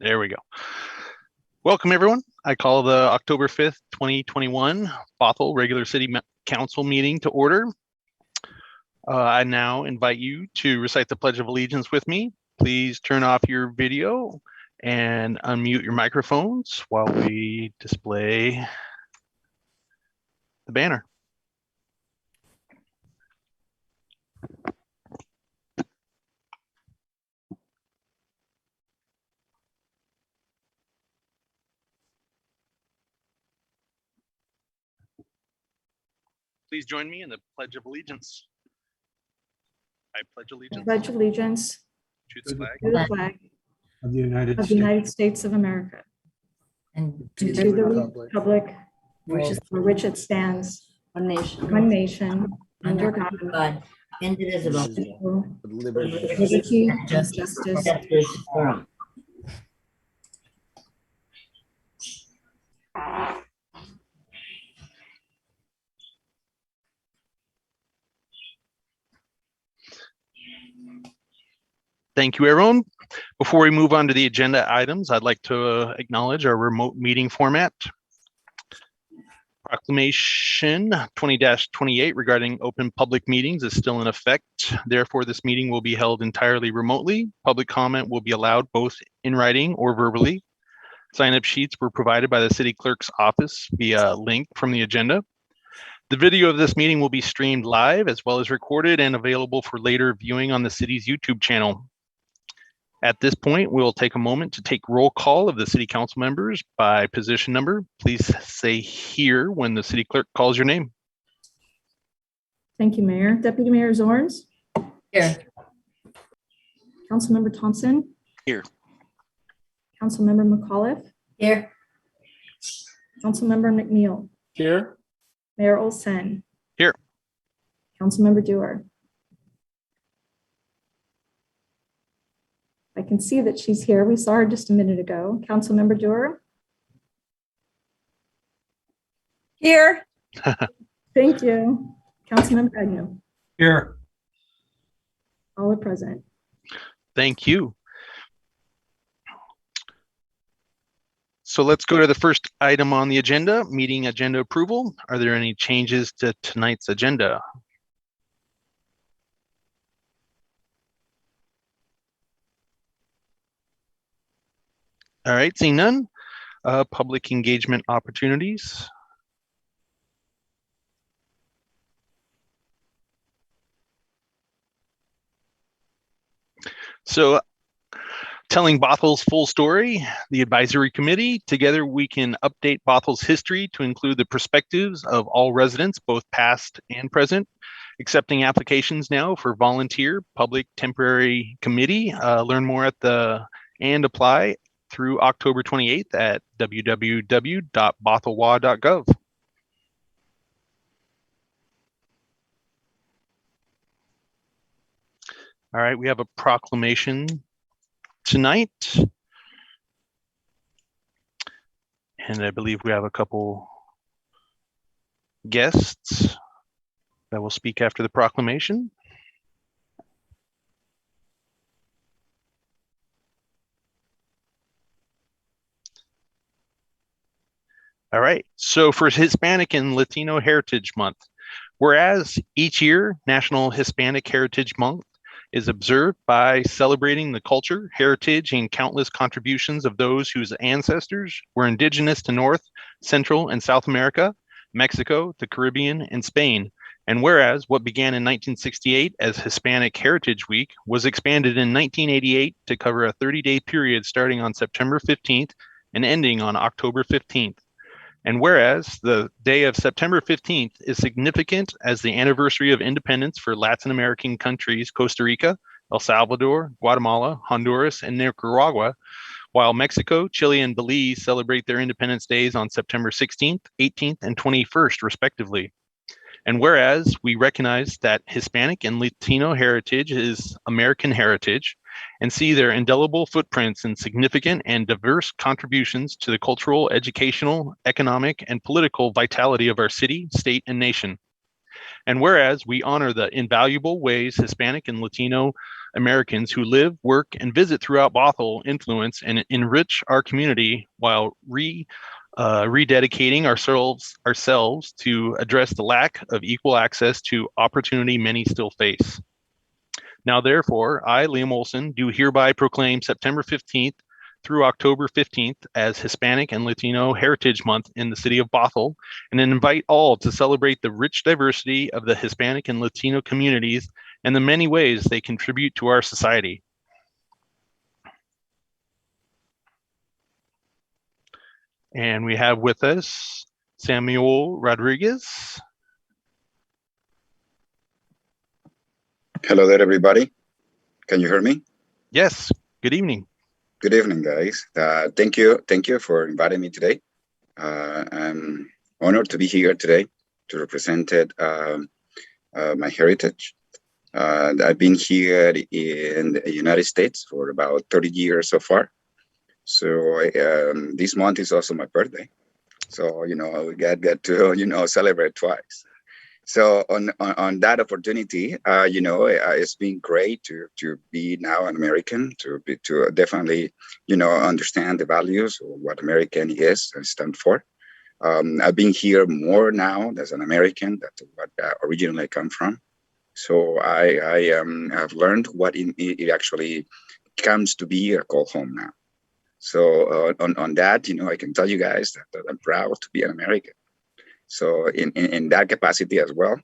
There we go. Welcome, everyone. I call the October 5th, 2021 Bothell Regular City Council meeting to order. I now invite you to recite the Pledge of Allegiance with me. Please turn off your video and unmute your microphones while we display the banner. Please join me in the Pledge of Allegiance. I pledge allegiance. I pledge allegiance To the flag to the flag of the United of the States United States of America and and to to the the republic for which it stands, one one nation, under under God, God, indivisible, with with liberty and and justice justice. for all. Thank you, everyone. Before we move on to the agenda items, I'd like to acknowledge our remote meeting format. Proclamation 20-28 regarding open public meetings is still in effect. Therefore, this meeting will be held entirely remotely. Public comment will be allowed both in writing or verbally. Sign-up sheets were provided by the city clerk's office via link from the agenda. The video of this meeting will be streamed live as well as recorded and available for later viewing on the city's YouTube channel. At this point, we'll take a moment to take roll call of the city council members by position number. Please say here when the city clerk calls your name. Thank you, Mayor. Deputy Mayor Zorns, Here. Councilmember Thompson. Here. Councilmember McAuliffe, Here. Councilmember McNeil, here. Mayor Olsen. Here. Councilmember Dewar. I can see that she's here. We saw her just a minute ago. Councilmember Dewar. Here. Thank you. Councilmember Agnew. Here. All are present. Thank you. So let's go to the first item on the agenda, meeting agenda approval. Are there any changes to tonight's agenda? All right, seeing none. Public engagement opportunities. So telling Bothell's full story, the advisory committee, together we can update Bothell's history to include the perspectives of all residents, both past and present, accepting applications now for volunteer public temporary committee. Learn more at and apply through October 28th at www.bothellwa.gov. All right, we have a proclamation tonight. And I believe we have a couple guests that will speak after the proclamation. All right, so for Hispanic and Latino Heritage Month, whereas each year National Hispanic Heritage Month is observed by celebrating the culture, heritage, and countless contributions of those whose ancestors were indigenous to North, Central, and South America, Mexico, the Caribbean, and Spain. And whereas what began in 1968 as Hispanic Heritage Week was expanded in 1988 to cover a 30-day period starting on September 15th and ending on October 15th. And whereas the day of September 15th is significant as the anniversary of independence for Latin American countries, Costa Rica, El Salvador, Guatemala, Honduras, and Nicaragua, while Mexico, Chile, and Belize celebrate their independence days on September 16th, 18th, and 21st, respectively. And whereas we recognize that Hispanic and Latino heritage is American heritage, and see their indelible footprints and significant and diverse contributions to the cultural, educational, economic, and political vitality of our city, state, and nation. And whereas we honor the invaluable ways Hispanic and Latino Americans who live, work, and visit throughout Bothell influence and enrich our community while rededicating ourselves to address the lack of equal access to opportunity many still face. Now, therefore, I, Liam Olson, do hereby proclaim September 15th through October 15th as Hispanic and Latino Heritage Month in the city of Bothell, and invite all to celebrate the rich diversity of the Hispanic and Latino communities and the many ways they contribute to our society. And we have with us Samuel Rodriguez. Hello there, everybody. Can you hear me? Yes, good evening. Good evening, guys. Thank you for inviting me today. I'm honored to be here today to represent my heritage. I've been here in the United States for about 30 years so far. So this month is also my birthday. So, we get to, celebrate twice. So on that opportunity, it's been great to be now an American, to definitely, understand the values of what American is and stand for. I've been here more now as an American, that's what originally I come from. So I have learned what it actually comes to be a call home now. So on that, I can tell you guys that I'm proud to be an American. So in that capacity as well,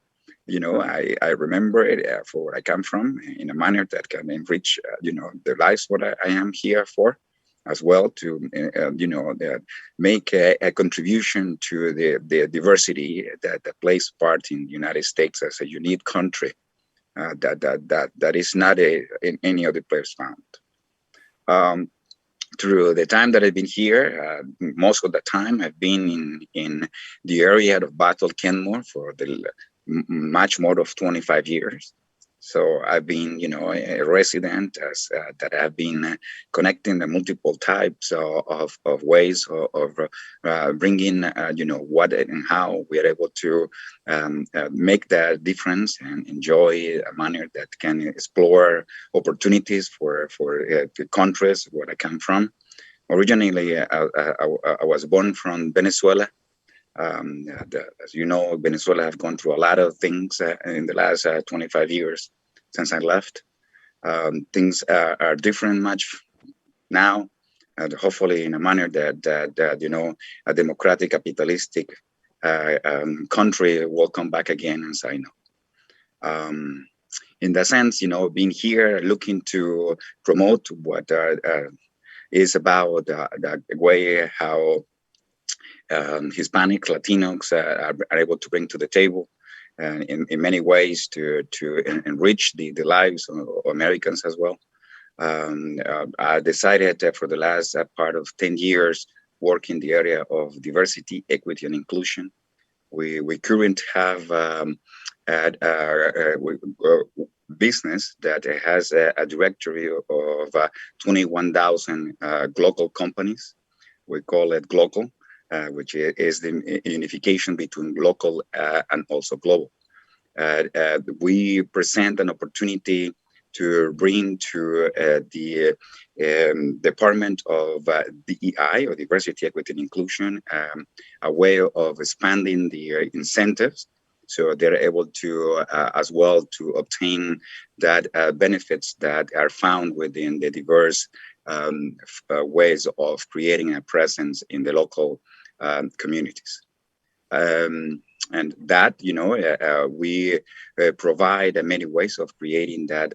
I remember it for where I come from in a manner that can enrich, the lives what I am here for, as well to, make a contribution to the diversity that plays part in the United States as a unique country that is not in any other place found. Through the time that I've been here, most of the time I've been in the area of Bothell, Kenmore for the much more of 25 years. So I've been, a resident that have been connecting the multiple types of ways of bringing, what and how we are able to make that difference and enjoy a manner that can explore opportunities for the countries where I come from. Originally, I was born from Venezuela. As you know, Venezuela have gone through a lot of things in the last 25 years since I left. Things are different much now, and hopefully in a manner that a democratic, capitalistic country will come back again, as I know. In that sense, being here, looking to promote what is about the way how Hispanic, Latinos are able to bring to the table in many ways to enrich the lives of Americans as well. I decided for the last part of 10 years work in the area of diversity, equity, and inclusion. We currently have a business that has a directory of 21,000 global companies. We call it global. Which is the unification between local and also global. We present an opportunity to bring to the Department of DEI, or Diversity, Equity, and Inclusion, a way of expanding the incentives, so they're able to as well to obtain that benefits that are found within the diverse ways of creating a presence in the local communities. And that, we provide many ways of creating that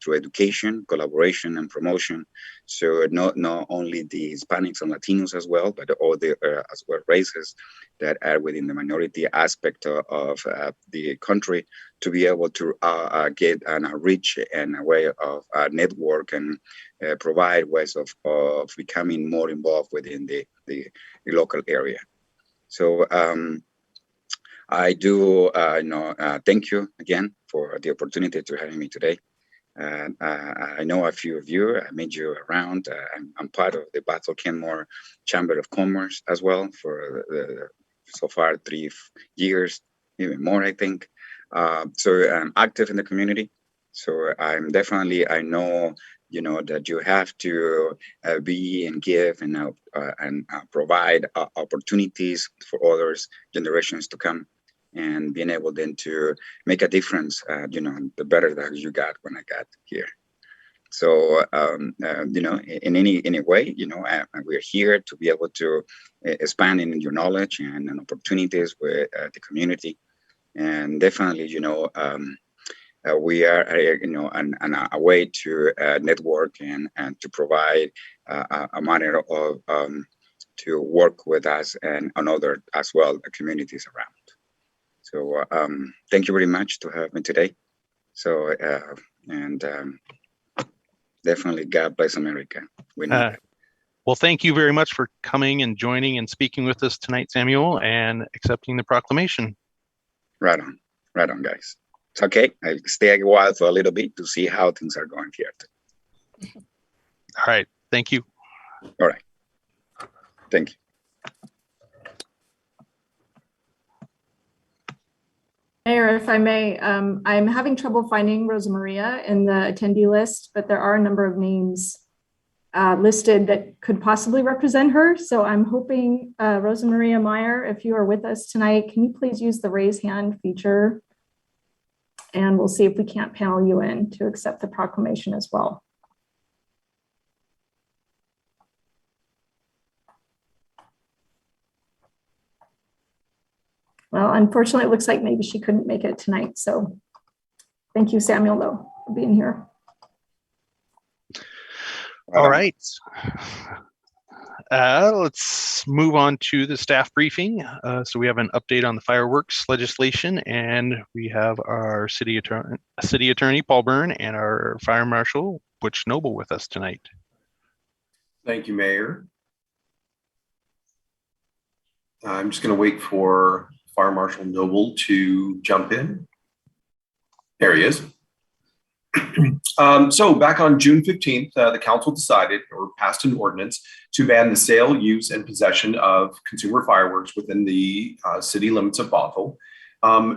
through education, collaboration, and promotion. So not only the Hispanics and Latinos as well, but all the as well races that are within the minority aspect of the country, to be able to get a reach and a way of network and provide ways of becoming more involved within the local area. So I do thank you again for the opportunity to having me today. I know a few of you. I met you around. I'm part of the Bothell Kenmore Chamber of Commerce as well for so far 3 years. even more, I think. So I'm active in the community. So I'm definitely, I know, that you have to be and give and provide opportunities for others, generations to come, and being able then to make a difference, the better that you got when I got here. So, in any way, we're here to be able to expand in your knowledge and opportunities with the community. And definitely, we are, a way to network and to provide a manner of to work with us and other as well, communities around. So thank you very much to have me today. So, definitely God bless America. We need it. Well, thank you very much for coming and joining and speaking with us tonight, Samuel, and accepting the proclamation. Right on, guys. It's okay. I'll stay a while for a little bit to see how things are going here. All right. Thank you. All right. Thank you. Mayor, if I may, I'm having trouble finding Rosa Maria in the attendee list, but there are a number of names listed that could possibly represent her. So I'm hoping, Rosa Maria Meyer, if you are with us tonight, can you please use the raise hand feature? And we'll see if we can't panel you in to accept the proclamation as well. Well, unfortunately, it looks like maybe she couldn't make it tonight. So thank you, Samuel, though, for being here. All right. Let's move on to the staff briefing. So we have an update on the fireworks legislation, and we have our city attorney, Paul Byrne, and our fire marshal, Butch Noble, with us tonight. Thank you, Mayor. I'm just going to wait for Fire Marshal Noble to jump in. There he is. So back on June 15th, the council decided or passed an ordinance to ban the sale, use, and possession of consumer fireworks within the city limits of Bothell.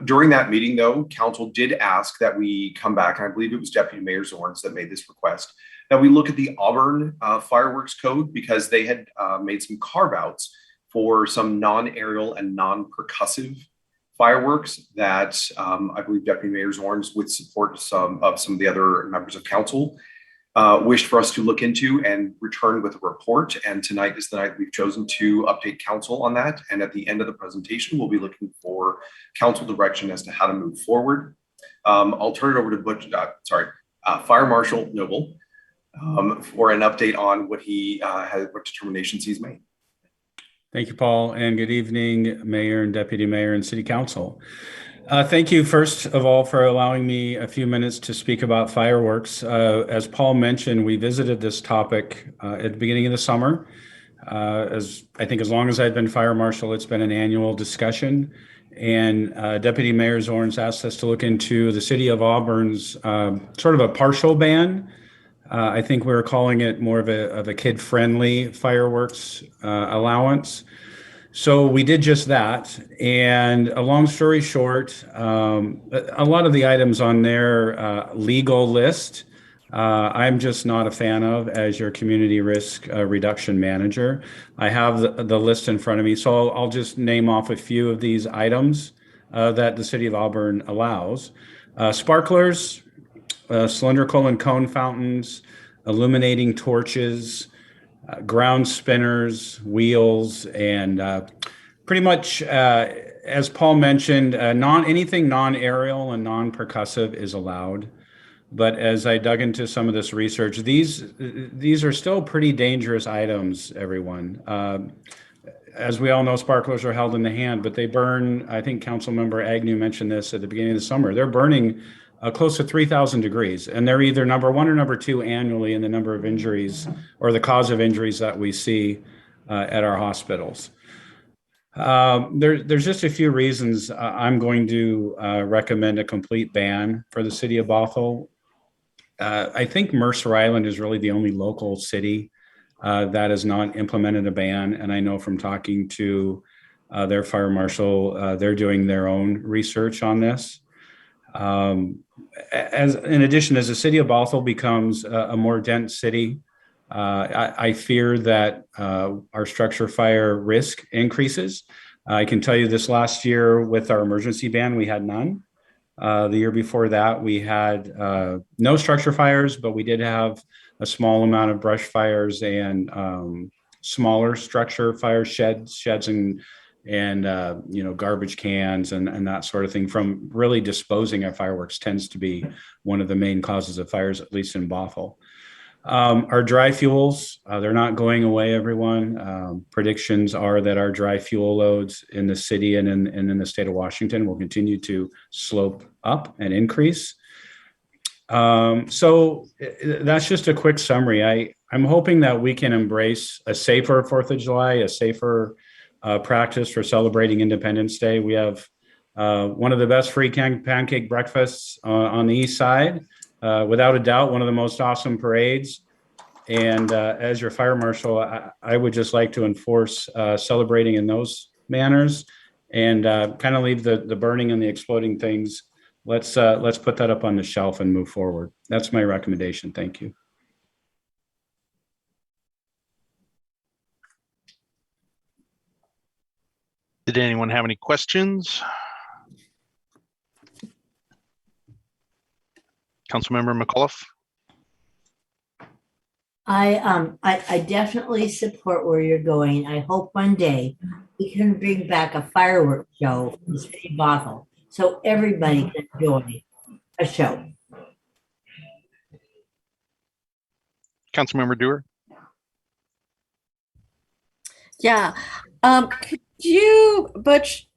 During that meeting, though, council did ask that we come back, and I believe it was Deputy Mayor Zorns that made this request, that we look at the Auburn fireworks code, because they had made some carve-outs for some non-aerial and non-percussive fireworks that I believe Deputy Mayor Zorns, with support some of the other members of council, wished for us to look into and return with a report. And tonight is the night we've chosen to update council on that. And at the end of the presentation, we'll be looking for council direction as to how to move forward. I'll turn it over to Butch, Fire Marshal Noble for an update on what what determinations he's made. Thank you, Paul, and good evening, Mayor and Deputy Mayor and City Council. Thank you, first of all, for allowing me a few minutes to speak about fireworks. As Paul mentioned, we visited this topic at the beginning of the summer. As long as I've been fire marshal, it's been an annual discussion. And Deputy Mayor Zorns asked us to look into the city of Auburn's sort of a partial ban. I think we're calling it more of a kid-friendly fireworks allowance. So we did just that. And a long story short, a lot of the items on their legal list, I'm just not a fan of as your community risk reduction manager. I have the list in front of me, so I'll just name off a few of these items that the city of Auburn allows. Sparklers, cylindrical and cone fountains, illuminating torches, ground spinners, wheels, and pretty much, as Paul mentioned, anything non-aerial and non-percussive is allowed. But as I dug into some of this research, these are still pretty dangerous items, everyone. As we all know, sparklers are held in the hand, but they burn. I think Councilmember Agnew mentioned this at the beginning of the summer. They're burning close to 3,000 degrees, and they're either number one or number two annually in the number of injuries or the cause of injuries that we see at our hospitals. There's just a few reasons I'm going to recommend a complete ban for the city of Bothell. I think Mercer Island is really the only local city that has not implemented a ban, and I know from talking to their fire marshal. They're doing their own research on this. In addition, as the city of Bothell becomes a more dense city, I fear that our structure fire risk increases. I can tell you this last year with our emergency ban, we had none. The year before that, we had no structure fires, but we did have a small amount of brush fires and smaller structure fires, sheds and garbage cans and that sort of thing from really disposing of fireworks tends to be one of the main causes of fires, at least in Bothell. Our dry fuels, they're not going away, everyone. Predictions are that our dry fuel loads in the city and in the state of Washington will continue to slope up and increase. So that's just a quick summary. I'm hoping that we can embrace a safer 4th of July, a safer practice for celebrating Independence Day. We have one of the best free pancake breakfasts on the east side. Without a doubt, one of the most awesome parades. And as your fire marshal, I would just like to enforce celebrating in those manners and kind of leave the burning and the exploding things. Let's put that up on the shelf and move forward. That's my recommendation. Thank you. Did anyone have any questions? Councilmember McAuliffe? I definitely support where you're going. I hope one day we can bring back a fireworks show in the city of Bothell so everybody can enjoy a show. Councilmember Dewar? Yeah. Could you, Butch,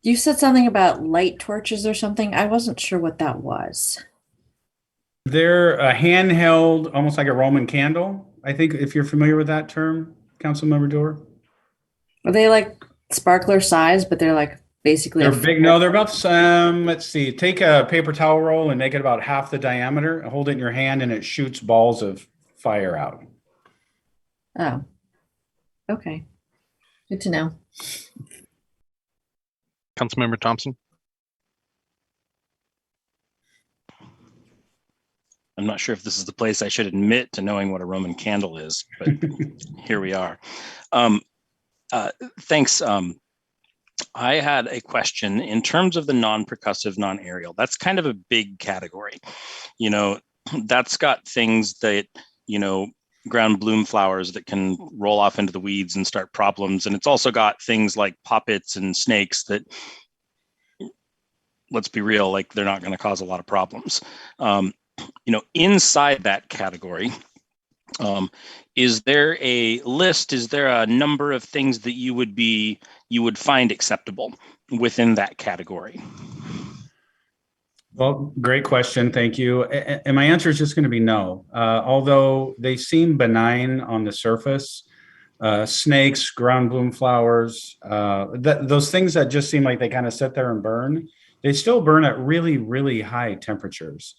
you said something about light torches or something. I wasn't sure what that was. They're a handheld, almost like a Roman candle. I think if you're familiar with that term, Councilmember Dewar. Are they like sparkler size, but they're like basically They're big. No, they're about let's see, take a paper towel roll and make it about half the diameter, hold it in your hand, and it shoots balls of fire out. Oh, okay. Good to know. Councilmember Thompson? I'm not sure if this is the place I should admit to knowing what a Roman candle is, but here we are. Thanks. I had a question in terms of the non-percussive, non-aerial. That's kind of a big category. That's got things that, ground bloom flowers that can roll off into the weeds and start problems. And it's also got things like poppets and snakes that, let's be real, like they're not going to cause a lot of problems. Inside that category, is there a list? Is there a number of things that you would find acceptable within that category? Well, great question. Thank you. And my answer is just going to be no. Although they seem benign on the surface, snakes, ground bloom flowers, those things that just seem like they kind of sit there and burn, they still burn at really, really high temperatures.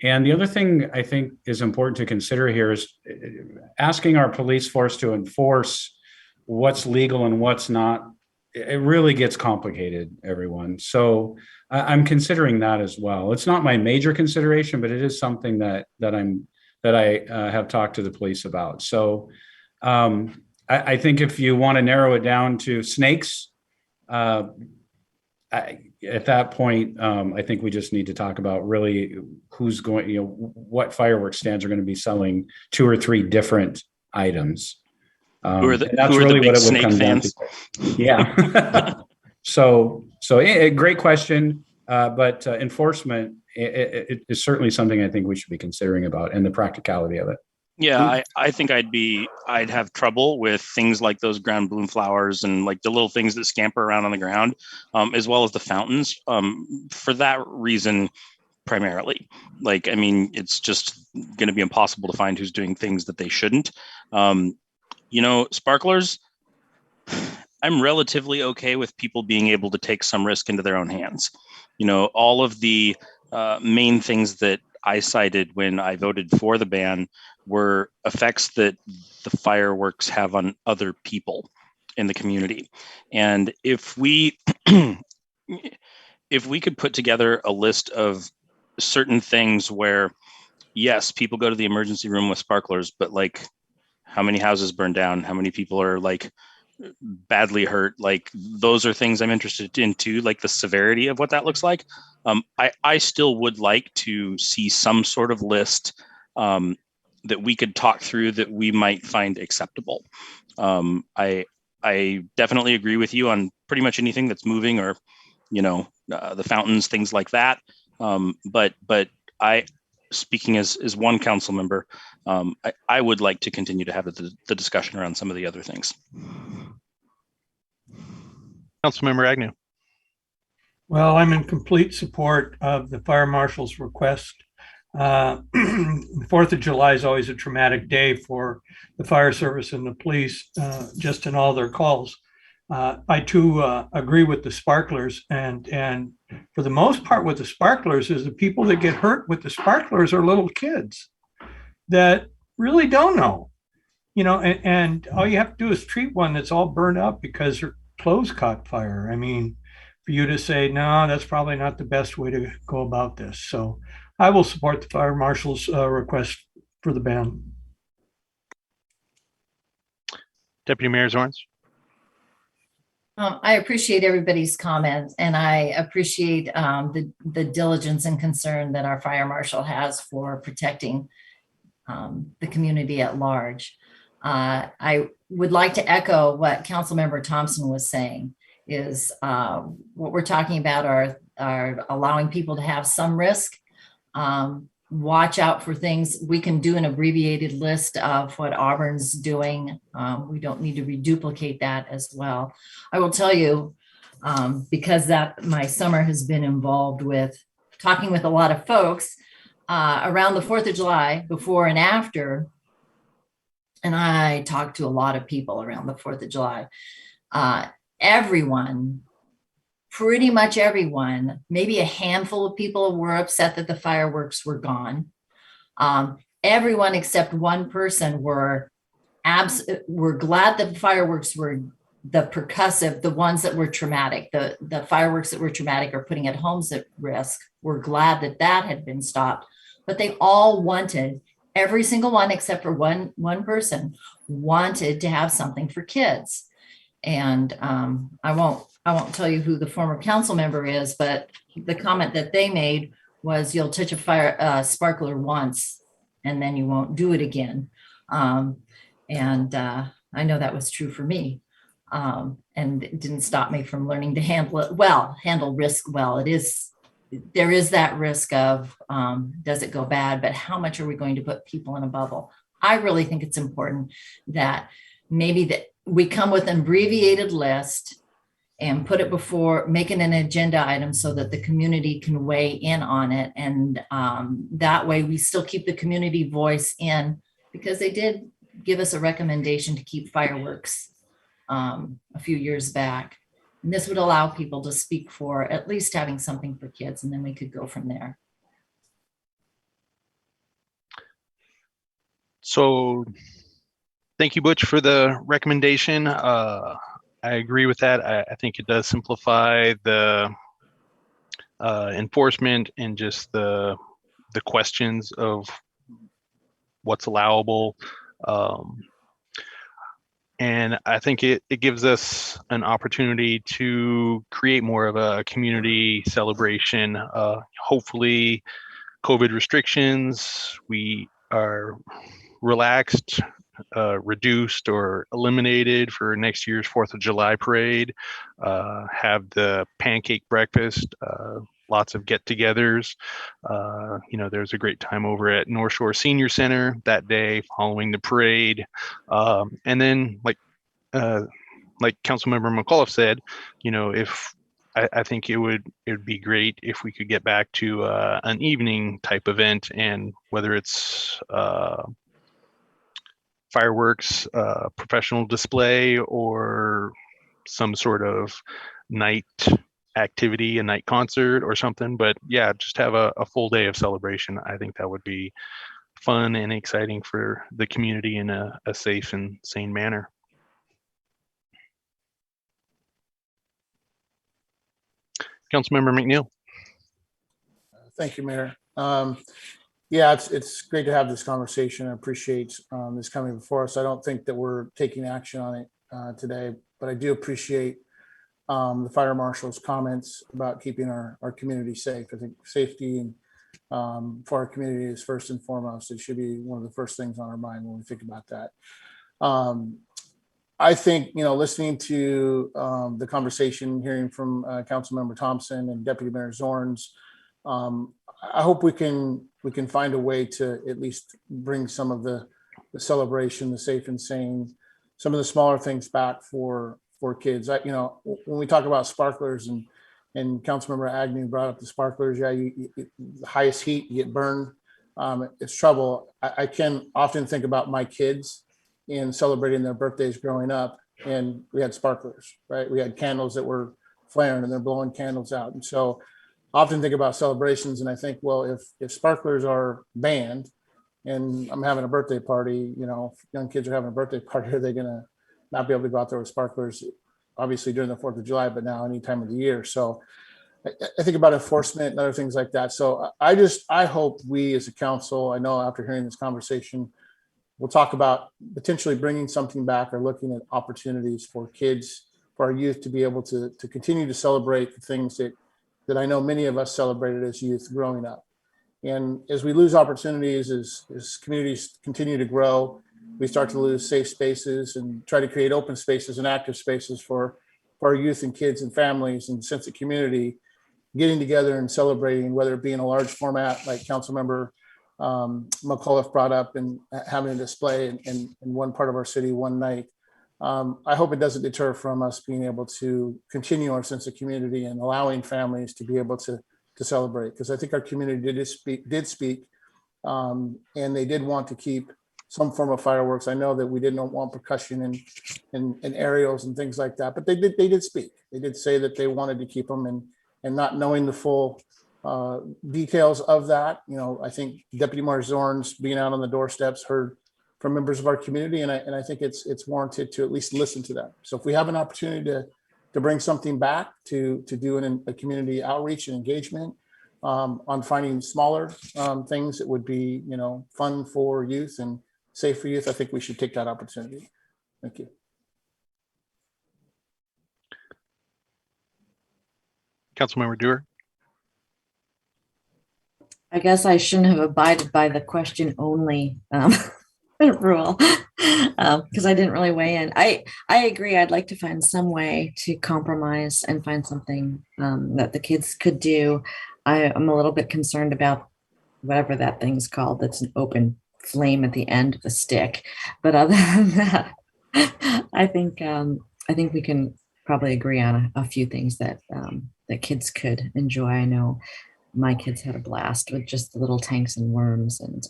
And the other thing I think is important to consider here is asking our police force to enforce what's legal and what's not. It really gets complicated, everyone. So I'm considering that as well. It's not my major consideration, but it is something that I have talked to the police about. So I think if you want to narrow it down to snakes, at that point, I think we just need to talk about really who's going, what fireworks stands are going to be selling 2 or 3 different items. That's really what it would come down to. Yeah. So great question. But enforcement it is certainly something I think we should be considering about and the practicality of it. Yeah, I think I'd have trouble with things like those ground bloom flowers and like the little things that scamper around on the ground, as well as the fountains. For that reason, primarily, it's just going to be impossible to find who's doing things that they shouldn't. Sparklers, I'm relatively okay with people being able to take some risk into their own hands. All of the main things that I cited when I voted for the ban were effects that the fireworks have on other people. in the community. And if we if we could put together a list of certain things where, yes, people go to the emergency room with sparklers, but like, how many houses burn down? How many people are like badly hurt? Like, those are things I'm interested in too, like the severity of what that looks like. I still would like to see some sort of list that we could talk through that we might find acceptable. I definitely agree with you on pretty much anything that's moving, or, you know, the fountains, things like that. But I, speaking as one council member, I would like to continue to have the discussion around some of the other things. Councilmember Agnew. Well, I'm in complete support of the fire marshal's request. The 4th of July is always a traumatic day for the fire service and the police, just in all their calls. I too agree with the sparklers, and for the most part with the sparklers is the people that get hurt with the sparklers are little kids that really don't know, you know, and all you have to do is treat one that's all burned up because her clothes caught fire. I mean, for you to say, no, that's probably not the best way to go about this. So I will support the fire marshal's request for the ban. Deputy Mayor Zorns. I appreciate everybody's comments, and I appreciate the diligence and concern that our fire marshal has for protecting the community at large. I would like to echo what Councilmember Thompson was saying, is what we're talking about are allowing people to have some risk. Watch out for things. We can do an abbreviated list of what Auburn's doing. We don't need to reduplicate that as well. I will tell you, because that my summer has been involved with talking with a lot of folks around the 4th of July, before and after, and I talked to a lot of people around the 4th of July. Everyone, pretty much everyone, maybe a handful of people were upset that the fireworks were gone. Everyone except one person were glad that the fireworks were the percussive, the ones that were traumatic, the fireworks that were traumatic or putting at homes at risk, were glad that that had been stopped. But they all wanted, every single one except for one person, wanted to have something for kids. And I won't tell you who the former council member is, but the comment that they made was, you'll touch a sparkler once and then you won't do it again. I know that was true for me. And it didn't stop me from learning to handle risk well. There is that risk of, does it go bad, but how much are we going to put people in a bubble? I really think it's important that maybe that we come with an abbreviated list and put it before, making an agenda item so that the community can weigh in on it. And that way we still keep the community voice in, because they did give us a recommendation to keep fireworks a few years back. And this would allow people to speak for at least having something for kids, and then we could go from there. So thank you, Butch, for the recommendation. I agree with that. I think it does simplify the enforcement and just the questions of what's allowable. And I think it gives us an opportunity to create more of a community celebration. Hopefully, COVID restrictions, we are relaxed, reduced, or eliminated for next year's 4th of July parade. Have the pancake breakfast, lots of get-togethers. There's a great time over at North Shore Senior Center that day following the parade. And then, like Councilmember McAuliffe said, if I think it would be great if we could get back to an evening type event, and whether it's fireworks, professional display, or some sort of night activity, a night concert or something. But yeah, just have a full day of celebration. I think that would be fun and exciting for the community in a safe and sane manner. Councilmember McNeil. Thank you, Mayor. Yeah, it's great to have this conversation. I appreciate this coming before us. I don't think that we're taking action on it today, but I do appreciate the fire marshal's comments about keeping our community safe. I think safety and for our community is first and foremost. It should be one of the first things on our mind when we think about that. I think, listening to the conversation, hearing from Councilmember Thompson and Deputy Mayor Zorns, I hope we can find a way to at least bring some of the celebration, the safe and sane, some of the smaller things back for kids. When we talk about sparklers and Councilmember Agnew brought up the sparklers, yeah, the highest heat, you get burned. It's trouble. I can often think about my kids in celebrating their birthdays growing up, and we had sparklers, right? We had candles that were flaring and they're blowing candles out. And so I often think about celebrations and I think, well, if sparklers are banned and I'm having a birthday party, if young kids are having a birthday party, are they gonna not be able to go out there with sparklers, obviously during the 4th of July, but now any time of the year. So I think about enforcement and other things like that. So I hope we as a council, I know after hearing this conversation, we'll talk about potentially bringing something back or looking at opportunities for kids, for our youth to be able to continue to celebrate the things that I know many of us celebrated as youth growing up. And as we lose opportunities, as communities continue to grow, we start to lose safe spaces and try to create open spaces and active spaces for our youth and kids and families and sense of community, getting together and celebrating, whether it be in a large format like Councilmember McAuliffe brought up and having a display in one part of our city one night. I hope it doesn't deter from us being able to continue our sense of community and allowing families to be able to celebrate, because I think our community did speak and they did want to keep some form of fireworks. I know that we didn't want percussion and aerials and things like that, but they did speak. They did say that they wanted to keep them, and not knowing the full details of that, I think Deputy Marshal Zorns being out on the doorsteps heard from members of our community, and I think it's warranted to at least listen to them. So if we have an opportunity to bring something back to do a community outreach and engagement on finding smaller things that would be fun for youth and safe for youth, I think we should take that opportunity. Thank you. Councilmember Dewar. I guess I shouldn't have abided by the question only rule because I didn't really weigh in. I agree. I'd like to find some way to compromise and find something that the kids could do. I'm a little bit concerned about whatever that thing's called. That's an open flame at the end of the stick. But other than that, I think we can probably agree on a few things that that kids could enjoy. I know my kids had a blast with just the little tanks and worms, and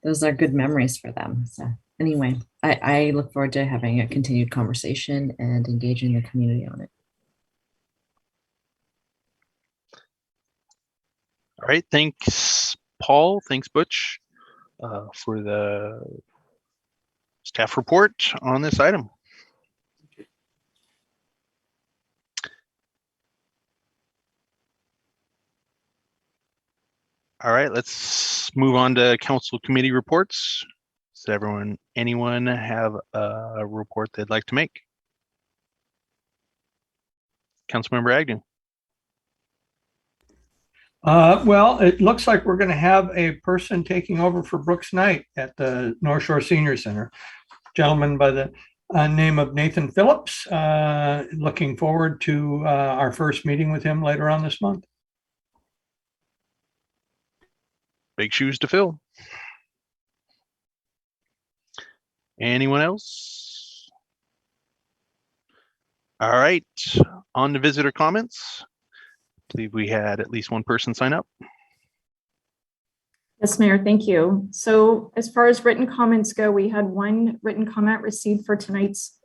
those are good memories for them. So anyway, I look forward to having a continued conversation and engaging the community on it. All right, thanks, Paul. Thanks, Butch, for the staff report on this item. All right, let's move on to council committee reports. Does anyone have a report they'd like to make? Councilmember Agnew. Well, it looks like we're going to have a person taking over for Brooks Knight at the North Shore Senior Center. Gentleman by the name of Nathan Phillips. Looking forward to our first meeting with him later on this month. Big shoes to fill. Anyone else? All right, on to visitor comments. I believe we had at least one person sign up. Yes, Mayor, thank you. So as far as written comments go, we had one written comment received for tonight's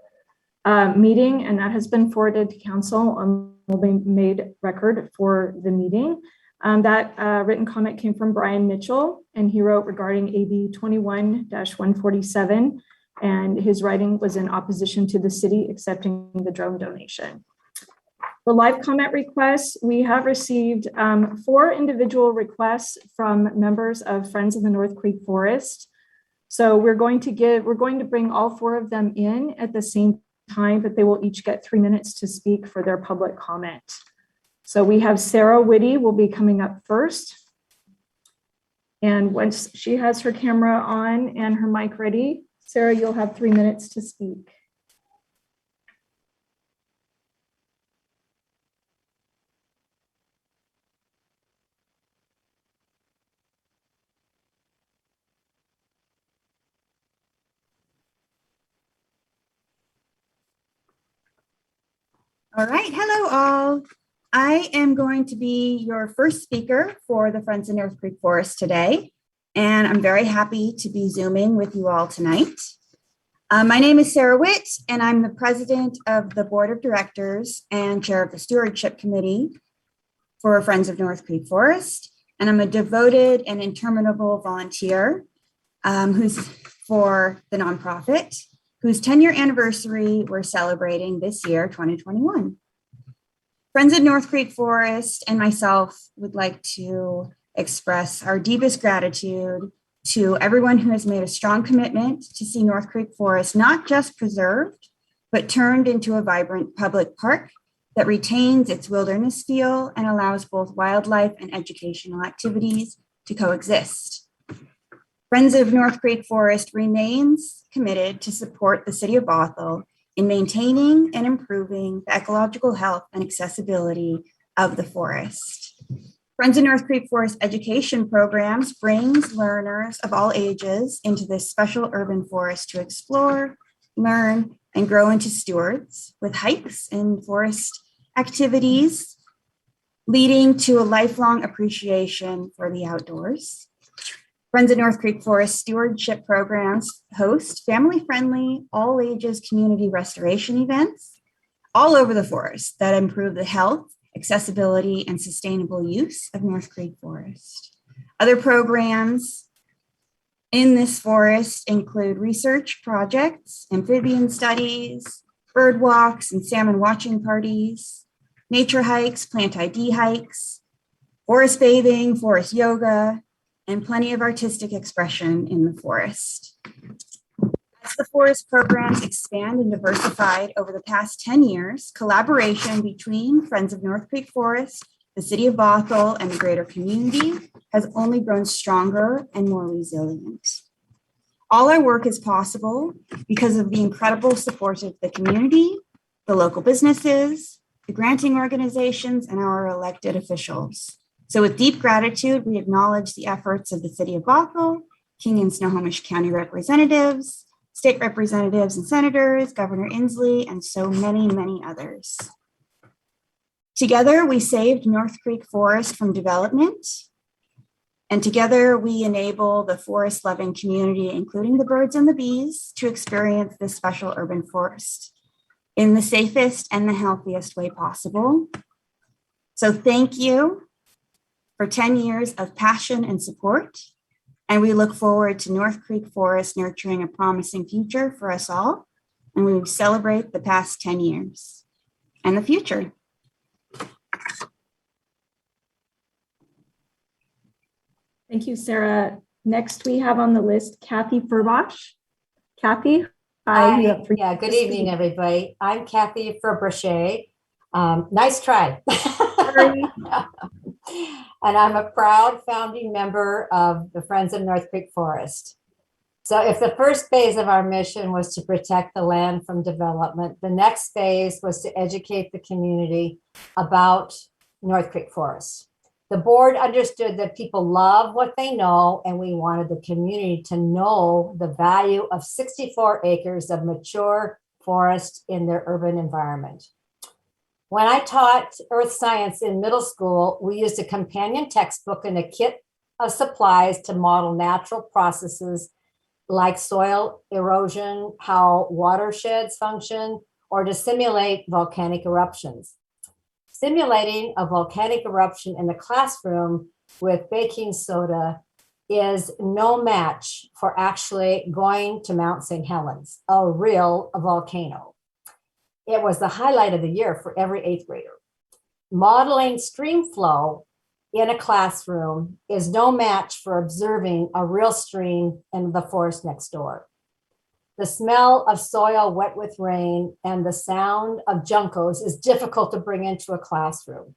meeting, and that has been forwarded to council and will be made record for the meeting. That written comment came from Brian Mitchell, and he wrote regarding AB 21-147, and his writing was in opposition to the city accepting the drone donation. For live comment requests, we have received 4 individual requests from members of Friends of the North Creek Forest. So we're going to bring all 4 of them in at the same time, but they will each get 3 minutes to speak for their public comment. So we have Sarah Whitty will be coming up first. And once she has her camera on and her mic ready, Sarah, you'll have 3 minutes to speak. All right, hello all. I am going to be your first speaker for the Friends of North Creek Forest today, and I'm very happy to be Zooming with you all tonight. My name is Sarah Witt, and I'm the president of the Board of Directors and chair of the Stewardship Committee for Friends of North Creek Forest, and I'm a devoted and interminable volunteer who's for the nonprofit, whose 10-year anniversary we're celebrating this year, 2021. Friends of North Creek Forest and myself would like to express our deepest gratitude to everyone who has made a strong commitment to see North Creek Forest not just preserved, but turned into a vibrant public park that retains its wilderness feel and allows both wildlife and educational activities to coexist. Friends of North Creek Forest remains committed to support the City of Bothell in maintaining and improving the ecological health and accessibility of the forest. Friends of North Creek Forest education programs brings learners of all ages into this special urban forest to explore, learn, and grow into stewards with hikes and forest activities, leading to a lifelong appreciation for the outdoors. Friends of North Creek Forest stewardship programs host family-friendly, all-ages community restoration events all over the forest that improve the health, accessibility, and sustainable use of North Creek Forest. Other programs in this forest include research projects, amphibian studies, bird walks and salmon watching parties, nature hikes, plant ID hikes, forest bathing, forest yoga, and plenty of artistic expression in the forest. As the forest programs expand and diversified over the past 10 years, collaboration between Friends of North Creek Forest, the City of Bothell, and the greater community has only grown stronger and more resilient. All our work is possible because of the incredible support of the community, the local businesses, the granting organizations, and our elected officials. So with deep gratitude, we acknowledge the efforts of the City of Bothell, King and Snohomish County representatives, state representatives and senators, Governor Inslee, and so many, many others. Together, we saved North Creek Forest from development, and together we enable the forest-loving community, including the birds and the bees, to experience this special urban forest in the safest and the healthiest way possible. So thank you for 10 years of passion and support. And we look forward to North Creek Forest nurturing a promising future for us all. And we celebrate the past 10 years and the future. Thank you, Sarah. Next, we have on the list Kathy Furbosh. Kathy, hi. Yeah, good evening, everybody. I'm Kathy Furbosh. Nice try. And I'm a proud founding member of the Friends of North Creek Forest. So if the first phase of our mission was to protect the land from development, the next phase was to educate the community about North Creek Forest. The board understood that people love what they know, and we wanted the community to know the value of 64 acres of mature forest in their urban environment. When I taught earth science in middle school, we used a companion textbook and a kit of supplies to model natural processes like soil erosion, how watersheds function, or to simulate volcanic eruptions. Simulating a volcanic eruption in the classroom with baking soda is no match for actually going to Mount St. Helens, a real volcano. It was the highlight of the year for every 8th grader. Modeling stream flow in a classroom is no match for observing a real stream in the forest next door. The smell of soil wet with rain and the sound of juncos is difficult to bring into a classroom.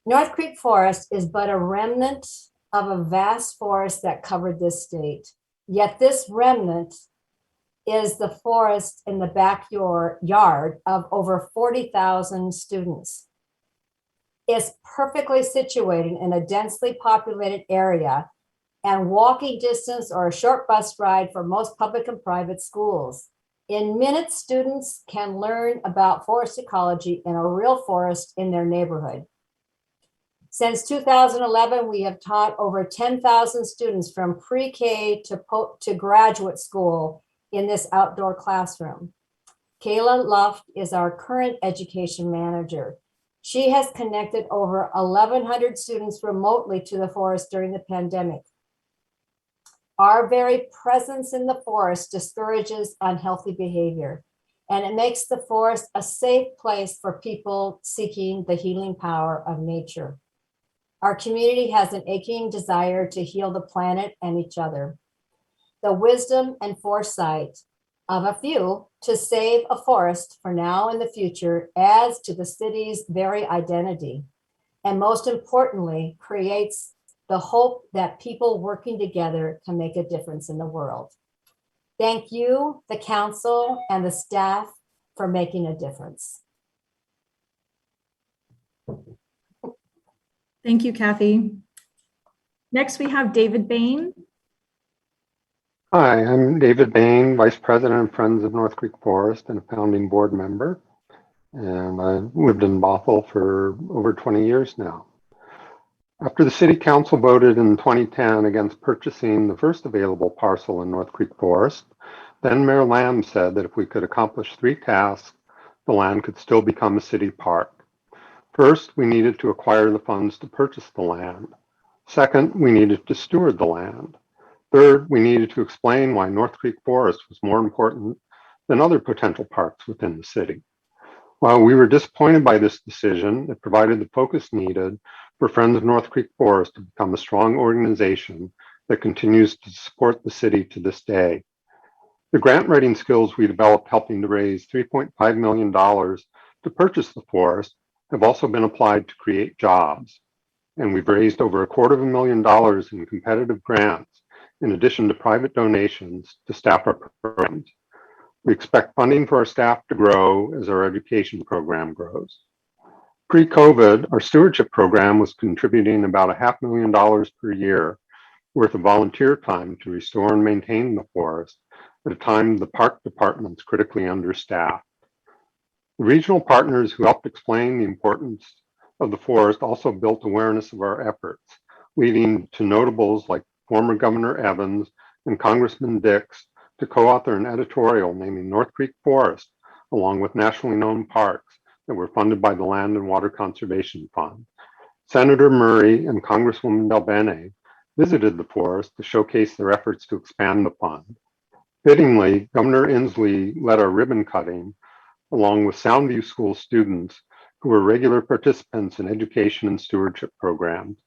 North Creek Forest is but a remnant of a vast forest that covered this state. Yet this remnant is the forest in the backyard of over 40,000 students. It's perfectly situated in a densely populated area and walking distance or a short bus ride for most public and private schools. In minutes, students can learn about forest ecology in a real forest in their neighborhood. Since 2011, we have taught over 10,000 students from pre-K to graduate school in this outdoor classroom. Kayla Luft is our current education manager. She has connected over 1,100 students remotely to the forest during the pandemic. Our very presence in the forest discourages unhealthy behavior, and it makes the forest a safe place for people seeking the healing power of nature. Our community has an aching desire to heal the planet and each other. The wisdom and foresight of a few to save a forest for now and the future adds to the city's very identity, and most importantly, creates the hope that people working together can make a difference in the world. Thank you, the council and the staff, for making a difference. Thank you, Kathy. Next, we have David Bain. Hi, I'm David Bain, Vice President of Friends of North Creek Forest and a founding board member. And I've lived in Bothell for over 20 years now. After the City Council voted in 2010 against purchasing the first available parcel in North Creek Forest, then Mayor Lamb said that if we could accomplish 3 tasks, the land could still become a city park. First, we needed to acquire the funds to purchase the land. Second, we needed to steward the land. Third, we needed to explain why North Creek Forest was more important than other potential parks within the city. While we were disappointed by this decision, it provided the focus needed for Friends of North Creek Forest to become a strong organization that continues to support the city to this day. The grant writing skills we developed helping to raise $3.5 million to purchase the forest have also been applied to create jobs. And we've raised over $250,000 in competitive grants, in addition to private donations to staff our programs. We expect funding for our staff to grow as our education program grows. Pre-COVID, our stewardship program was contributing about $500,000 per year worth of volunteer time to restore and maintain the forest at a time the park department's critically understaffed. The regional partners who helped explain the importance of the forest also built awareness of our efforts, leading to notables like former Governor Evans and Congressman Dix to co-author an editorial naming North Creek Forest, along with nationally known parks that were funded by the Land and Water Conservation Fund. Senator Murray and Congresswoman Del Bene visited the forest to showcase their efforts to expand the fund. Fittingly, Governor Inslee led our ribbon cutting, along with Soundview School students who were regular participants in education and stewardship programs,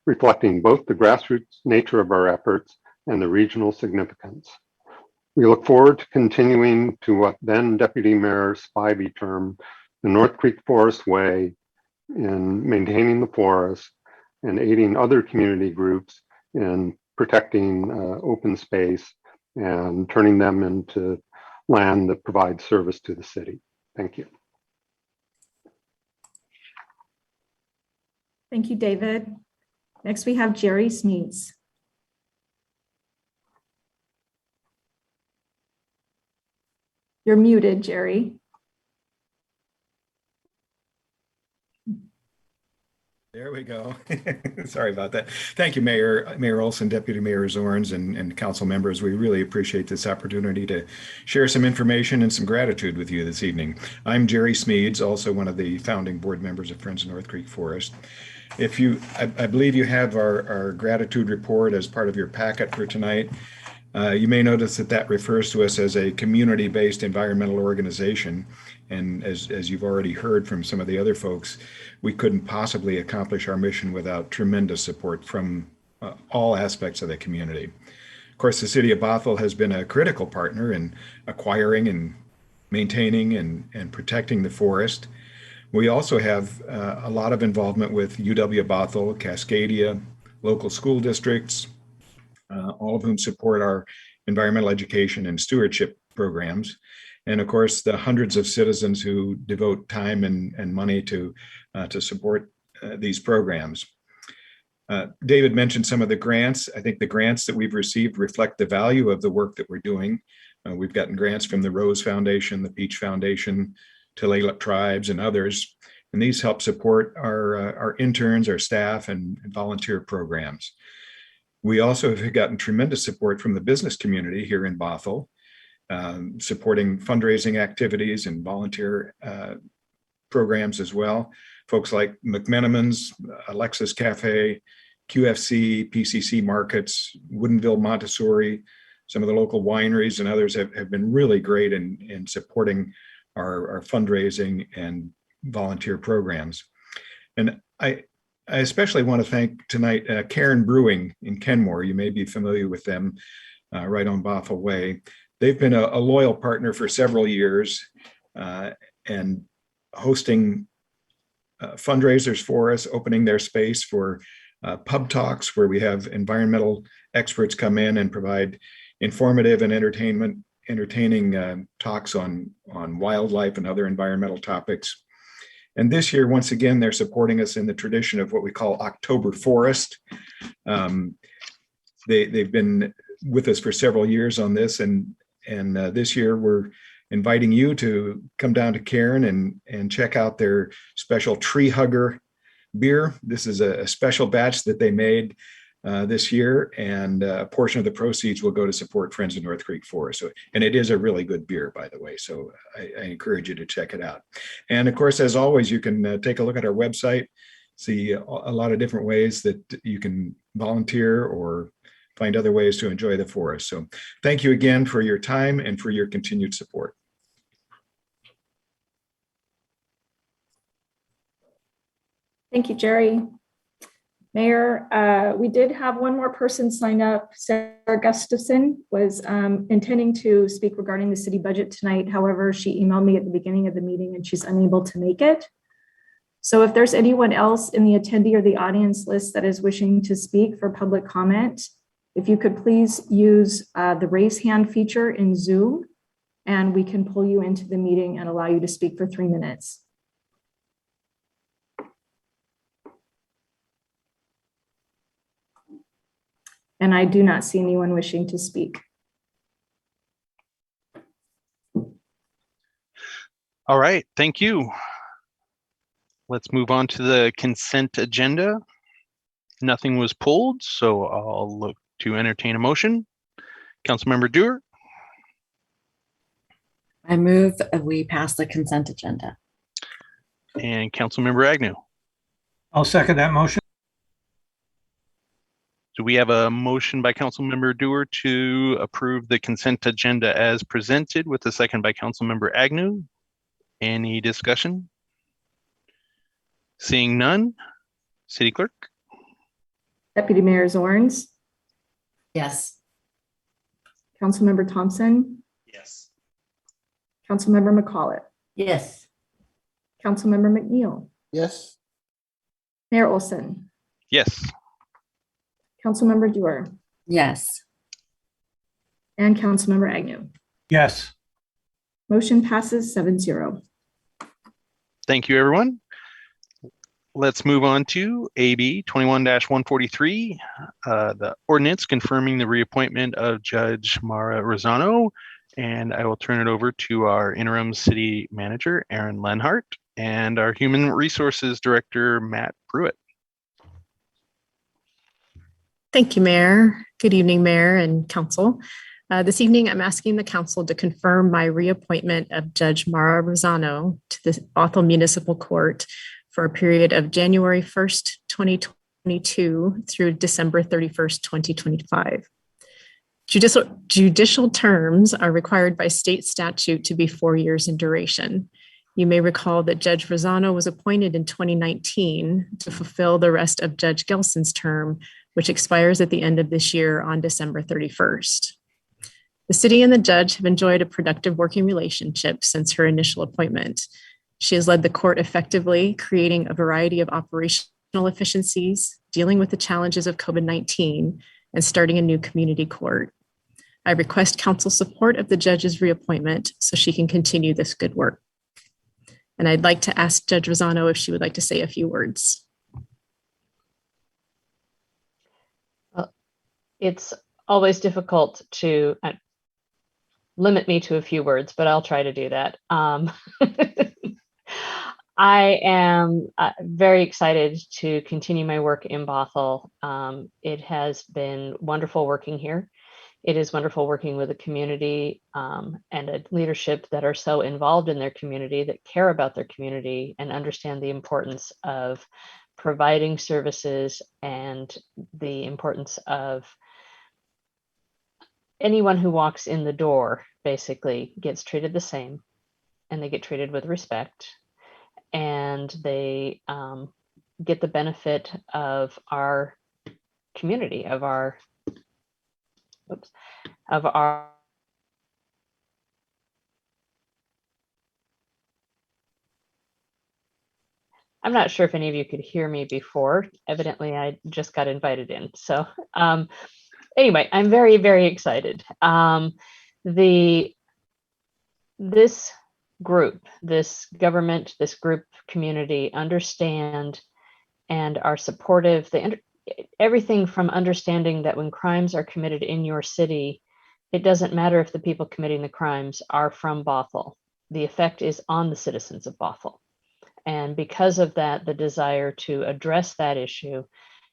reflecting both the grassroots nature of our efforts and the regional significance. We look forward to continuing to what then Deputy Mayor Spivey termed the North Creek Forest Way in maintaining the forest and aiding other community groups in protecting open space and turning them into land that provides service to the city. Thank you. Thank you, David. Next, we have Jerry Smeets. You're muted, Jerry. There we go. Sorry about that. Thank you, Mayor Olson, Deputy Mayor Zorns, and council members. We really appreciate this opportunity to share some information and some gratitude with you this evening. I'm Jerry Smeets, also one of the founding board members of Friends of North Creek Forest. I believe you have our gratitude report as part of your packet for tonight. You may notice that refers to us as a community-based environmental organization. And as you've already heard from some of the other folks, we couldn't possibly accomplish our mission without tremendous support from all aspects of the community. Of course, the city of Bothell has been a critical partner in acquiring and maintaining and protecting the forest. We also have a lot of involvement with UW Bothell, Cascadia, local school districts, all of whom support our environmental education and stewardship programs. And of course, the hundreds of citizens who devote time and money to support these programs. David mentioned some of the grants. I think the grants that we've received reflect the value of the work that we're doing. We've gotten grants from the Rose Foundation, the Peach Foundation, Tulalip Tribes, and others. And these help support our interns, our staff, and volunteer programs. We also have gotten tremendous support from the business community here in Bothell, supporting fundraising activities and volunteer programs as well. Folks like McMenamins, Alexis Cafe, QFC, PCC Markets, Woodinville Montessori, some of the local wineries and others have been really great in supporting our fundraising and volunteer programs. And I especially want to thank tonight Karen Brewing in Kenmore. You may be familiar with them, right on Bothell Way. They've been a loyal partner for several years and hosting fundraisers for us, opening their space for pub talks where we have environmental experts come in and provide informative and entertaining talks on wildlife and other environmental topics. And this year, once again, they're supporting us in the tradition of what we call October Forest. They've been with us for several years on this, and this year we're inviting you to come down to Cairn and check out their special Tree Hugger beer. This is a special batch that they made this year, and a portion of the proceeds will go to support Friends of North Creek Forest. And it is a really good beer, by the way, so I encourage you to check it out. And of course, as always, you can take a look at our website, see a lot of different ways that you can volunteer or find other ways to enjoy the forest. So thank you again for your time and for your continued support. Thank you, Jerry. Mayor, we did have one more person sign up. Sarah Gustafson was intending to speak regarding the city budget tonight. However, she emailed me at the beginning of the meeting and she's unable to make it. So if there's anyone else in the attendee or the audience list that is wishing to speak for public comment, if you could please use the raise hand feature in Zoom, and we can pull you into the meeting and allow you to speak for 3 minutes. And I do not see anyone wishing to speak. All right, thank you. Let's move on to the consent agenda. Nothing was pulled, so I'll look to entertain a motion. Councilmember Dewar. I move we pass the consent agenda. And Councilmember Agnew. I'll second that motion. Do we have a motion by Councilmember Dewar to approve the consent agenda as presented with a second by Councilmember Agnew? Any discussion? Seeing none, City Clerk? Deputy Mayor Zorns, Yes. Councilmember Thompson, Yes. Councilmember McCollett, Yes. Councilmember McNeil, Yes. Mayor Olson, Yes. Councilmember Dewar, Yes. and Councilmember Agnew. Yes. Motion passes 7-0. Thank you, everyone. Let's move on to AB 21-143, the ordinance confirming the reappointment of Judge Mara Rozzano. And I will turn it over to our interim city manager, Aaron Lenhart, and our human resources director, Matt Pruitt. Thank you, Mayor. Good evening, Mayor and Council. This evening, I'm asking the Council to confirm my reappointment of Judge Mara Rozzano to the Bothell Municipal Court for a period of January 1st, 2022 through December 31st, 2025. Judicial terms are required by state statute to be 4 years in duration. You may recall that Judge Rozzano was appointed in 2019 to fulfill the rest of Judge Gelson's term, which expires at the end of this year on December 31st. The city and the judge have enjoyed a productive working relationship since her initial appointment. She has led the court effectively, creating a variety of operational efficiencies, dealing with the challenges of COVID-19, and starting a new community court. I request council support of the judge's reappointment so she can continue this good work. And I'd like to ask Judge Rozzano if she would like to say a few words. It's always difficult to limit me to a few words, but I'll try to do that. I am very excited to continue my work in Bothell. It has been wonderful working here. It is wonderful working with a community and a leadership that are so involved in their community, that care about their community and understand the importance of providing services and the importance of anyone who walks in the door basically gets treated the same, and they get treated with respect, and they get the benefit of our community, of our I'm not sure if any of you could hear me before. Evidently, I just got invited in. So anyway, I'm very, very excited. This group, this government, this group community understand and are supportive. Everything from understanding that when crimes are committed in your city, it doesn't matter if the people committing the crimes are from Bothell. The effect is on the citizens of Bothell. And because of that, the desire to address that issue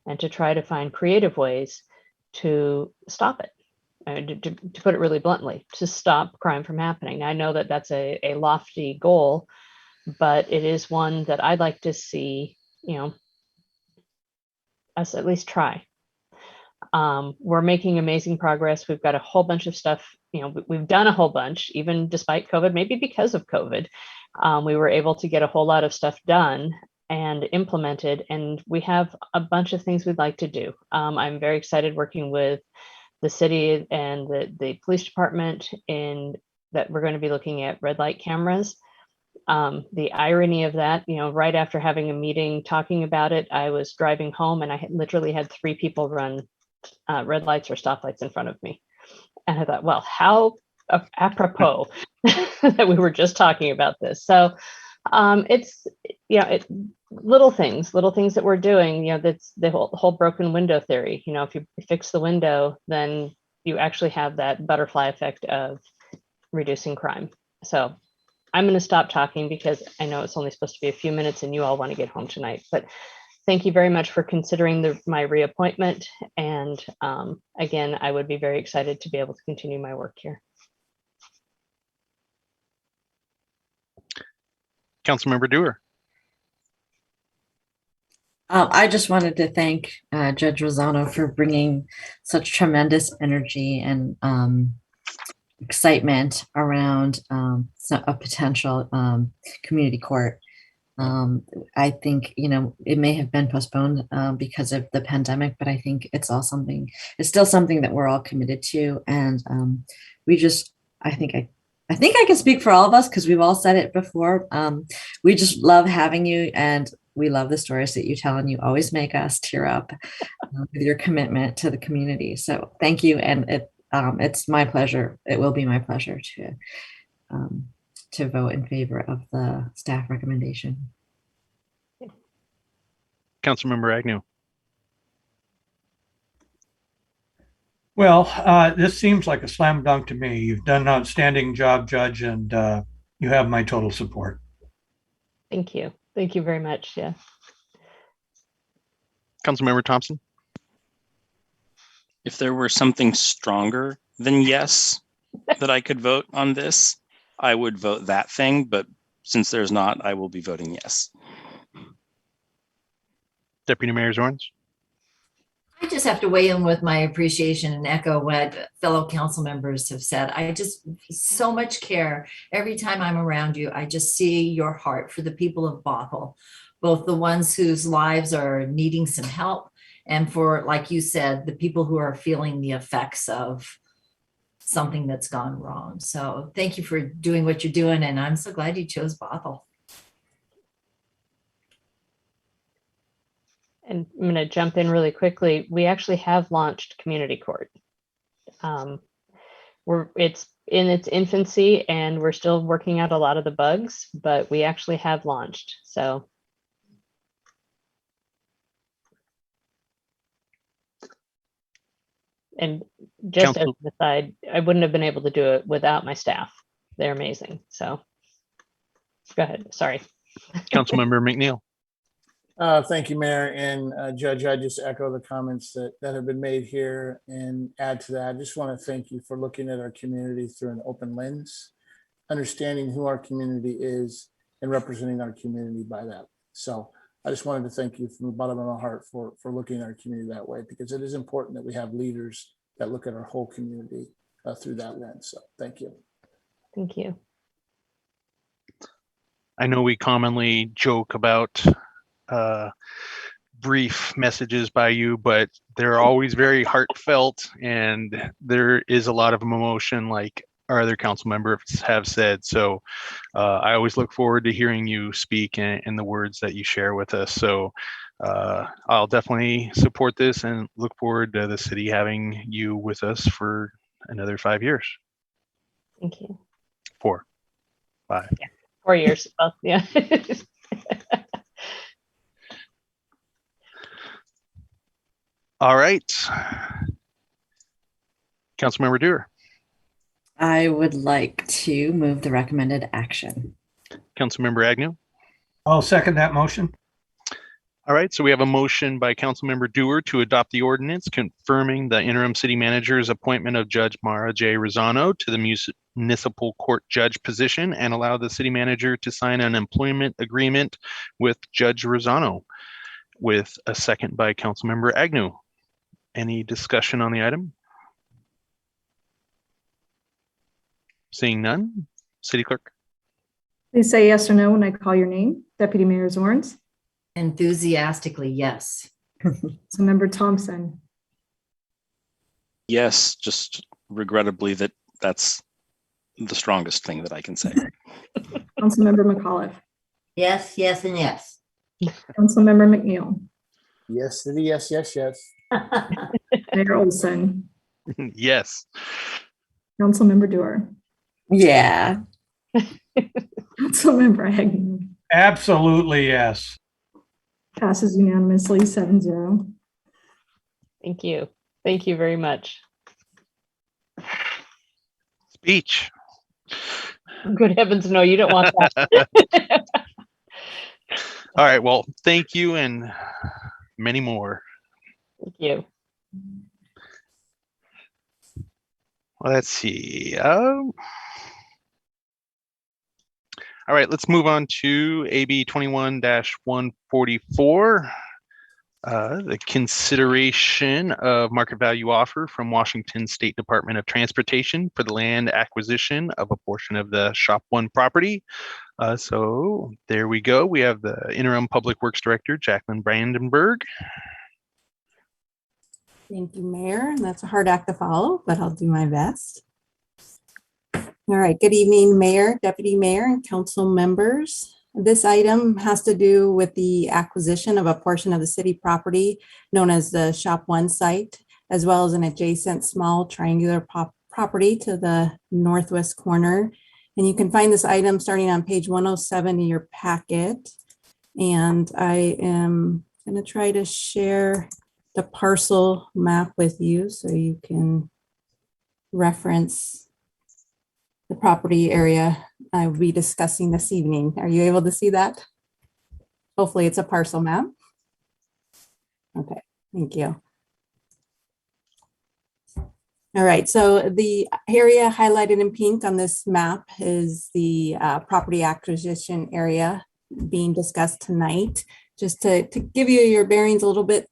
and to try to find creative ways to stop it. To put it really bluntly, to stop crime from happening. I know that that's a lofty goal, but it is one that I'd like to see, us at least try. We're making amazing progress. We've got a whole bunch of stuff, we've done a whole bunch, even despite COVID, maybe because of COVID. We were able to get a whole lot of stuff done and implemented, and we have a bunch of things we'd like to do. I'm very excited working with the city and the police department in that we're going to be looking at red light cameras. The irony of that, right after having a meeting talking about it, I was driving home and I literally had 3 people run red lights or stoplights in front of me. And I thought, well, how apropos that we were just talking about this. So it's, little things that we're doing, that's the whole broken window theory. If you fix the window, then you actually have that butterfly effect of reducing crime. So I'm going to stop talking because I know it's only supposed to be a few minutes and you all want to get home tonight, but thank you very much for considering my reappointment. And again, I would be very excited to be able to continue my work here. Councilmember Dewar. I just wanted to thank Judge Rozzano for bringing such tremendous energy and excitement around a potential community court. I think, it may have been postponed because of the pandemic, but I think it's still something that we're all committed to. And I think I can speak for all of us because we've all said it before. We just love having you, and we love the stories that you tell, and you always make us tear up with your commitment to the community. So thank you. And it's my pleasure. It will be my pleasure to vote in favor of the staff recommendation. Councilmember Agnew. Well, this seems like a slam dunk to me. You've done an outstanding job, Judge, and you have my total support. Thank you. Thank you very much. Yeah. Councilmember Thompson. If there were something stronger than yes that I could vote on this, I would vote that thing. But since there's not, I will be voting yes. Deputy Mayor Zorns. I just have to weigh in with my appreciation and echo what fellow council members have said. I just so much care. Every time I'm around you, I just see your heart for the people of Bothell, both the ones whose lives are needing some help and for, like you said, the people who are feeling the effects of something that's gone wrong. So thank you for doing what you're doing. And I'm so glad you chose Bothell. And I'm going to jump in really quickly. We actually have launched community court. It's in its infancy and we're still working out a lot of the bugs, but we actually have launched. So. And just as an aside, I wouldn't have been able to do it without my staff. They're amazing. So go ahead. Sorry. Councilmember McNeil. Thank you, Mayor and Judge. I just echo the comments that have been made here and add to that. I just want to thank you for looking at our community through an open lens, understanding who our community is and representing our community by that. So I just wanted to thank you from the bottom of my heart for looking at our community that way, because it is important that we have leaders that look at our whole community through that lens. So thank you. Thank you. I know we commonly joke about brief messages by you, but they're always very heartfelt and there is a lot of emotion, like our other council members have said. So I always look forward to hearing you speak and the words that you share with us. So I'll definitely support this and look forward to the city having you with us for another 5 years. Thank you. 4, 5. Yeah, 4 years. Well, yeah. All right. Councilmember Dewar. I would like to move the recommended action. Councilmember Agnew. I'll second that motion. All right, so we have a motion by Councilmember Dewar to adopt the ordinance confirming the interim city manager's appointment of Judge Mara J. Rozzano to the municipal court judge position and allow the city manager to sign an employment agreement with Judge Rozzano, with a second by Councilmember Agnew. Any discussion on the item? Seeing none, City Clerk. Please say yes or no when I call your name. Deputy Mayor Zorns. Enthusiastically, yes. So Member Thompson. Yes, just regrettably that's the strongest thing that I can say. Councilmember McAuliffe. Yes, yes, and yes. Councilmember McNeil. Yes, city, yes, yes, yes. Mayor Olson. Yes. Councilmember Dewar. Yeah. Councilmember Agnew. Absolutely, yes. Passes unanimously 7-0. Thank you. Thank you very much. Speech. Good heavens, no, you don't want that. All right, well, thank you and many more. Thank you. Well, let's see. All right, let's move on to AB 21-144. The consideration of market value offer from Washington State Department of Transportation for the land acquisition of a portion of the Shop One property. So there we go. We have the interim Public Works Director, Jacqueline Brandenburg. Thank you, Mayor. And that's a hard act to follow, but I'll do my best. All right. Good evening, Mayor, Deputy Mayor, and council members. This item has to do with the acquisition of a portion of the city property known as the Shop One site, as well as an adjacent small triangular property to the northwest corner. And you can find this item starting on page 107 in your packet. And I am going to try to share the parcel map with you so you can reference the property area I will be discussing this evening. Are you able to see that? Hopefully it's a parcel map. Okay, thank you. All right, so the area highlighted in pink on this map is the property acquisition area being discussed tonight. Just to give you your bearings a little bit,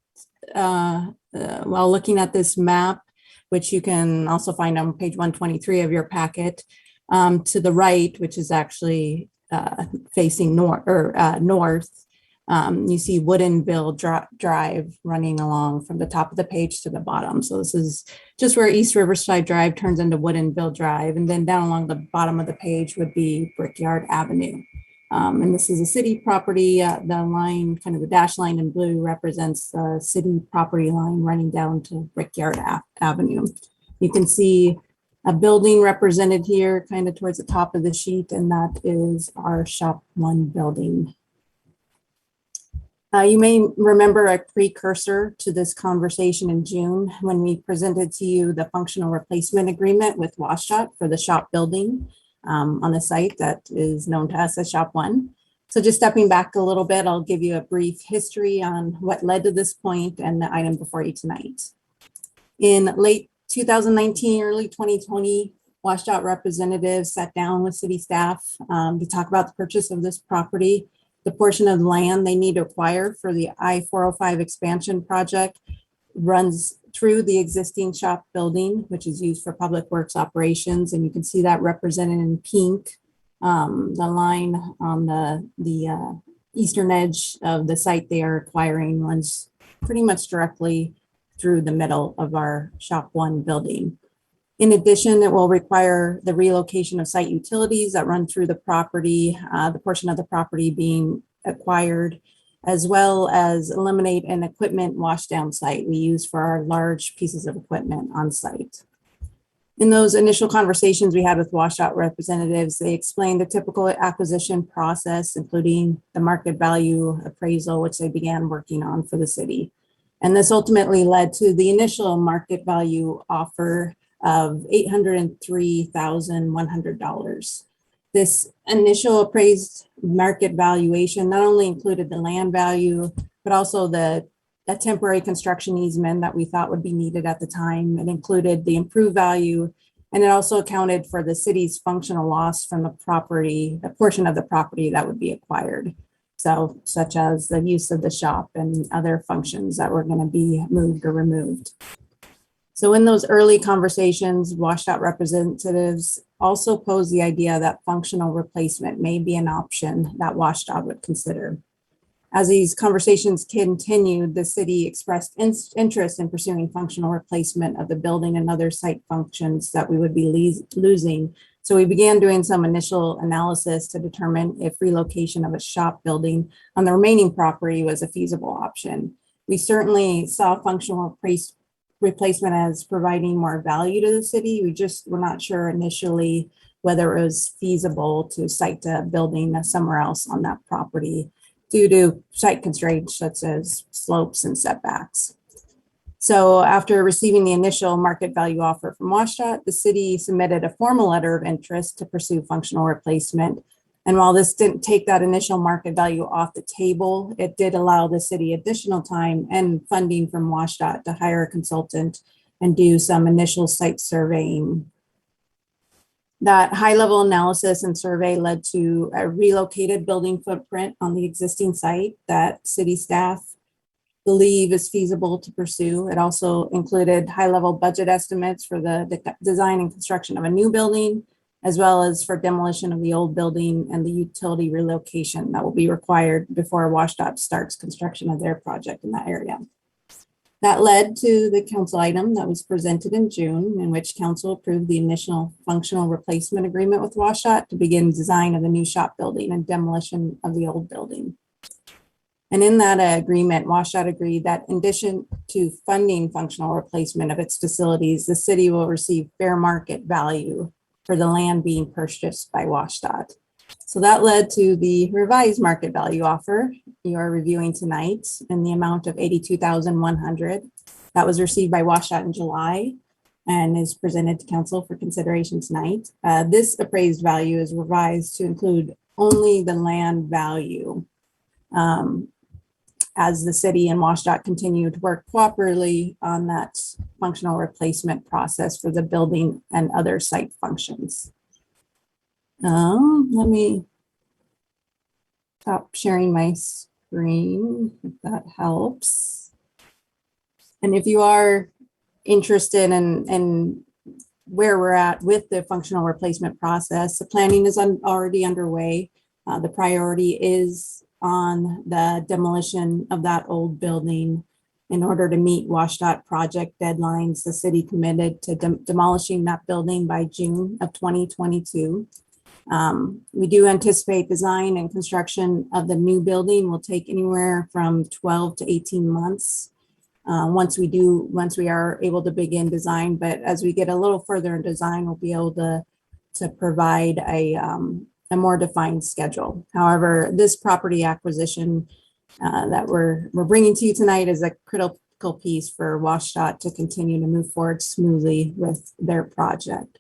while looking at this map, which you can also find on page 123 of your packet, to the right, which is actually facing north, you see Woodinville Drive running along from the top of the page to the bottom. So this is just where East Riverside Drive turns into Woodinville Drive. And then down along the bottom of the page would be Brickyard Avenue. And this is a city property. The line, kind of the dash line in blue, represents the city property line running down to Brickyard Avenue. You can see a building represented here kind of towards the top of the sheet, and that is our Shop 1 building. You may remember a precursor to this conversation in June when we presented to you the functional replacement agreement with WashDOT for the shop building on the site that is known to us as Shop 1. So just stepping back a little bit, I'll give you a brief history on what led to this point and the item before you tonight. In late 2019, early 2020, WashDOT representatives sat down with city staff to talk about the purchase of this property. The portion of land they need to acquire for the I-405 expansion project runs through the existing shop building, which is used for public works operations. And you can see that represented in pink. The line on the eastern edge of the site they are acquiring runs pretty much directly through the middle of our Shop 1 building. In addition, it will require the relocation of site utilities that run through the property, the portion of the property being acquired, as well as eliminate an equipment washdown site we use for our large pieces of equipment on site. In those initial conversations we had with WashDOT representatives, they explained the typical acquisition process, including the market value appraisal, which they began working on for the city. And this ultimately led to the initial market value offer of $803,100. This initial appraised market valuation not only included the land value, but also the temporary construction easement that we thought would be needed at the time. It included the improved value, and it also accounted for the city's functional loss from the property, the portion of the property that would be acquired. So, such as the use of the shop and other functions that were going to be moved or removed. So in those early conversations, WashDOT representatives also posed the idea that functional replacement may be an option that WashDOT would consider. As these conversations continued, the city expressed interest in pursuing functional replacement of the building and other site functions that we would be losing. So we began doing some initial analysis to determine if relocation of a shop building on the remaining property was a feasible option. We certainly saw functional replacement as providing more value to the city. We just were not sure initially whether it was feasible to site a building somewhere else on that property due to site constraints such as slopes and setbacks. So after receiving the initial market value offer from WashDOT, the city submitted a formal letter of interest to pursue functional replacement. And while this didn't take that initial market value off the table, it did allow the city additional time and funding from WashDOT to hire a consultant and do some initial site surveying. That high-level analysis and survey led to a relocated building footprint on the existing site that city staff believe is feasible to pursue. It also included high-level budget estimates for the design and construction of a new building, as well as for demolition of the old building and the utility relocation that will be required before WashDOT starts construction of their project in that area. That led to the council item that was presented in June, in which council approved the initial functional replacement agreement with WashDOT to begin design of the new shop building and demolition of the old building. And in that agreement, WashDOT agreed that in addition to funding functional replacement of its facilities, the city will receive fair market value for the land being purchased by WashDOT. So that led to the revised market value offer you are reviewing tonight in the amount of $82,100. That was received by WashDOT in July and is presented to council for consideration tonight. This appraised value is revised to include only the land value as the city and WashDOT continue to work cooperatively on that functional replacement process for the building and other site functions. Let me stop sharing my screen if that helps. And if you are interested in where we're at with the functional replacement process, the planning is already underway. The priority is on the demolition of that old building. In order to meet WSDOT project deadlines, the city committed to demolishing that building by June of 2022. We do anticipate design and construction of the new building will take anywhere from 12 to 18 months. Once we are able to begin design, but as we get a little further in design, we'll be able to provide a more defined schedule. However, this property acquisition that we're bringing to you tonight is a critical piece for WSDOT to continue to move forward smoothly with their project.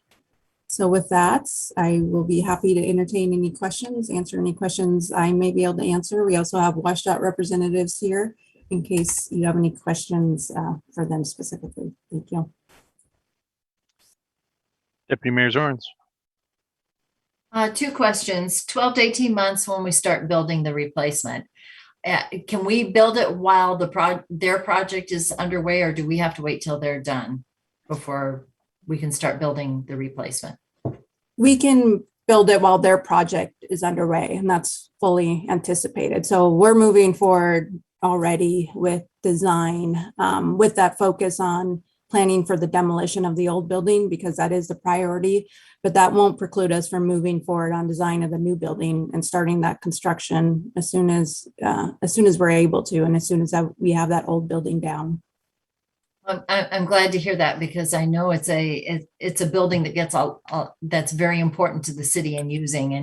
So with that, I will be happy to entertain any questions, answer any questions I may be able to answer. We also have WSDOT representatives here in case you have any questions for them specifically. Thank you. Deputy Mayor Zorns. 2 questions. 12 to 18 months when we start building the replacement. Can we build it while their project is underway, or do we have to wait till they're done before we can start building the replacement? We can build it while their project is underway, and that's fully anticipated. So we're moving forward already with design, with that focus on planning for the demolition of the old building, because that is the priority, but that won't preclude us from moving forward on design of the new building and starting that construction as soon as we're able to, and as soon as we have that old building down. I'm glad to hear that, because I know it's a building that gets that's very important to the city and using,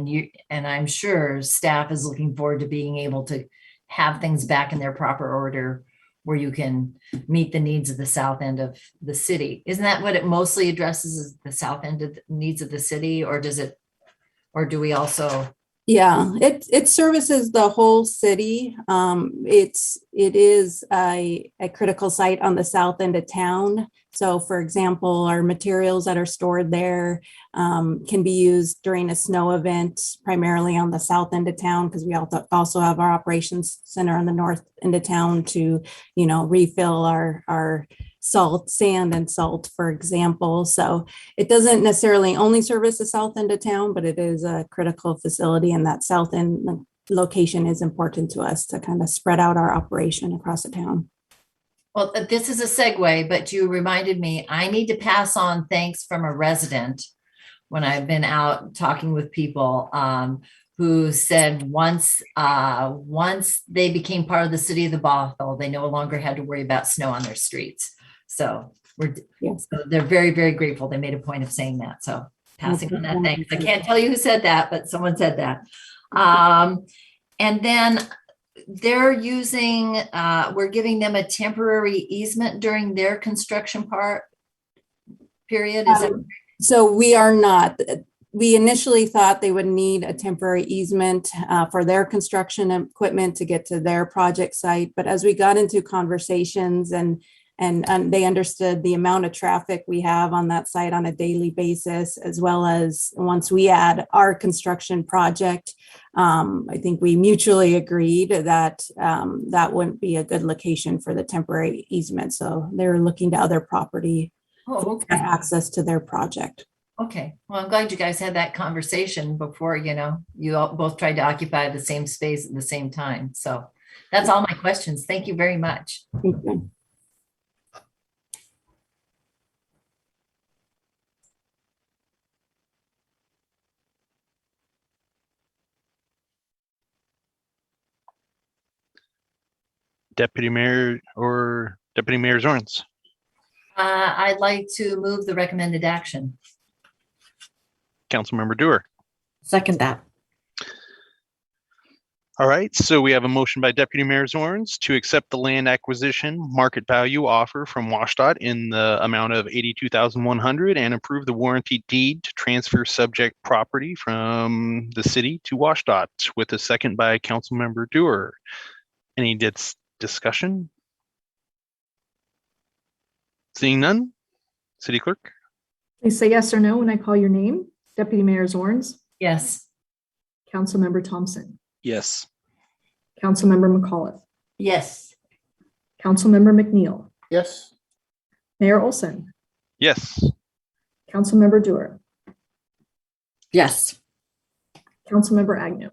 and I'm sure staff is looking forward to being able to have things back in their proper order where you can meet the needs of the south end of the city. Isn't that what it mostly addresses, is the south end of the needs of the city, or do we also? Yeah, it services the whole city. It is a critical site on the south end of town. So for example, our materials that are stored there can be used during a snow event, primarily on the south end of town, because we also have our operations center on the north end of town to, refill our sand and salt, for example. So it doesn't necessarily only service the south end of town, but it is a critical facility, and that south end location is important to us to kind of spread out our operation across the town. Well, this is a segue, but you reminded me, I need to pass on thanks from a resident when I've been out talking with people who said once they became part of the city of the Bothell, they no longer had to worry about snow on their streets. So so they're very, very grateful. They made a point of saying that. So passing on that thanks. I can't tell you who said that, but someone said that. And then they're using, we're giving them a temporary easement during their construction period. Is it? So we are not. We initially thought they would need a temporary easement for their construction equipment to get to their project site. But as we got into conversations and they understood the amount of traffic we have on that site on a daily basis, as well as once we add our construction project, I think we mutually agreed that that wouldn't be a good location for the temporary easement. So they're looking to other property for access to their project. Okay. Well, I'm glad you guys had that conversation before, you all both tried to occupy the same space at the same time. So that's all my questions. Thank you very much. Thank you. Deputy Mayor or Deputy Mayor Zorns. I'd like to move the recommended action. Councilmember Dewar. Second that. All right, so we have a motion by Deputy Mayor Zorns to accept the land acquisition market value offer from WSDOT in the amount of $82,100 and approve the warranty deed to transfer subject property from the city to WSDOT, with a second by Councilmember Dewar. Any discussion? Seeing none, City Clerk. Please say yes or no when I call your name. Deputy Mayor Zorns. Yes. Councilmember Thompson. Yes. Councilmember McAuliffe. Yes. Councilmember McNeil. Yes. Mayor Olson, Yes. Councilmember Dewar, Yes. Councilmember Agnew.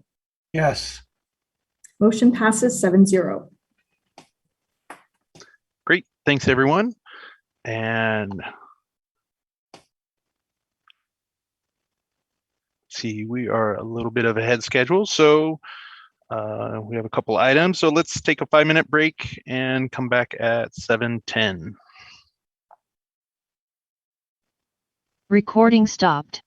Yes. Motion passes 7-0. Great. Thanks, everyone. And see, we are a little bit of ahead schedule, so we have a couple items. So let's take a 5-minute break and come back at 7:10. Recording stopped.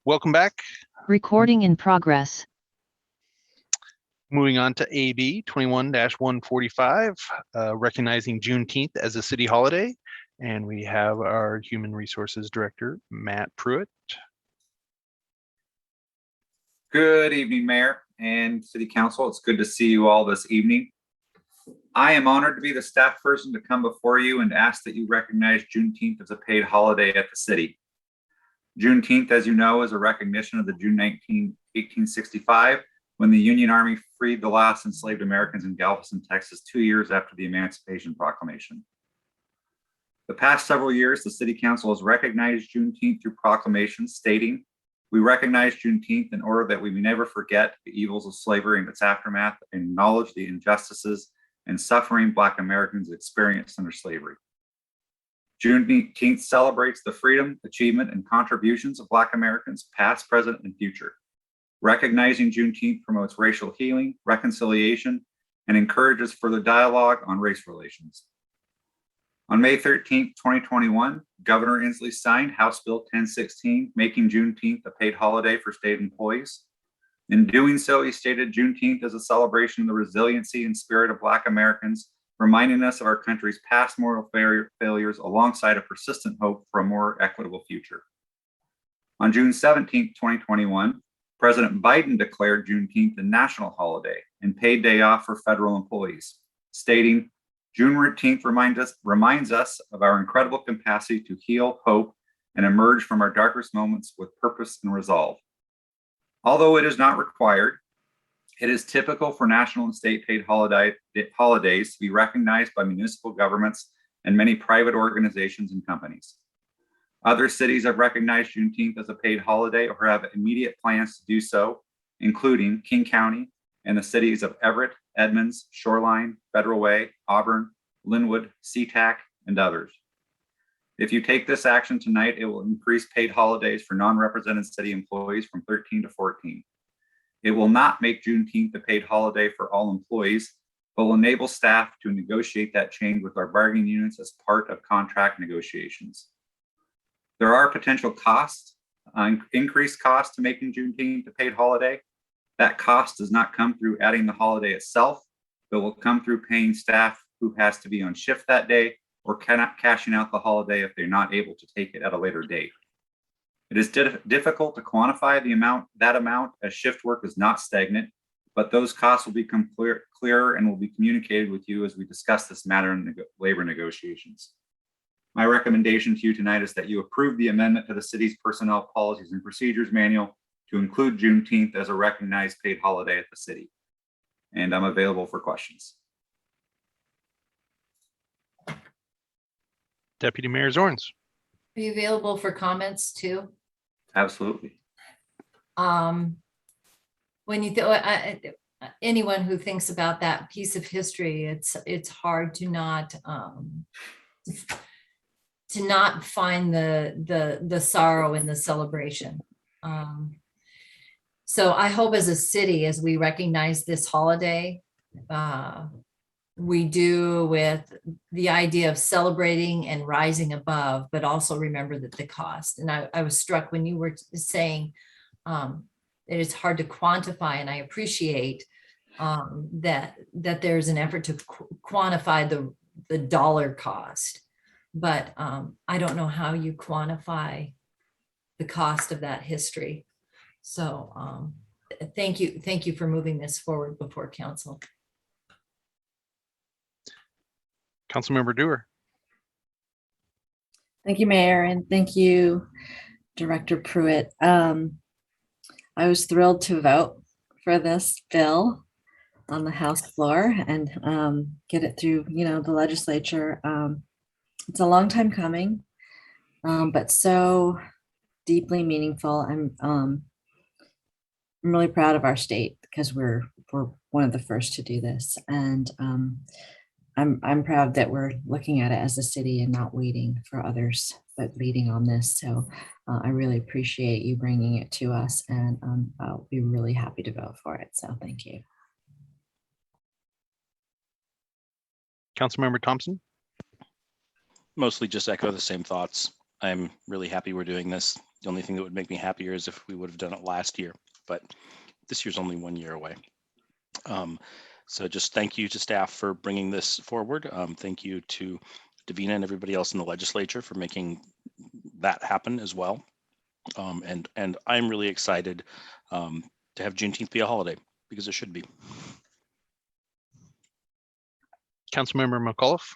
welcome back. Recording in progress. Moving on to AB 21-145, recognizing Juneteenth as a city holiday. And we have our Human Resources Director, Matt Pruitt. Good evening, Mayor and City Council. It's good to see you all this evening. I am honored to be the staff person to come before you and ask that you recognize Juneteenth as a paid holiday at the city. Juneteenth, as you know, is a recognition of the June 19, 1865, when the Union Army freed the last enslaved Americans in Galveston, Texas, 2 years after the Emancipation Proclamation. The past several years, the City Council has recognized Juneteenth through proclamations stating, "We recognize Juneteenth in order that we may never forget the evils of slavery and its aftermath, and acknowledge the injustices and suffering Black Americans experienced under slavery." Juneteenth celebrates the freedom, achievement, and contributions of Black Americans, past, present, and future. Recognizing Juneteenth promotes racial healing, reconciliation, and encourages further dialogue on race relations. On May 13, 2021, Governor Inslee signed House Bill 1016, making Juneteenth a paid holiday for state employees. In doing so, he stated Juneteenth is a celebration of the resiliency and spirit of Black Americans, reminding us of our country's past moral failures alongside a persistent hope for a more equitable future. On June 17, 2021, President Biden declared Juneteenth a national holiday and paid day off for federal employees, stating, "Juneteenth reminds us of our incredible capacity to heal, hope, and emerge from our darkest moments with purpose and resolve." Although it is not required, it is typical for national and state paid holidays to be recognized by municipal governments and many private organizations and companies. Other cities have recognized Juneteenth as a paid holiday or have immediate plans to do so, including King County and the cities of Everett, Edmonds, Shoreline, Federal Way, Auburn, Linwood, SeaTac, and others. If you take this action tonight, it will increase paid holidays for non-represented city employees from 13 to 14. It will not make Juneteenth a paid holiday for all employees, but will enable staff to negotiate that change with our bargaining units as part of contract negotiations. There are potential costs, increased costs to making Juneteenth a paid holiday. That cost does not come through adding the holiday itself, but will come through paying staff who has to be on shift that day or cannot cashing out the holiday if they're not able to take it at a later date. It is difficult to quantify that amount as shift work is not stagnant, but those costs will become clearer and will be communicated with you as we discuss this matter in labor negotiations. My recommendation to you tonight is that you approve the amendment to the city's Personnel Policies and Procedures Manual to include Juneteenth as a recognized paid holiday at the city. And I'm available for questions. Deputy Mayor Zorns. Are you available for comments too? Absolutely. When you anyone who thinks about that piece of history, it's hard to not find the sorrow in the celebration. So I hope as a city, as we recognize this holiday, we do with the idea of celebrating and rising above, but also remember that the cost. And I was struck when you were saying that it's hard to quantify, and I appreciate that there's an effort to quantify the dollar cost, but I don't know how you quantify the cost of that history. So thank you for moving this forward before council. Councilmember Dewar. Thank you, Mayor, and thank you, Director Pruitt. I was thrilled to vote for this bill on the House floor and get it through, the legislature. It's a long time coming, but so deeply meaningful. I'm really proud of our state because we're one of the first to do this, and I'm proud that we're looking at it as a city and not waiting for others, but leading on this. So I really appreciate you bringing it to us, and I'll be really happy to vote for it. So thank you. Councilmember Thompson. Mostly just echo the same thoughts. I'm really happy we're doing this. The only thing that would make me happier is if we would have done it last year, but this year's only 1 year away. So just thank you to staff for bringing this forward. Thank you to Davina and everybody else in the legislature for making that happen as well. And I'm really excited to have Juneteenth be a holiday, because it should be. Councilmember McAuliffe.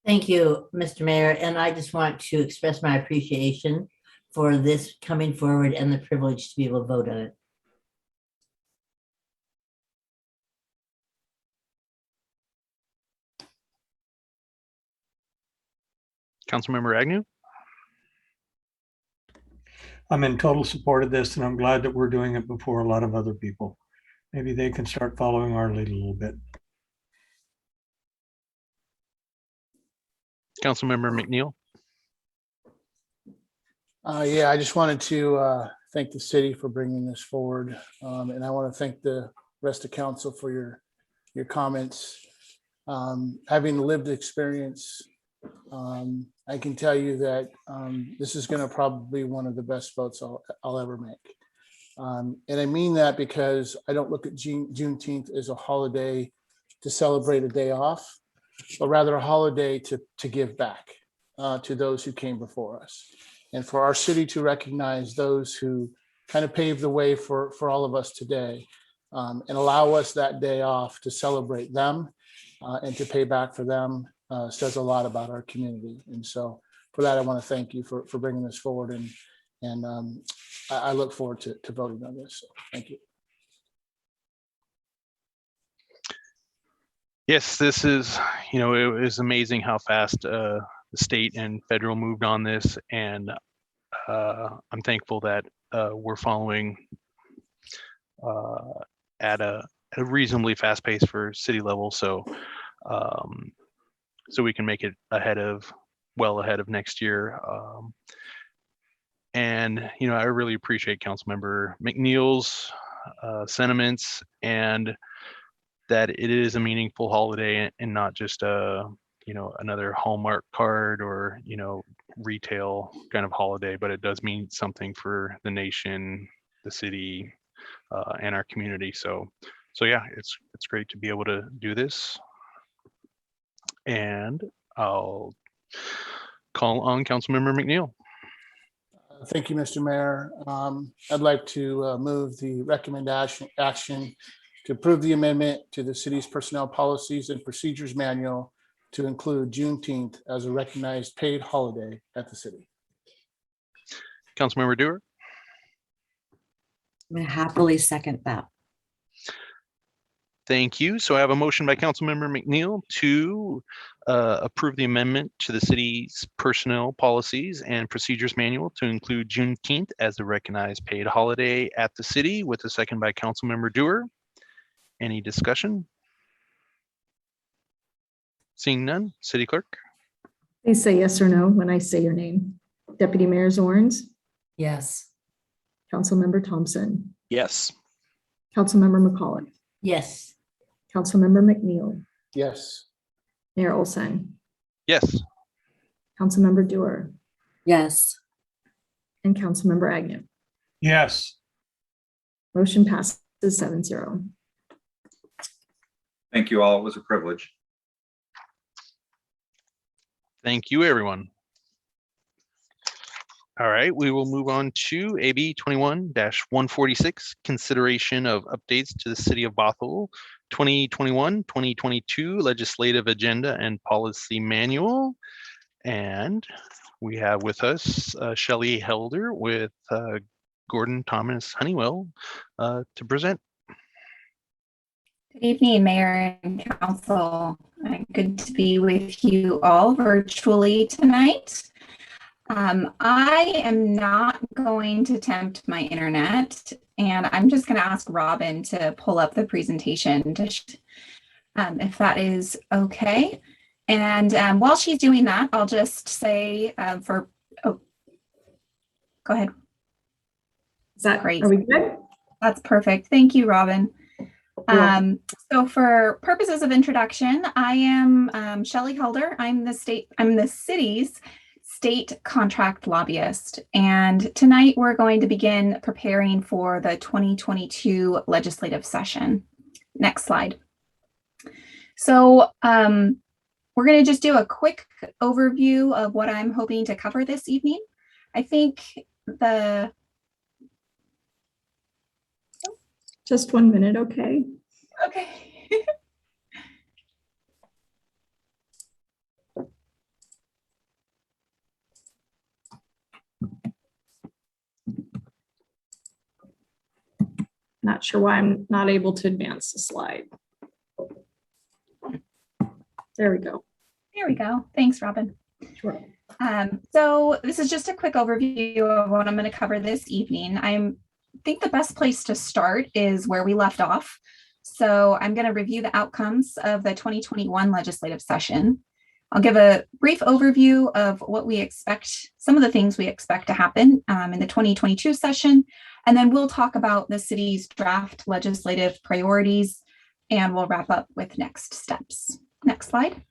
Thank you, Mr. Mayor. And I just want to express my appreciation for this coming forward and the privilege to be able to vote on it. Councilmember Agnew. I'm in total support of this, and I'm glad that we're doing it before a lot of other people. Maybe they can start following our lead a little bit. Councilmember McNeil. Yeah, I just wanted to thank the city for bringing this forward. And I want to thank the rest of council for your comments. Having lived experience, I can tell you that this is going to probably be one of the best votes I'll ever make. And I mean that because I don't look at Juneteenth as a holiday to celebrate a day off, but rather a holiday to give back to those who came before us. And for our city to recognize those who kind of paved the way for all of us today, and allow us that day off to celebrate them and to pay back for them says a lot about our community. And so for that, I want to thank you for bringing this forward. And I look forward to voting on this. So thank you. Yes, this is, it was amazing how fast the state and federal moved on this. And I'm thankful that we're following at a reasonably fast pace for city level. So we can make it well ahead of next year. And I really appreciate Councilmember McNeil's sentiments, and that it is a meaningful holiday and not just another Hallmark card or retail kind of holiday, but it does mean something for the nation, the city, and our community. So yeah, it's great to be able to do this. And I'll call on Councilmember McNeil. Thank you, Mr. Mayor. I'd like to move the recommendation action to approve the amendment to the city's personnel policies and procedures manual to include Juneteenth as a recognized paid holiday at the city. Councilmember Dewar. I'm going to happily second that. Thank you. So I have a motion by Councilmember McNeil to approve the amendment to the city's personnel policies and procedures manual to include Juneteenth as a recognized paid holiday at the city, with a second by Councilmember Dewar. Any discussion? Seeing none, City Clerk. Please say yes or no when I say your name. Deputy Mayor Zorns, Yes. Councilmember Thompson, Yes. Councilmember McAuliffe, Yes. Councilmember McNeil, Yes. Mayor Olsen, Yes. Councilmember Dewar, Yes. and Councilmember Agnew. Yes. Motion passes 7-0. Thank you all. It was a privilege. Thank you, everyone. All right, we will move on to AB 21-146, consideration of updates to the City of Bothell 2021-2022 legislative agenda and policy manual. And we have with us Shelley Helder with Gordon Thomas Honeywell to present. Good evening, Mayor and Council. Good to be with you all virtually tonight. I am not going to tempt my internet, and I'm just going to ask Robin to pull up the presentation if that is okay. And while she's doing that, I'll just say go ahead. Is that great? Are we good? That's perfect. Thank you, Robin. So for purposes of introduction, I am Shelley Helder. I'm the city's state contract lobbyist. And tonight we're going to begin preparing for the 2022 legislative session. Next slide. So we're going to just do a quick overview of what I'm hoping to cover this evening. I think Just 1 minute, okay? Okay. Not sure why I'm not able to advance the slide. There we go. There we go. Thanks, Robin. Sure. So this is just a quick overview of what I'm going to cover this evening. I think the best place to start is where we left off. So I'm going to review the outcomes of the 2021 legislative session. I'll give a brief overview of what we expect, some of the things we expect to happen in the 2022 session, and then we'll talk about the city's draft legislative priorities, and we'll wrap up with next steps. Next slide.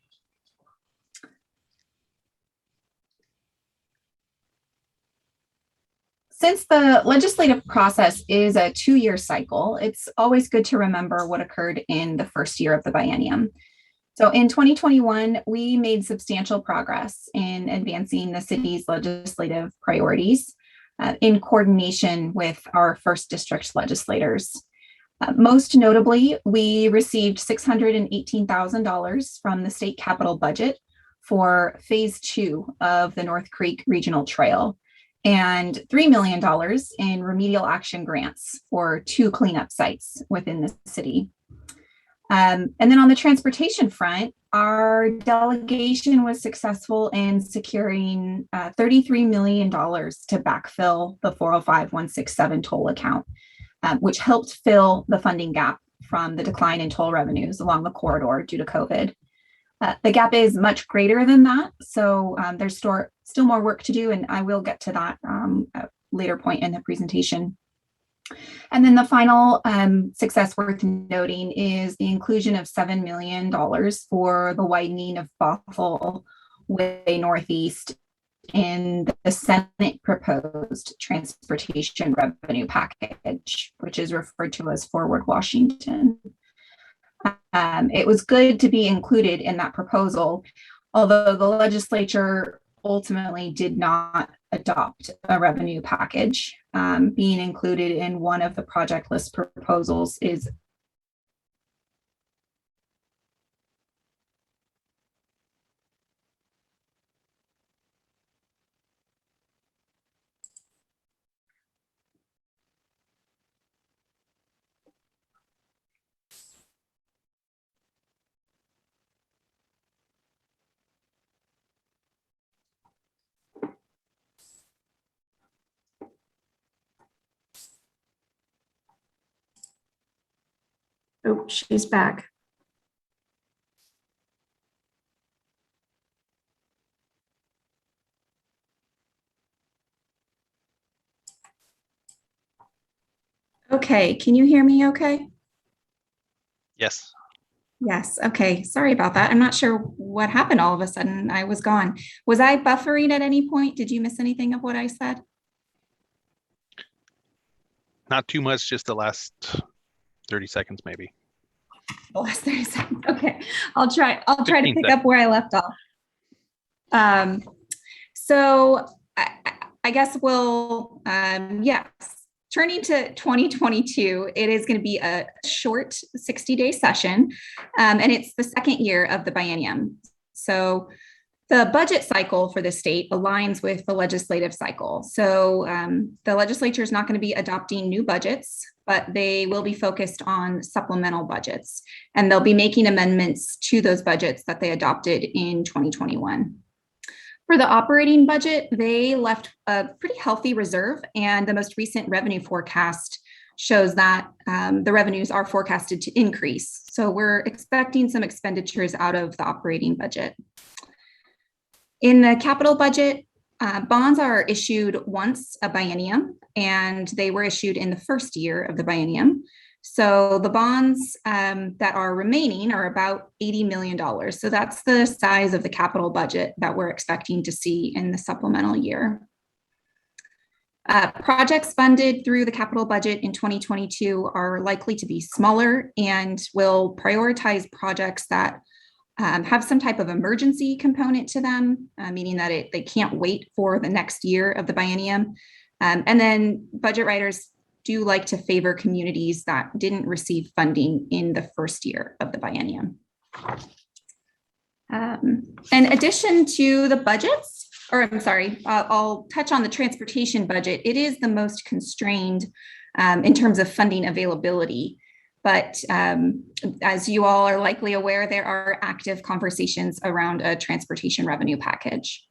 Since the legislative process is a 2-year cycle, it's always good to remember what occurred in the first year of the biennium. So in 2021, we made substantial progress in advancing the city's legislative priorities in coordination with our first district legislators. Most notably, we received $618,000 from the state capital budget for phase 2 of the North Creek Regional Trail and $3 million in remedial action grants for 2 cleanup sites within the city. And then on the transportation front, our delegation was successful in securing $33 million to backfill the 405-167 toll account, which helped fill the funding gap from the decline in toll revenues along the corridor due to COVID. The gap is much greater than that, so there's still more work to do, and I will get to that at a later point in the presentation. And then the final success worth noting is the inclusion of $7 million for the widening of Bothell Way Northeast in the Senate proposed transportation revenue package, which is referred to as Forward Washington. It was good to be included in that proposal, although the legislature ultimately did not adopt a revenue package. Being included in one of the project list proposals is Oh, she's back. Okay, can you hear me okay? Yes. Yes, okay, sorry about that. I'm not sure what happened all of a sudden. I was gone. Was I buffering at any point? Did you miss anything of what I said? Not too much, just the last 30 seconds maybe. The last 30 seconds. Okay, I'll try to pick up where I left off. So I guess we'll, yes. Turning to 2022, it is going to be a short 60-day session, and it's the second year of the biennium. So the budget cycle for the state aligns with the legislative cycle. So the legislature is not going to be adopting new budgets, but they will be focused on supplemental budgets, and they'll be making amendments to those budgets that they adopted in 2021. For the operating budget, they left a pretty healthy reserve, and the most recent revenue forecast shows that the revenues are forecasted to increase. So we're expecting some expenditures out of the operating budget. In the capital budget, bonds are issued once a biennium, and they were issued in the first year of the biennium. So the bonds that are remaining are about $80 million. So that's the size of the capital budget that we're expecting to see in the supplemental year. Projects funded through the capital budget in 2022 are likely to be smaller and will prioritize projects that have some type of emergency component to them, meaning that they can't wait for the next year of the biennium. And then budget writers do like to favor communities that didn't receive funding in the first year of the biennium. In addition to the budgets, I'll touch on the transportation budget. It is the most constrained in terms of funding availability. But as you all are likely aware, there are active conversations around a transportation revenue package.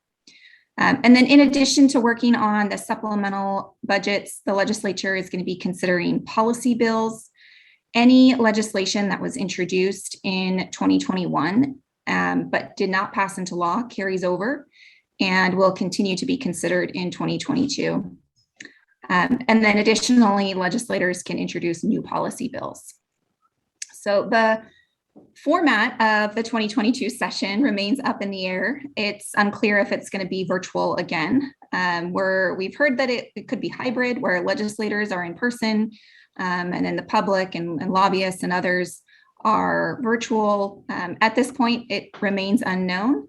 And then in addition to working on the supplemental budgets, the legislature is going to be considering policy bills. Any legislation that was introduced in 2021 but did not pass into law carries over and will continue to be considered in 2022. And then additionally, legislators can introduce new policy bills. So the format of the 2022 session remains up in the air. It's unclear if it's going to be virtual again. We've heard that it could be hybrid, where legislators are in person, and then the public and lobbyists and others are virtual. At this point, it remains unknown.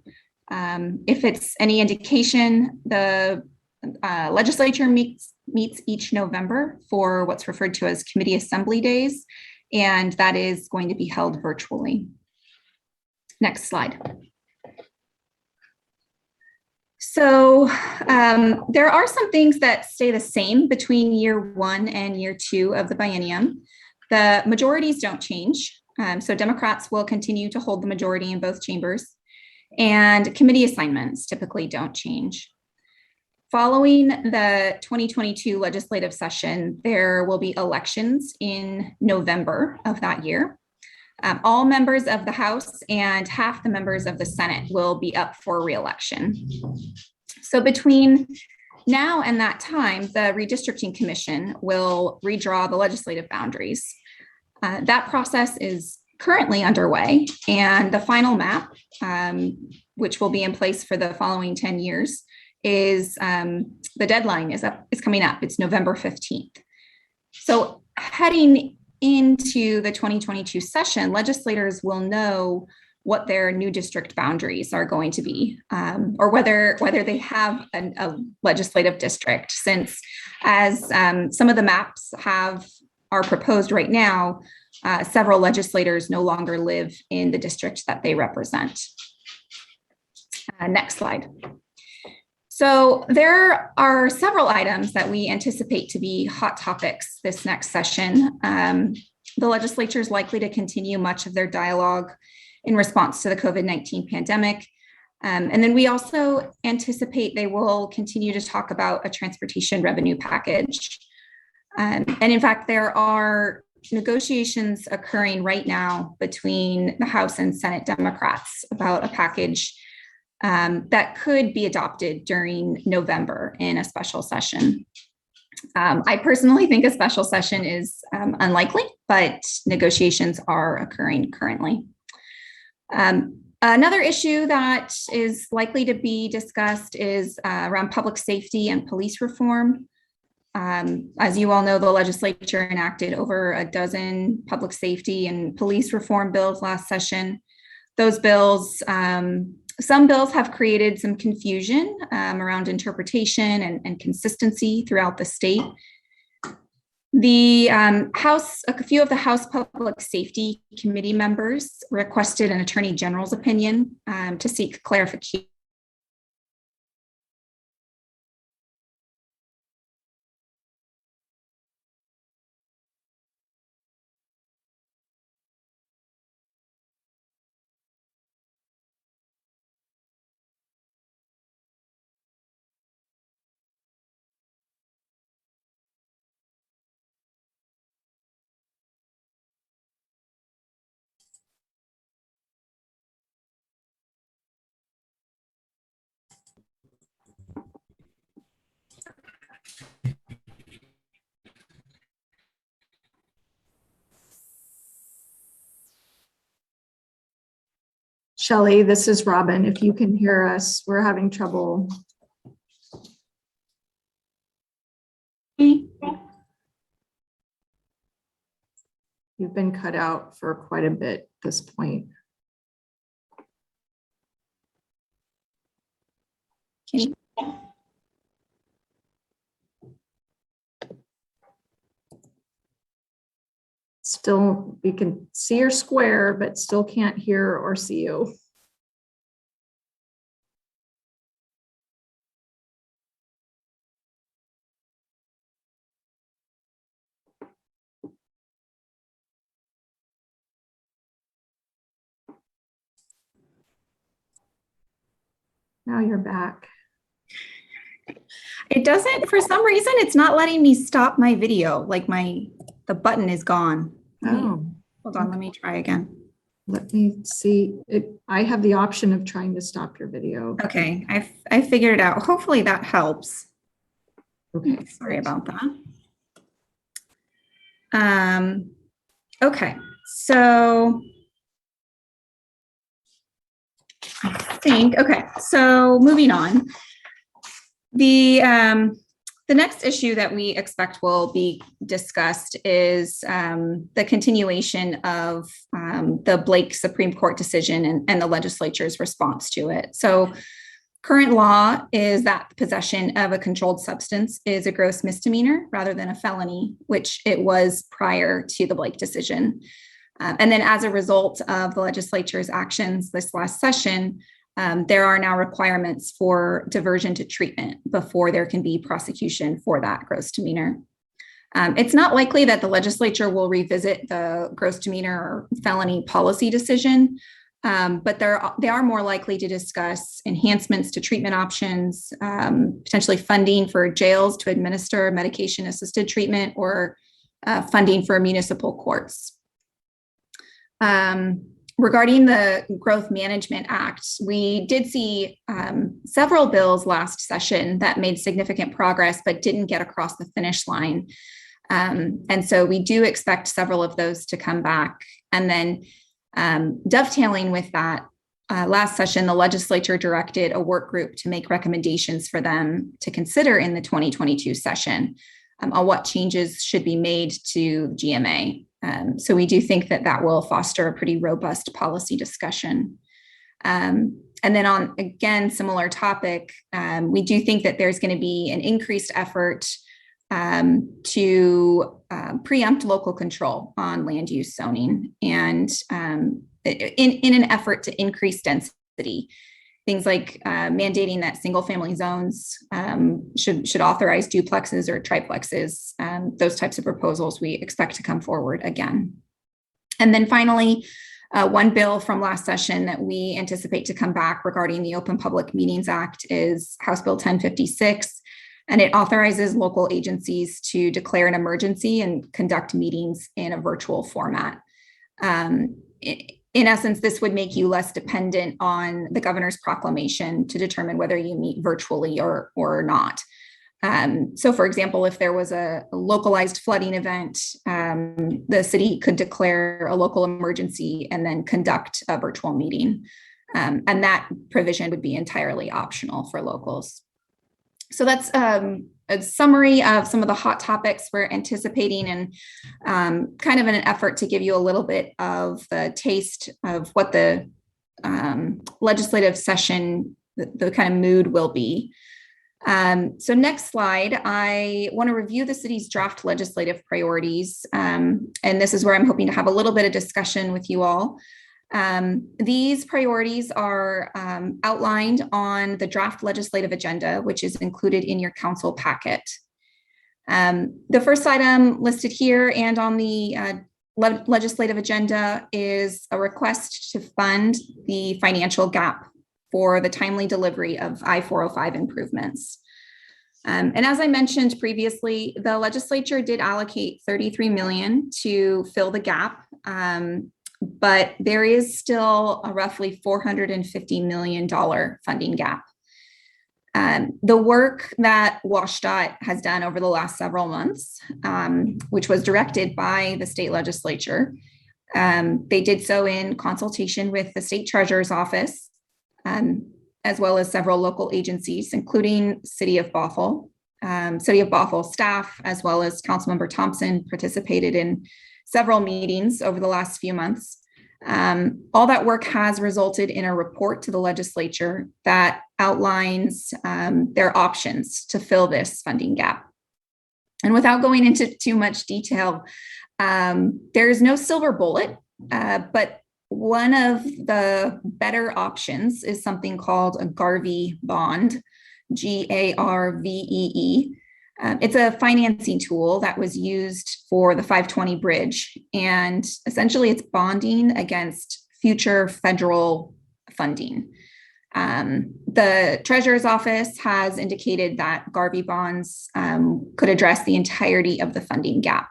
If it's any indication, the legislature meets each November for what's referred to as committee assembly days, and that is going to be held virtually. Next slide. So there are some things that stay the same between year 1 and year 2 of the biennium. The majorities don't change. So Democrats will continue to hold the majority in both chambers, and committee assignments typically don't change. Following the 2022 legislative session, there will be elections in November of that year. All members of the House and half the members of the Senate will be up for re-election. So between now and that time, the Redistricting Commission will redraw the legislative boundaries. That process is currently underway, and the final map, which will be in place for the following 10 years, is the deadline is coming up. It's November 15th. So heading into the 2022 session, legislators will know what their new district boundaries are going to be, or whether they have a legislative district, since as some of the maps are proposed right now, several legislators no longer live in the district that they represent. Next slide. So there are several items that we anticipate to be hot topics this next session. The legislature is likely to continue much of their dialogue in response to the COVID-19 pandemic. And then we also anticipate they will continue to talk about a transportation revenue package. And in fact, there are negotiations occurring right now between the House and Senate Democrats about a package that could be adopted during November in a special session. I personally think a special session is unlikely, but negotiations are occurring currently. Another issue that is likely to be discussed is around public safety and police reform. As you all know, the legislature enacted over a dozen public safety and police reform bills last session. Those bills, some bills have created some confusion around interpretation and consistency throughout the state. The a few of the House Public Safety Committee members requested an Attorney General's opinion to seek clarification Shelley, this is Robin. If you can hear us, we're having trouble. You've been cut out for quite a bit at this point. Still, we can see your square, but still can't hear or see you. Now you're back. It doesn't, for some reason, it's not letting me stop my video. Like the button is gone. Oh, Hold on, let me try again. let me see. I have the option of trying to stop your video. Okay, I figured it out. Hopefully that helps. Okay. Sorry about that. Okay, so I think, okay, so moving on. The next issue that we expect will be discussed is the continuation of the Blake Supreme Court decision and the legislature's response to it. So current law is that possession of a controlled substance is a gross misdemeanor rather than a felony, which it was prior to the Blake decision. And then as a result of the legislature's actions this last session, there are now requirements for diversion to treatment before there can be prosecution for that gross demeanor. It's not likely that the legislature will revisit the gross demeanor or felony policy decision, but they are more likely to discuss enhancements to treatment options, potentially funding for jails to administer medication-assisted treatment, or funding for municipal courts. Regarding the Growth Management Act, we did see several bills last session that made significant progress but didn't get across the finish line. And so we do expect several of those to come back. And then dovetailing with that, last session, the legislature directed a work group to make recommendations for them to consider in the 2022 session on what changes should be made to GMA. So we do think that that will foster a pretty robust policy discussion. And then on, again, similar topic, we do think that there's going to be an increased effort to preempt local control on land use zoning, and in an effort to increase density. Things like mandating that single family zones should authorize duplexes or triplexes. Those types of proposals we expect to come forward again. And then finally, one bill from last session that we anticipate to come back regarding the Open Public Meetings Act is House Bill 1056, and it authorizes local agencies to declare an emergency and conduct meetings in a virtual format. In essence, this would make you less dependent on the governor's proclamation to determine whether you meet virtually or not. So for example, if there was a localized flooding event, the city could declare a local emergency and then conduct a virtual meeting. And that provision would be entirely optional for locals. So that's a summary of some of the hot topics we're anticipating, and kind of in an effort to give you a little bit of the taste of what the legislative session, the kind of mood will be. So next slide, I want to review the city's draft legislative priorities. And this is where I'm hoping to have a little bit of discussion with you all. These priorities are outlined on the draft legislative agenda, which is included in your council packet. The first item listed here and on the legislative agenda is a request to fund the financial gap for the timely delivery of I-405 improvements. And as I mentioned previously, the legislature did allocate $33 million to fill the gap. But there is still a roughly $450 million funding gap. The work that WSDOT has done over the last several months, which was directed by the state legislature, They did so in consultation with the state treasurer's office, as well as several local agencies, including City of Bothell. City of Bothell staff, as well as Councilmember Thompson, participated in several meetings over the last few months. All that work has resulted in a report to the legislature that outlines their options to fill this funding gap. And without going into too much detail, there is no silver bullet, but one of the better options is something called a Garvey bond, GARVEE. It's a financing tool that was used for the 520 bridge, and essentially it's bonding against future federal funding. The Treasurer's Office has indicated that Garvey bonds could address the entirety of the funding gap.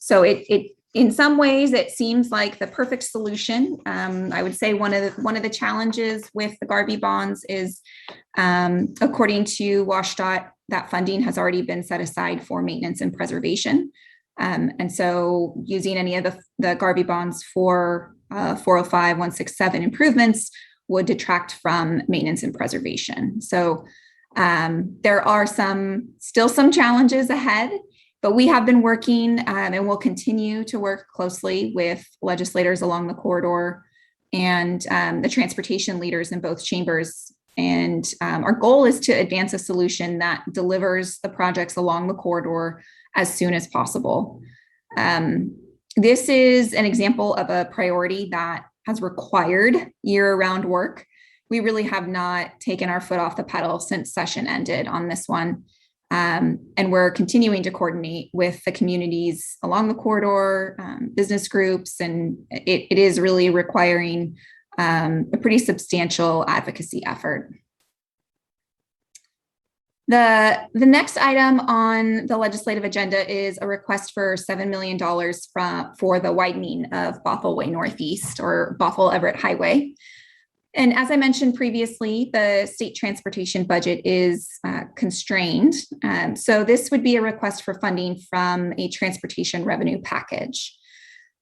So it in some ways, it seems like the perfect solution. I would say one of the challenges with the Garvey bonds is, according to WashDOT, that funding has already been set aside for maintenance and preservation. And so using any of the Garvey bonds for 405, 167 improvements would detract from maintenance and preservation. So there are still some challenges ahead. But we have been working and will continue to work closely with legislators along the corridor and the transportation leaders in both chambers. And our goal is to advance a solution that delivers the projects along the corridor as soon as possible. This is an example of a priority that has required year-round work. We really have not taken our foot off the pedal since session ended on this one. And we're continuing to coordinate with the communities along the corridor, business groups, and it is really requiring a pretty substantial advocacy effort. The next item on the legislative agenda is a request for $7 million for the widening of Bothell Way Northeast, or Bothell Everett Highway. And as I mentioned previously, the state transportation budget is constrained. So this would be a request for funding from a transportation revenue package.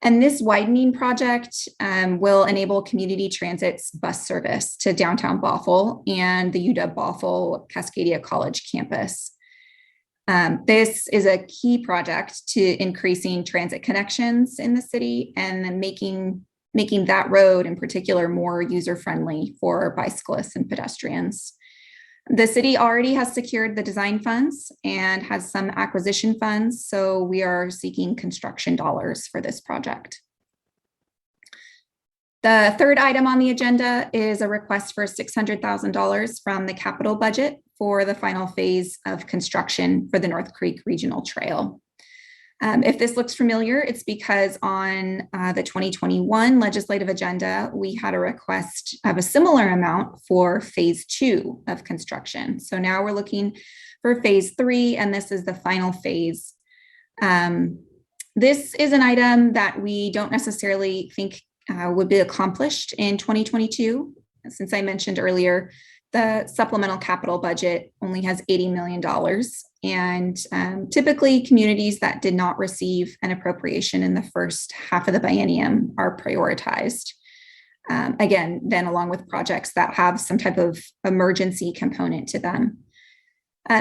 And this widening project will enable community transit's bus service to downtown Bothell and the UW Bothell Cascadia College campus. This is a key project to increasing transit connections in the city and then making that road in particular more user-friendly for bicyclists and pedestrians. The city already has secured the design funds and has some acquisition funds, so we are seeking construction dollars for this project. The third item on the agenda is a request for $600,000 from the capital budget for the final phase of construction for the North Creek Regional Trail. If this looks familiar, it's because on the 2021 legislative agenda, we had a request of a similar amount for phase 2 of construction. So now we're looking for phase 3, and this is the final phase. This is an item that we don't necessarily think would be accomplished in 2022. Since I mentioned earlier, the supplemental capital budget only has $80 million. And typically communities that did not receive an appropriation in the first half of the biennium are prioritized. Again, then along with projects that have some type of emergency component to them.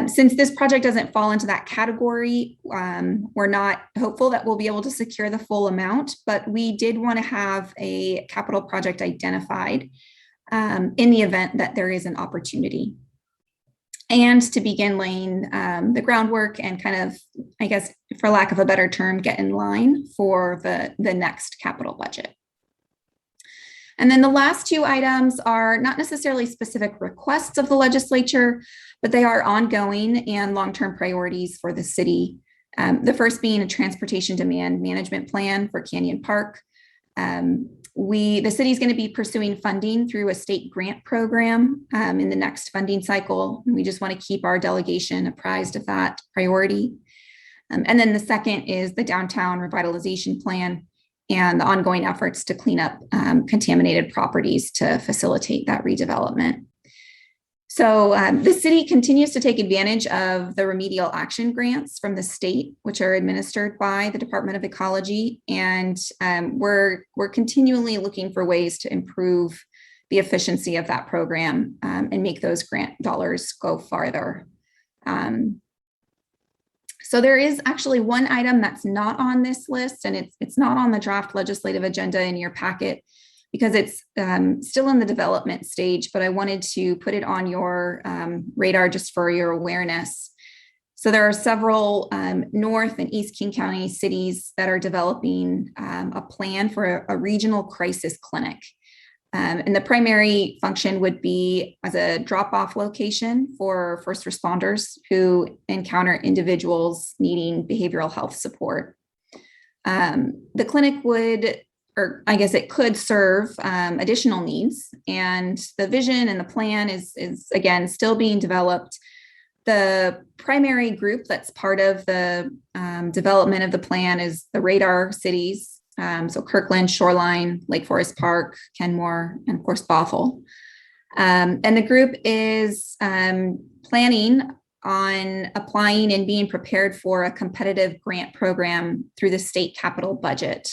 Since this project doesn't fall into that category, we're not hopeful that we'll be able to secure the full amount, but we did want to have a capital project identified in the event that there is an opportunity. And to begin laying the groundwork and kind of, I guess, for lack of a better term, get in line for the next capital budget. And then the last two items are not necessarily specific requests of the legislature, but they are ongoing and long-term priorities for the city. The first being a transportation demand management plan for Canyon Park. The city is going to be pursuing funding through a state grant program in the next funding cycle. We just want to keep our delegation apprised of that priority. And then the second is the downtown revitalization plan and the ongoing efforts to clean up contaminated properties to facilitate that redevelopment. So the city continues to take advantage of the remedial action grants from the state, which are administered by the Department of Ecology. And we're continually looking for ways to improve the efficiency of that program and make those grant dollars go farther. So there is actually one item that's not on this list, and it's not on the draft legislative agenda in your packet because it's still in the development stage, but I wanted to put it on your radar just for your awareness. So there are several North and East King County cities that are developing a plan for a regional crisis clinic. And the primary function would be as a drop-off location for first responders who encounter individuals needing behavioral health support. The clinic would, or I guess it could serve additional needs, and the vision and the plan is again still being developed. The primary group that's part of the development of the plan is the radar cities. So Kirkland, Shoreline, Lake Forest Park, Kenmore, and of course Bothell. And the group is planning on applying and being prepared for a competitive grant program through the state capital budget,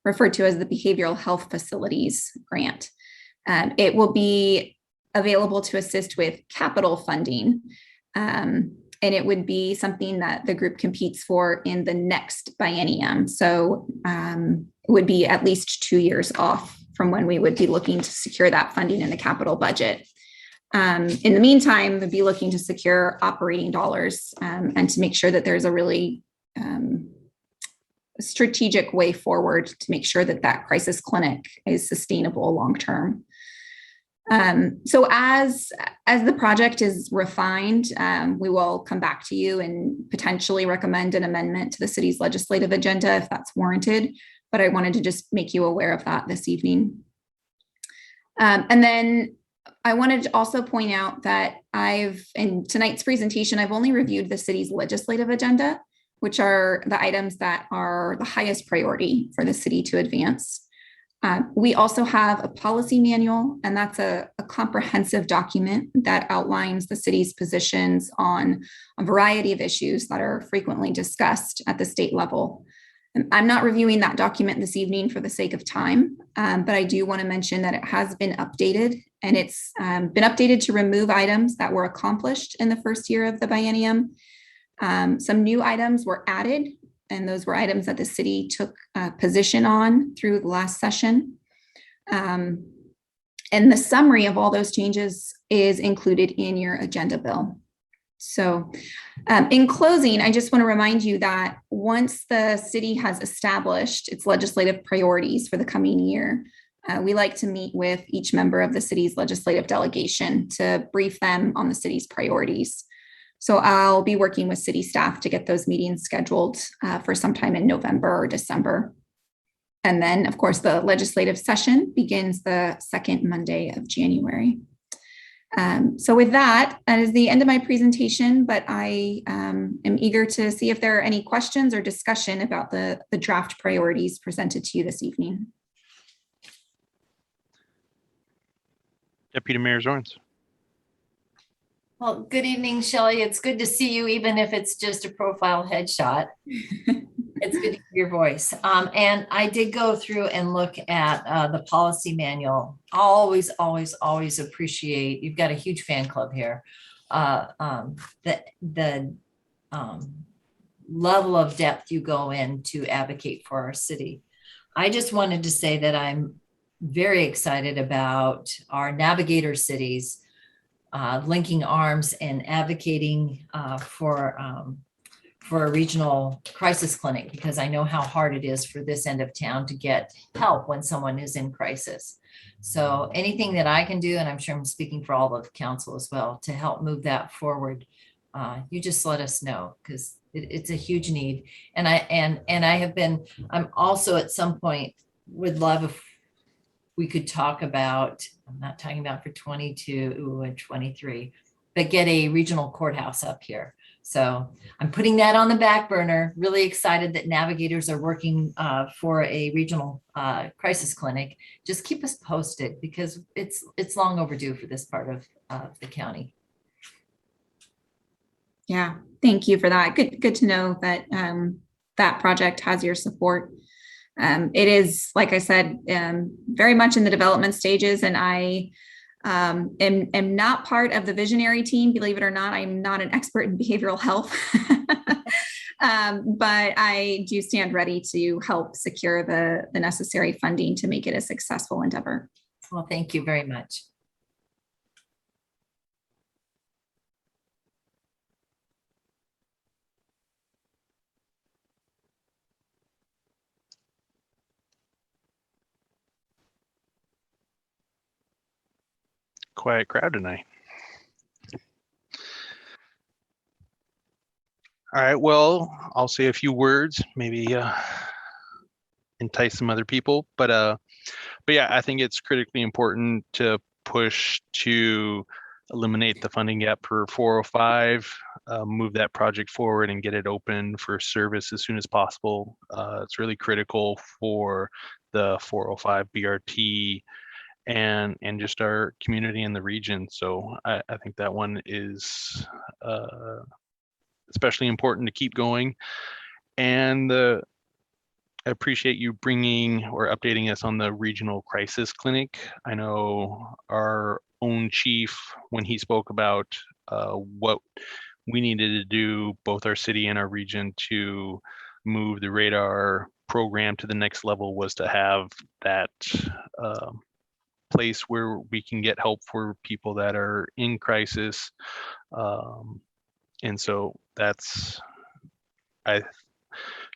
referred to as the Behavioral Health Facilities Grant. It will be available to assist with capital funding. And it would be something that the group competes for in the next biennium. So it would be at least 2 years off from when we would be looking to secure that funding in the capital budget. In the meantime, we'd be looking to secure operating dollars and to make sure that there's a really strategic way forward to make sure that that crisis clinic is sustainable long-term. So as the project is refined, we will come back to you and potentially recommend an amendment to the city's legislative agenda if that's warranted. But I wanted to just make you aware of that this evening. And then I wanted to also point out that in tonight's presentation, I've only reviewed the city's legislative agenda, which are the items that are the highest priority for the city to advance. We also have a policy manual, and that's a comprehensive document that outlines the city's positions on a variety of issues that are frequently discussed at the state level. And I'm not reviewing that document this evening for the sake of time, but I do want to mention that it has been updated, and it's been updated to remove items that were accomplished in the first year of the biennium. Some new items were added, and those were items that the city took a position on through the last session. And the summary of all those changes is included in your agenda bill. So in closing, I just want to remind you that once the city has established its legislative priorities for the coming year, we like to meet with each member of the city's legislative delegation to brief them on the city's priorities. So I'll be working with city staff to get those meetings scheduled for sometime in November or December. And then, of course, the legislative session begins the second Monday of January. So with that, that is the end of my presentation, but I am eager to see if there are any questions or discussion about the draft priorities presented to you this evening. Deputy Mayor Zorns. Well, good evening, Shelley. It's good to see you, even if it's just a profile headshot. It's good to hear your voice. And I did go through and look at the policy manual. Always appreciate, you've got a huge fan club here. The level of depth you go in to advocate for our city. I just wanted to say that I'm very excited about our navigator cities linking arms and advocating for a regional crisis clinic, because I know how hard it is for this end of town to get help when someone is in crisis. So anything that I can do, and I'm sure I'm speaking for all of the council as well, to help move that forward, you just let us know, because it's a huge need. And I'm also at some point would love if we could talk about, I'm not talking about for 22 and 23, but get a regional courthouse up here. So I'm putting that on the back burner. Really excited that navigators are working for a regional crisis clinic. Just keep us posted, because it's long overdue for this part of the county. Yeah, thank you for that. Good to know that that project has your support. It is, like I said, very much in the development stages, and I am not part of the visionary team. Believe it or not, I'm not an expert in behavioral health, but I do stand ready to help secure the necessary funding to make it a successful endeavor. Well, thank you very much. Quiet crowd tonight. All right, well, I'll say a few words, maybe entice some other people, but yeah, I think it's critically important to push to eliminate the funding gap for 405, move that project forward and get it open for service as soon as possible. It's really critical for the 405 BRT and just our community in the region. So I think that one is especially important to keep going. And I appreciate you bringing or updating us on the regional crisis clinic. I know our own chief, when he spoke about what we needed to do, both our city and our region, to move the radar program to the next level, was to have that place where we can get help for people that are in crisis. And so that's,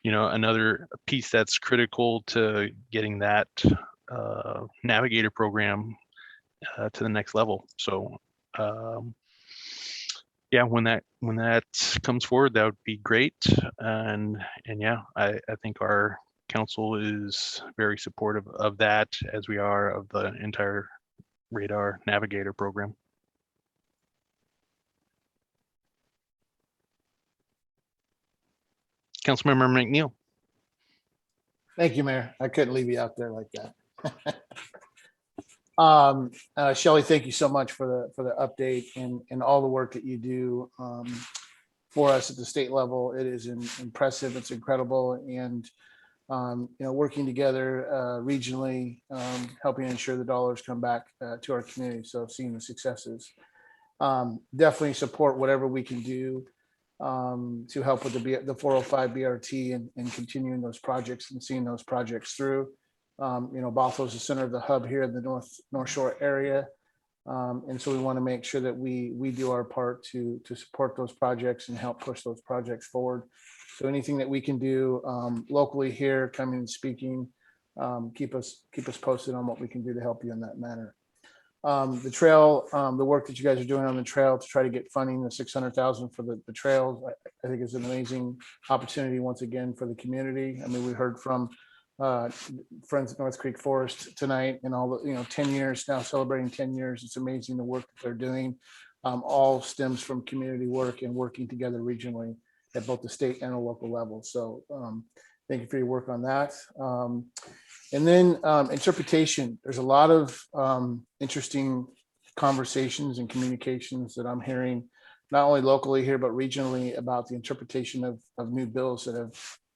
another piece that's critical to getting that navigator program to the next level. So yeah, when that comes forward, that would be great. And yeah, I think our council is very supportive of that, as we are of the entire radar navigator program. Councilmember McNeil. Thank you, Mayor. I couldn't leave you out there like that. Shelley, thank you so much for the update and all the work that you do for us at the state level. It is impressive. It's incredible. And working together regionally, helping ensure the dollars come back to our community. So seeing the successes, definitely support whatever we can do to help with the 405 BRT and continuing those projects and seeing those projects through. Bothell is the center of the hub here in the North Shore area. And so we want to make sure that we do our part to support those projects and help push those projects forward. So anything that we can do locally here, coming and speaking, keep us posted on what we can do to help you in that manner. The trail, the work that you guys are doing on the trail to try to get funding, the $600,000 for the trails, I think is an amazing opportunity once again for the community. I mean, we heard from Friends of North Creek Forest tonight, and all the 10 years now, celebrating 10 years. It's amazing the work that they're doing. All stems from community work and working together regionally at both the state and the local level. So thank you for your work on that. And then interpretation. There's a lot of interesting conversations and communications that I'm hearing, not only locally here, but regionally, about the interpretation of new bills that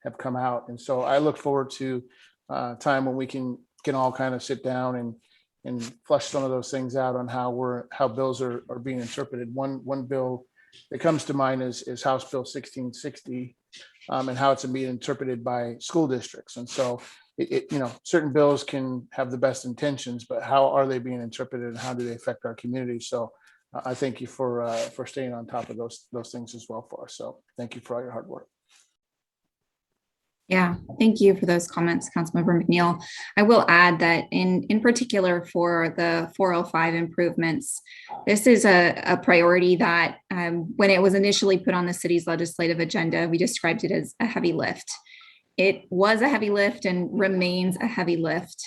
have come out. And so I look forward to a time when we can all kind of sit down and flush some of those things out on how bills are being interpreted. One bill that comes to mind is House Bill 1660, and how it's being interpreted by school districts. And so certain bills can have the best intentions, but how are they being interpreted and how do they affect our community? So I thank you for staying on top of those things as well for us. So thank you for all your hard work. Yeah, thank you for those comments, Councilmember McNeil. I will add that in particular for the 405 improvements, this is a priority that when it was initially put on the city's legislative agenda, we described it as a heavy lift. It was a heavy lift and remains a heavy lift,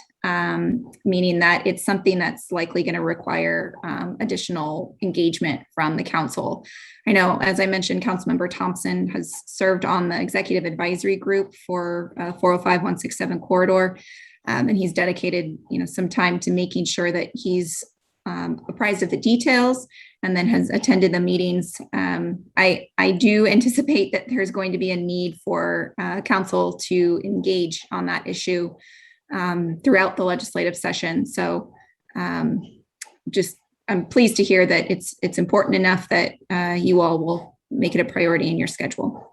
meaning that it's something that's likely going to require additional engagement from the council. I know, as I mentioned, Councilmember Thompson has served on the executive advisory group for 405-167 corridor, and he's dedicated some time to making sure that he's apprised of the details and then has attended the meetings. I do anticipate that there's going to be a need for council to engage on that issue throughout the legislative session. So I'm pleased to hear that it's important enough that you all will make it a priority in your schedule.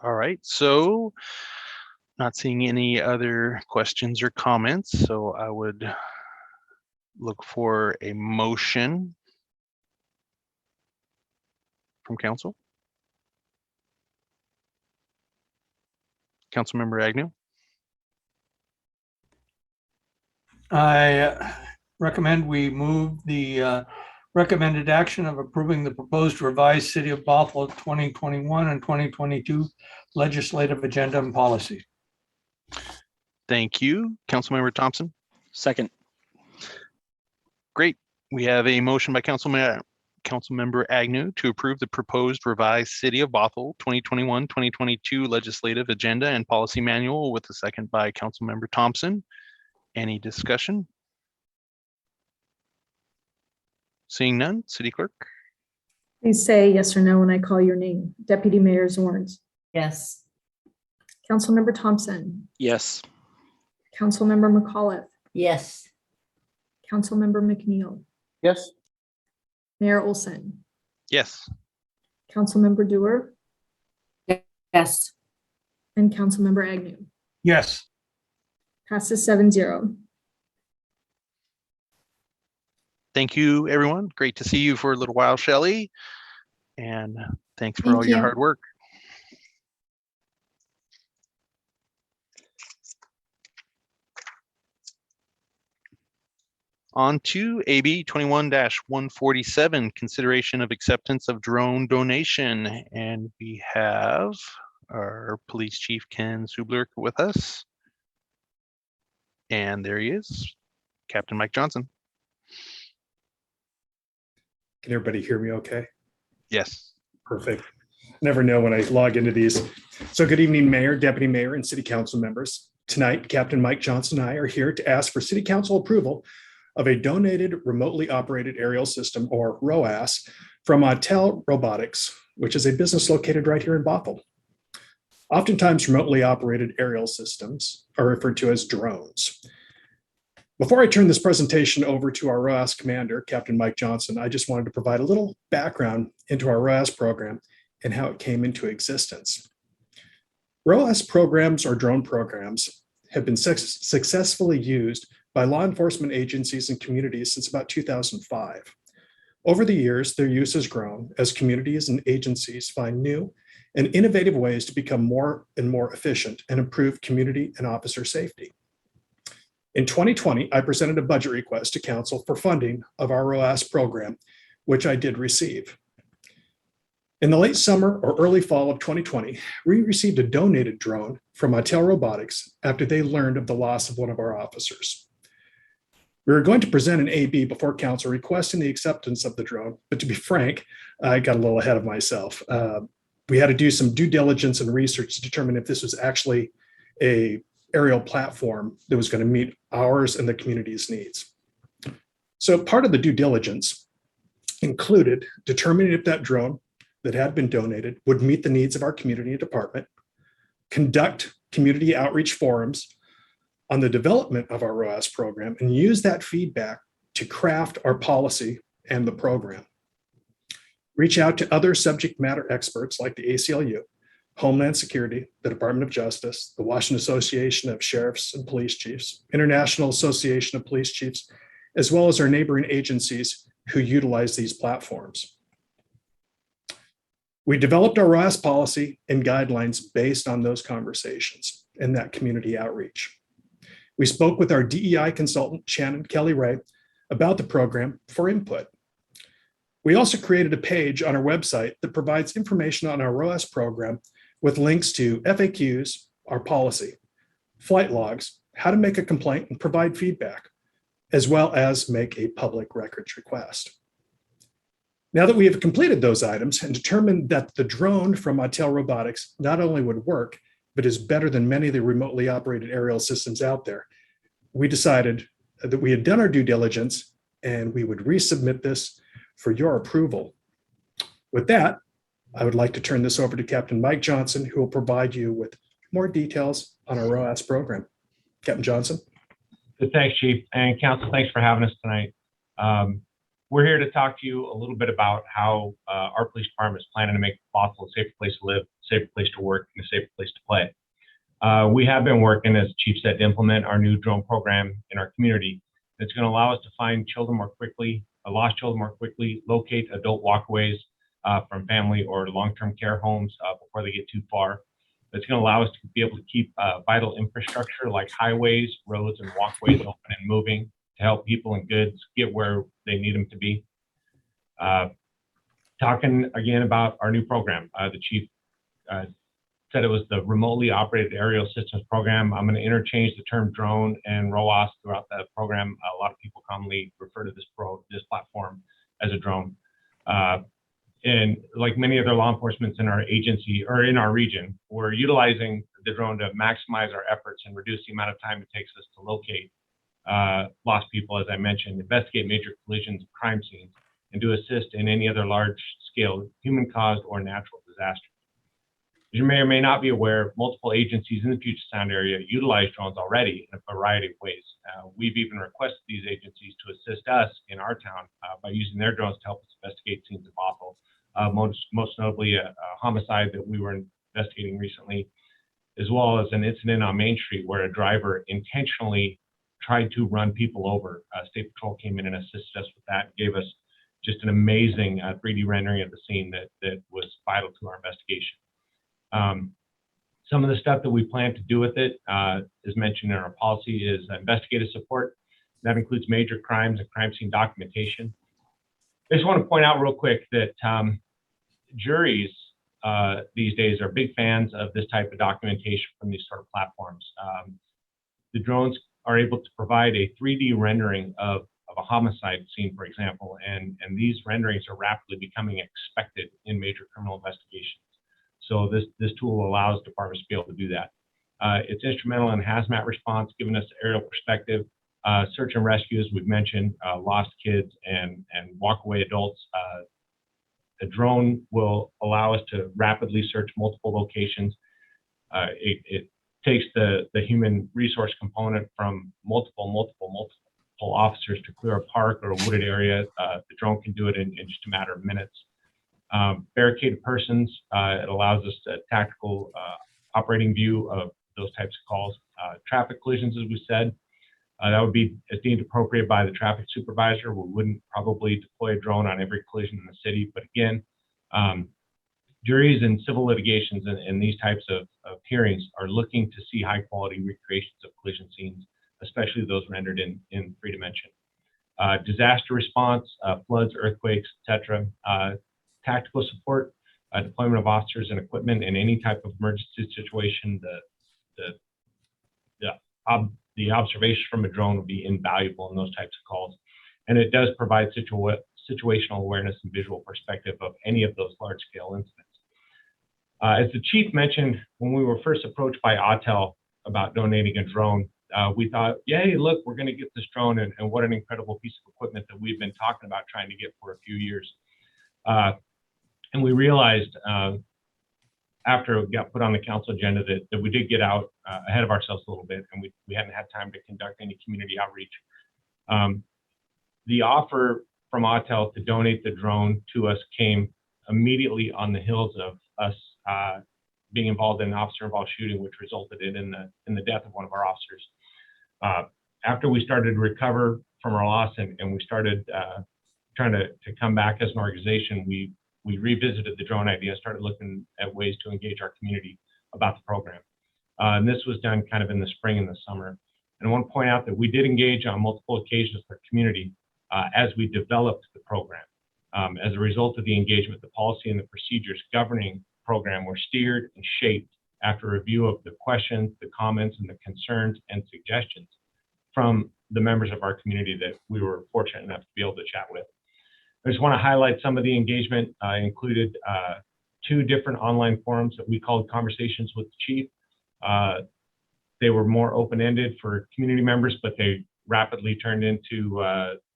All right, so not seeing any other questions or comments, so I would look for a motion from council. Councilmember Agnew. I recommend we move the recommended action of approving the proposed revised City of Bothell 2021 and 2022 legislative agenda and policy. Thank you. Councilmember Thompson. Second. Great. We have a motion by Councilmember Agnew to approve the proposed revised City of Bothell 2021-2022 legislative agenda and policy manual, with a second by Councilmember Thompson. Any discussion? Seeing none, City Clerk. Please say yes or no when I call your name. Deputy Mayor Zorns. Yes. Councilmember Thompson. Yes. Councilmember McAuliffe. Yes. Councilmember McNeil. Yes. Mayor Olson. Yes. Councilmember Dewar. Yes. And Councilmember Agnew. Yes. Passes 7-0. Thank you, everyone. Great to see you for a little while, Shelley. And thanks for all your hard work. On to AB 21-147, consideration of acceptance of drone donation. And we have our police chief, Ken Subler, with us. And there he is, Captain Mike Johnson. Can everybody hear me okay? Yes. Perfect. Never know when I log into these. So good evening, Mayor, Deputy Mayor, and City Council members. Tonight, Captain Mike Johnson and I are here to ask for City Council approval of a donated remotely operated aerial system, or ROAS, from Bothell Robotics, which is a business located right here in Bothell. Oftentimes, remotely operated aerial systems are referred to as drones. Before I turn this presentation over to our ROAS commander, Captain Mike Johnson, I just wanted to provide a little background into our ROAS program and how it came into existence. ROAS programs, or drone programs, have been successfully used by law enforcement agencies and communities since about 2005. Over the years, their use has grown as communities and agencies find new and innovative ways to become more and more efficient and improve community and officer safety. In 2020, I presented a budget request to council for funding of our ROAS program, which I did receive. In the late summer or early fall of 2020, we received a donated drone from Bothell Robotics after they learned of the loss of one of our officers. We were going to present an AB before council requesting the acceptance of the drone, but to be frank, I got a little ahead of myself. We had to do some due diligence and research to determine if this was actually a aerial platform that was going to meet ours and the community's needs. So part of the due diligence included determining if that drone that had been donated would meet the needs of our community and department, conduct community outreach forums on the development of our ROAS program, and use that feedback to craft our policy and the program. Reach out to other subject matter experts like the ACLU, Homeland Security, the Department of Justice, the Washington Association of Sheriffs and Police Chiefs, International Association of Police Chiefs, as well as our neighboring agencies who utilize these platforms. We developed our ROAS policy and guidelines based on those conversations and that community outreach. We spoke with our DEI consultant, Shannon Kelly Ray, about the program for input. We also created a page on our website that provides information on our ROAS program with links to FAQs, our policy, flight logs, how to make a complaint and provide feedback, as well as make a public records request. Now that we have completed those items and determined that the drone from Bothell Robotics not only would work, but is better than many of the remotely operated aerial systems out there, we decided that we had done our due diligence and we would resubmit this for your approval. With that, I would like to turn this over to Captain Mike Johnson, who will provide you with more details on our ROAS program. Captain Johnson. Thanks, Chief. And Council, thanks for having us tonight. We're here to talk to you a little bit about how our police department is planning to make Bothell a safer place to live, a safer place to work, and a safer place to play. We have been working, as Chief said, to implement our new drone program in our community. It's going to allow us to find children more quickly, lost children more quickly, locate adult walkways from family or long-term care homes before they get too far. It's going to allow us to be able to keep vital infrastructure like highways, roads, and walkways open and moving to help people and goods get where they need them to be. Talking again about our new program, the Chief said it was the Remotely Operated Aerial Systems Program. I'm going to interchange the term drone and ROAS throughout the program. A lot of people commonly refer to this platform as a drone. And like many other law enforcement in our agency or in our region, we're utilizing the drone to maximize our efforts and reduce the amount of time it takes us to locate lost people, as I mentioned, investigate major collisions of crime scenes, and to assist in any other large-scale human-caused or natural disaster. As you may or may not be aware, multiple agencies in the Puget Sound area utilize drones already in a variety of ways. We've even requested these agencies to assist us in our town by using their drones to help us investigate scenes of Bothell. Most notably a homicide that we were investigating recently, as well as an incident on Main Street where a driver intentionally tried to run people over. State Patrol came in and assisted us with that, gave us just an amazing 3D rendering of the scene that was vital to our investigation. Some of the stuff that we plan to do with it, as mentioned in our policy, is investigative support. That includes major crimes and crime scene documentation. I just want to point out real quick that juries these days are big fans of this type of documentation from these sort of platforms. The drones are able to provide a 3D rendering of a homicide scene, for example, and these renderings are rapidly becoming expected in major criminal investigations. So this tool allows departments to be able to do that. It's instrumental in hazmat response, giving us aerial perspective, search and rescue, as we've mentioned, lost kids and walkaway adults. The drone will allow us to rapidly search multiple locations. It takes the human resource component from multiple officers to clear a park or a wooded area. The drone can do it in just a matter of minutes. Barricaded persons, it allows us a tactical operating view of those types of calls. Traffic collisions, as we said, that would be deemed appropriate by the traffic supervisor. We wouldn't probably deploy a drone on every collision in the city, but again, juries in civil litigations and these types of hearings are looking to see high quality recreations of collision scenes, especially those rendered in 3 dimension. Disaster response, floods, earthquakes, etc. Tactical support, deployment of officers and equipment in any type of emergency situation. The observation from a drone would be invaluable in those types of calls. And it does provide situational awareness and visual perspective of any of those large scale incidents. As the Chief mentioned, when we were first approached by Bothell about donating a drone, we thought, yay, look, we're going to get this drone, and what an incredible piece of equipment that we've been talking about trying to get for a few years. And we realized after it got put on the council agenda that we did get out ahead of ourselves a little bit, and we hadn't had time to conduct any community outreach. The offer from Bothell to donate the drone to us came immediately on the heels of us being involved in an officer-involved shooting, which resulted in the death of one of our officers. After we started to recover from our loss and we started trying to come back as an organization, we revisited the drone idea, started looking at ways to engage our community about the program. And this was done kind of in the spring and the summer. And I want to point out that we did engage on multiple occasions with our community as we developed the program. As a result of the engagement, the policy and the procedures governing the program were steered and shaped after review of the questions, the comments, and the concerns and suggestions from the members of our community that we were fortunate enough to be able to chat with. I just want to highlight some of the engagement. Included 2 different online forums that we called Conversations with the Chief. They were more open-ended for community members, but they rapidly turned into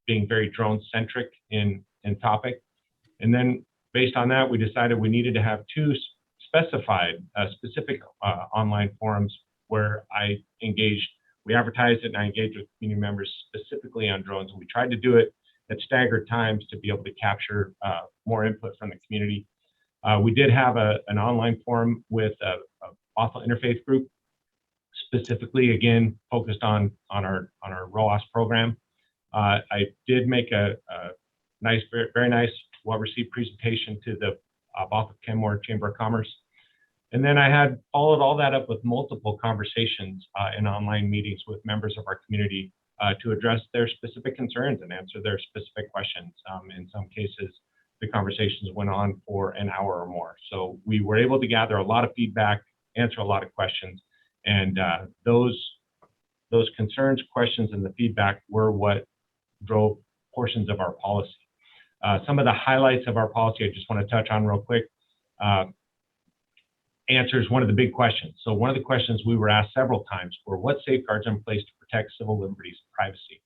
being very drone-centric in topic. And then based on that, we decided we needed to have 2 specific online forums where we advertised it and I engaged with community members specifically on drones. We tried to do it at staggered times to be able to capture more input from the community. We did have an online forum with a Bothell interfaith group, specifically again focused on our ROAS program. I did make a nice, very nice, well-received presentation to the Bothell Kenmore Chamber of Commerce. And then I had followed all that up with multiple conversations in online meetings with members of our community to address their specific concerns and answer their specific questions. In some cases, the conversations went on for an hour or more. So we were able to gather a lot of feedback, answer a lot of questions, and those concerns, questions, and the feedback were what drove portions of our policy. Some of the highlights of our policy I just want to touch on real quick. Answers one of the big questions. So one of the questions we were asked several times were, what safeguards are in place to protect civil liberties and privacy?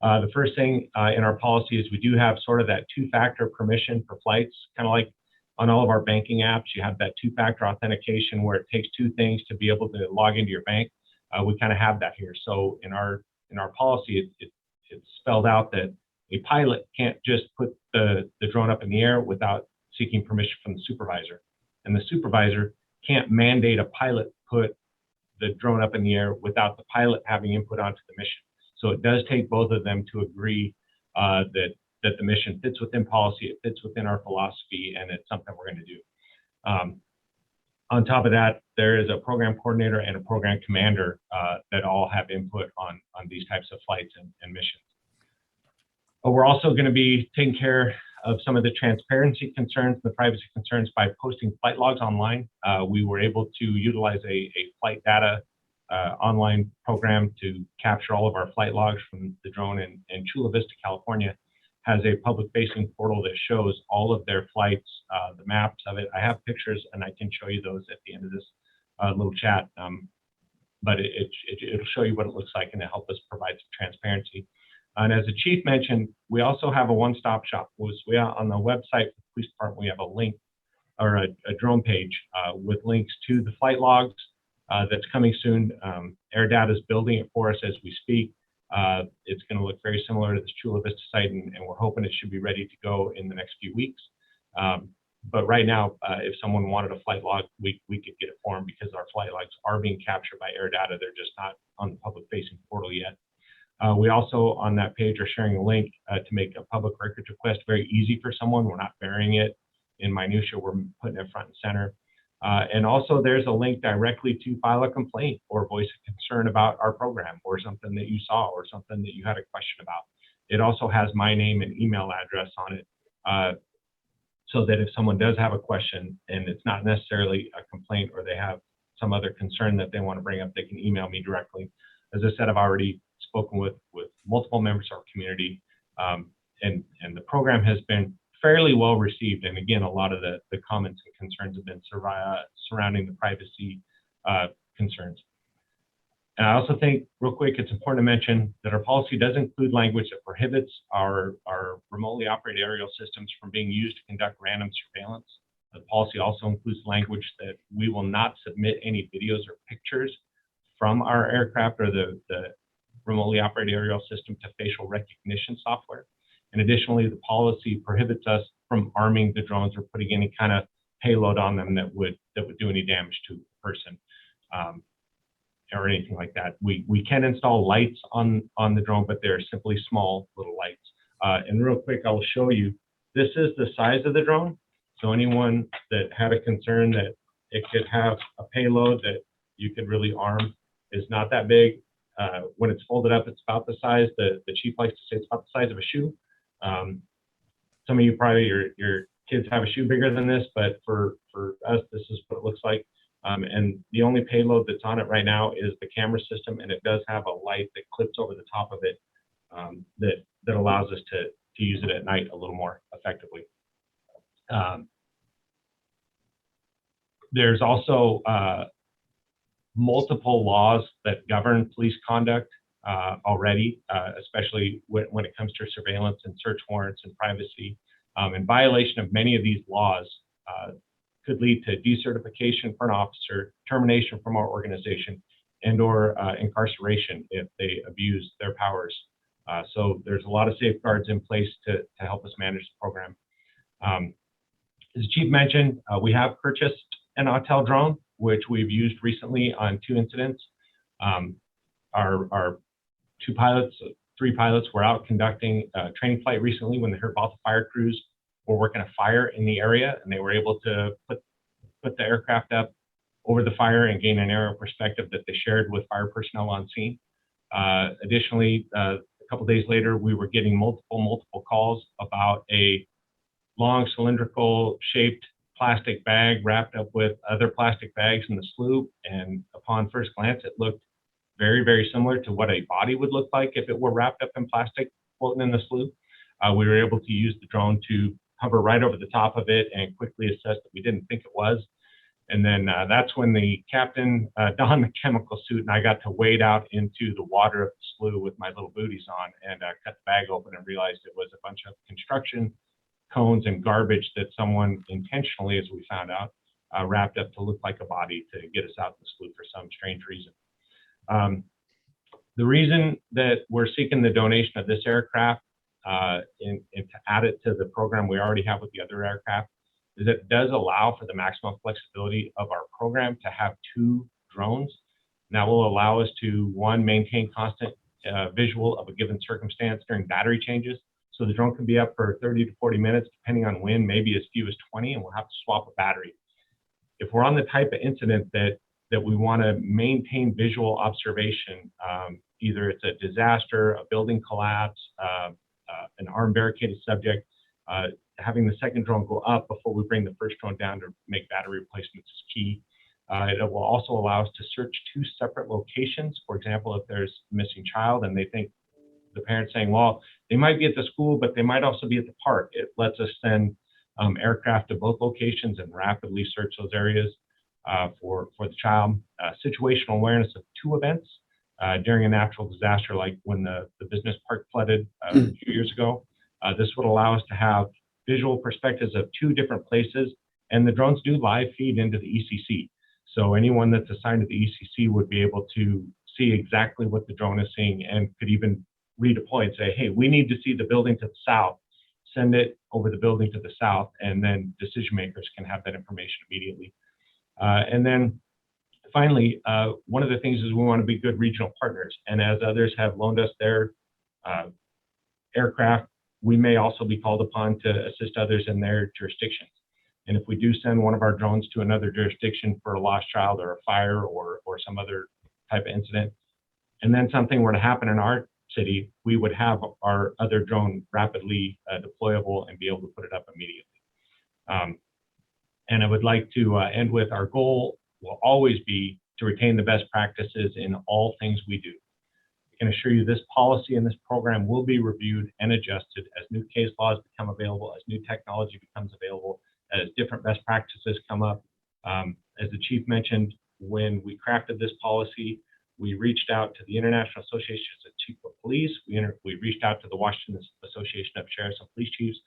The first thing in our policy is we do have sort of that 2-factor permission for flights, kind of like on all of our banking apps. You have that 2-factor authentication where it takes 2 things to be able to log into your bank. We kind of have that here. So in our policy, it's spelled out that a pilot can't just put the drone up in the air without seeking permission from the supervisor. And the supervisor can't mandate a pilot put the drone up in the air without the pilot having input onto the mission. So it does take both of them to agree that the mission fits within policy, it fits within our philosophy, and it's something we're going to do. On top of that, there is a program coordinator and a program commander that all have input on these types of flights and missions. But we're also going to be taking care of some of the transparency concerns, the privacy concerns by posting flight logs online. We were able to utilize a flight data online program to capture all of our flight logs from the drone, and Chula Vista, California has a public facing portal that shows all of their flights, the maps of it. I have pictures and I can show you those at the end of this little chat, but it'll show you what it looks like and it'll help us provide some transparency. And as the chief mentioned, we also have a one-stop shop. We are on the website for the police department. We have a link or a drone page with links to the flight logs that's coming soon. Air Data is building it for us as we speak. It's going to look very similar to this Chula Vista site, and we're hoping it should be ready to go in the next few weeks. But right now, if someone wanted a flight log, we could get it for them because our flight logs are being captured by Air Data. They're just not on the public-facing portal yet. We also, on that page, are sharing a link to make a public records request very easy for someone. We're not burying it in minutia. We're putting it front and center. And also, there's a link directly to file a complaint or voice a concern about our program or something that you saw or something that you had a question about. It also has my name and email address on it, so that if someone does have a question and it's not necessarily a complaint or they have some other concern that they want to bring up, they can email me directly. As I said, I've already spoken with multiple members of our community, and the program has been fairly well received. And again, a lot of the comments and concerns have been surrounding the privacy concerns. And I also think, real quick, it's important to mention that our policy does include language that prohibits our remotely operated aerial systems from being used to conduct random surveillance. The policy also includes language that we will not submit any videos or pictures from our aircraft or the remotely operated aerial system to facial recognition software. And additionally, the policy prohibits us from arming the drones or putting any kind of payload on them that would do any damage to a person or anything like that. We can install lights on the drone, but they're simply small little lights. And real quick, I will show you, this is the size of the drone. So anyone that had a concern that it could have a payload that you could really arm is not that big. When it's folded up, it's about the size, the chief likes to say it's about the size of a shoe. Some of you probably, your kids have a shoe bigger than this, but for us, this is what it looks like. And the only payload that's on it right now is the camera system, and it does have a light that clips over the top of it that allows us use it at night a little more effectively. There's also multiple laws that govern police conduct already, especially when it comes to surveillance and search warrants and privacy. And violation of many of these laws could lead to decertification for an officer, termination from our organization, and/or incarceration if they abuse their powers. So there's a lot of safeguards in place to help us manage the program. As the chief mentioned, we have purchased an Autel drone, which we've used recently on 2 incidents. Our 2 pilots, 3 pilots were out conducting a training flight recently when the Bothell fire crews were working a fire in the area, and they were able to put the aircraft up over the fire and gain an aerial perspective that they shared with fire personnel on scene. Additionally, a couple days later, we were getting multiple calls about a long cylindrical shaped plastic bag wrapped up with other plastic bags in the slough. And upon first glance, it looked very, very similar to what a body would look like if it were wrapped up in plastic floating in the slough. We were able to use the drone to hover right over the top of it and quickly assess that we didn't think it was. And then that's when the captain donned the chemical suit, and I got to wade out into the water of the slough with my little booties on and cut the bag open and realized it was a bunch of construction cones and garbage that someone intentionally, as we found out, wrapped up to look like a body to get us out in the slough for some strange reason. The reason that we're seeking the donation of this aircraft and to add it to the program we already have with the other aircraft is that it does allow for the maximum flexibility of our program to have 2 drones. And that will allow us to, 1, maintain constant visual of a given circumstance during battery changes. So the drone can be up for 30 to 40 minutes, depending on when, maybe as few as 20, and we'll have to swap a battery. If we're on the type of incident that we want to maintain visual observation, either it's a disaster, a building collapse, an armed barricaded subject, having the second drone go up before we bring the first drone down to make battery replacements is key. It will also allow us to search 2 separate locations. For example, if there's a missing child and they think the parents saying, well, they might be at the school, but they might also be at the park. It lets us send aircraft to both locations and rapidly search those areas for the child. Situational awareness of 2 events during a natural disaster, like when the business park flooded a few years ago. This would allow us to have visual perspectives of 2 different places, and the drones do live feed into the ECC. So anyone that's assigned to the ECC would be able to see exactly what the drone is seeing and could even redeploy and say, hey, we need to see the building to the south, send it over the building to the south, and then decision makers can have that information immediately. And then finally, one of the things is we want to be good regional partners. And as others have loaned us their aircraft, we may also be called upon to assist others in their jurisdictions. And if we do send one of our drones to another jurisdiction for a lost child or a fire or some other type of incident, and then something were to happen in our city, we would have our other drone rapidly deployable and be able to put it up immediately. And I would like to end with our goal will always be to retain the best practices in all things we do. I can assure you this policy and this program will be reviewed and adjusted as new case laws become available, as new technology becomes available, as different best practices come up. As the chief mentioned, when we crafted this policy, we reached out to the International Association of Chiefs of Police. We reached out to the Washington Association of Sheriffs and Police Chiefs.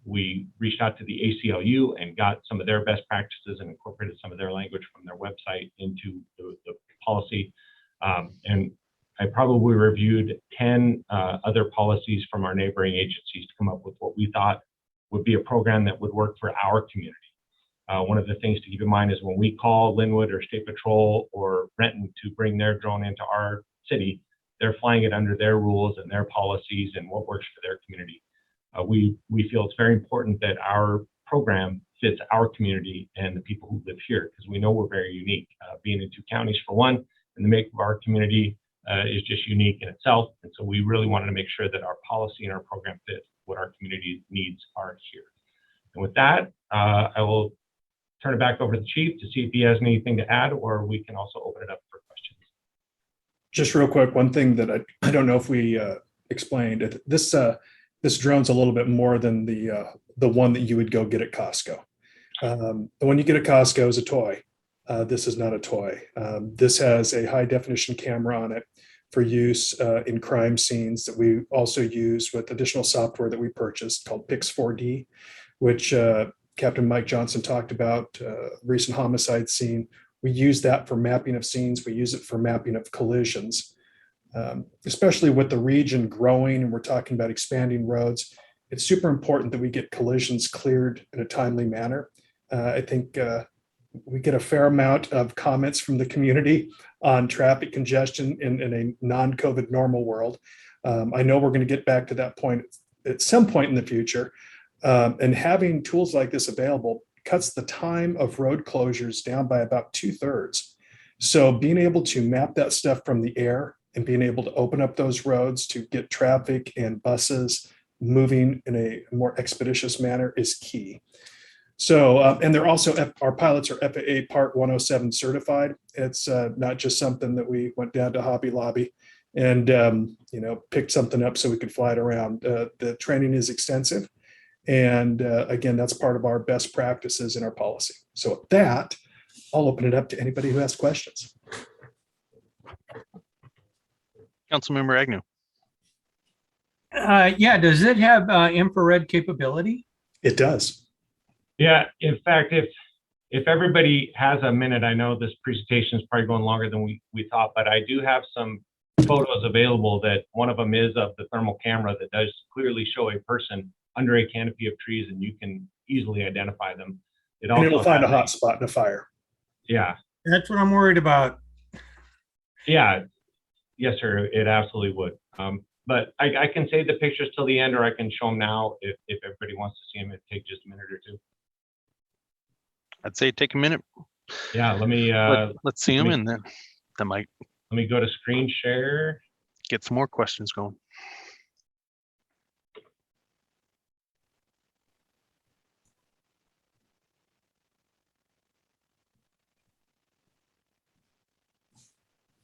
We reached out to the ACLU and got some of their best practices and incorporated some of their language from their website into the policy. And I probably reviewed 10 other policies from our neighboring agencies to come up with what we thought would be a program that would work for our community. One of the things to keep in mind is when we call Linwood or State Patrol or Renton to bring their drone into our city, they're flying it under their rules and their policies and what works for their community. We feel it's very important that our program fits our community and the people who live here, because we know we're very unique. Being in 2 counties for one, and the make of our community is just unique in itself. And so we really wanted to make sure that our policy and our program fit what our community needs are here. And with that, I will turn it back over to the chief to see if he has anything to add, or we can also open it up for questions. Just real quick, one thing that I don't know if we explained, this this drone's a little bit more than the one that you would go get at Costco. The one you get at Costco is a toy. This is not a toy. This has a high definition camera on it for use in crime scenes that we also use with additional software that we purchased called Pix4D, which Captain Mike Johnson talked about, recent homicide scene. We use that for mapping of scenes. We use it for mapping of collisions, especially with the region growing and we're talking about expanding roads. It's super important that we get collisions cleared in a timely manner. I think we get a fair amount of comments from the community on traffic congestion in a non-COVID normal world. I know we're going to get back to that point at some point in the future. And having tools like this available cuts the time of road closures down by about 2/3. So being able to map that stuff from the air and being able to open up those roads to get traffic and buses moving in a more expeditious manner is key. So, and they're also, our pilots are FAA Part 107 certified. It's not just something that we went down to Hobby Lobby and, picked something up so we could fly it around. The training is extensive. And again, that's part of our best practices in our policy. So with that, I'll open it up to anybody who has questions. Councilmember Agnew. Yeah, does it have infrared capability? It does. Yeah, in fact, if everybody has a minute, I know this presentation is probably going longer than we thought, but I do have some photos available that one of them is of the thermal camera that does clearly show a person under a canopy of trees, and you can easily identify them. And it'll find a hot spot in a fire. Yeah. That's what I'm worried about. Yeah. Yes, sir. It absolutely would. But I can save the pictures till the end, or I can show them now if everybody wants to see them. It'd take just a minute or two. I'd say take a minute. Yeah. Let me. Let's see them, and then that might. Let me go to screen share. Get some more questions going.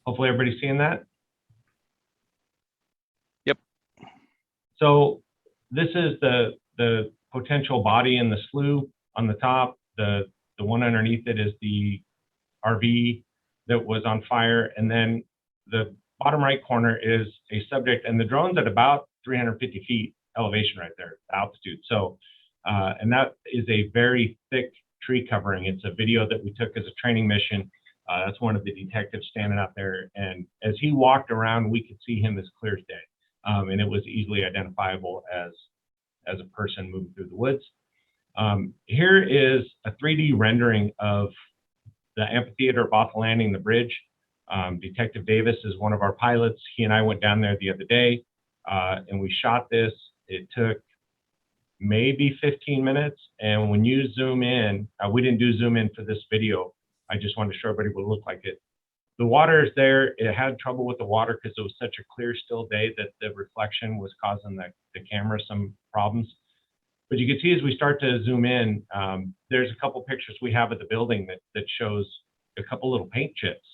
Hopefully everybody's seeing that. Yep. So this is the potential body in the slough on the top. The one underneath it is the RV that was on fire. And then the bottom right corner is a subject, and the drone's at about 350 feet elevation right there, altitude. So, and that is a very thick tree covering. It's a video that we took as a training mission. That's one of the detectives standing out there. And as he walked around, we could see him as clear as day. And it was easily identifiable as a person moving through the woods. Here is a 3D rendering of the amphitheater at Bothell Landing, the bridge. Detective Davis is one of our pilots. He and I went down there the other day and we shot this. It took maybe 15 minutes. And when you zoom in, we didn't do zoom in for this video. I just wanted to show everybody what it looked like. The water is there. It had trouble with the water because it was such a clear, still day that the reflection was causing the camera some problems. But you can see as we start to zoom in, there's a couple pictures we have of the building that shows a couple little paint chips.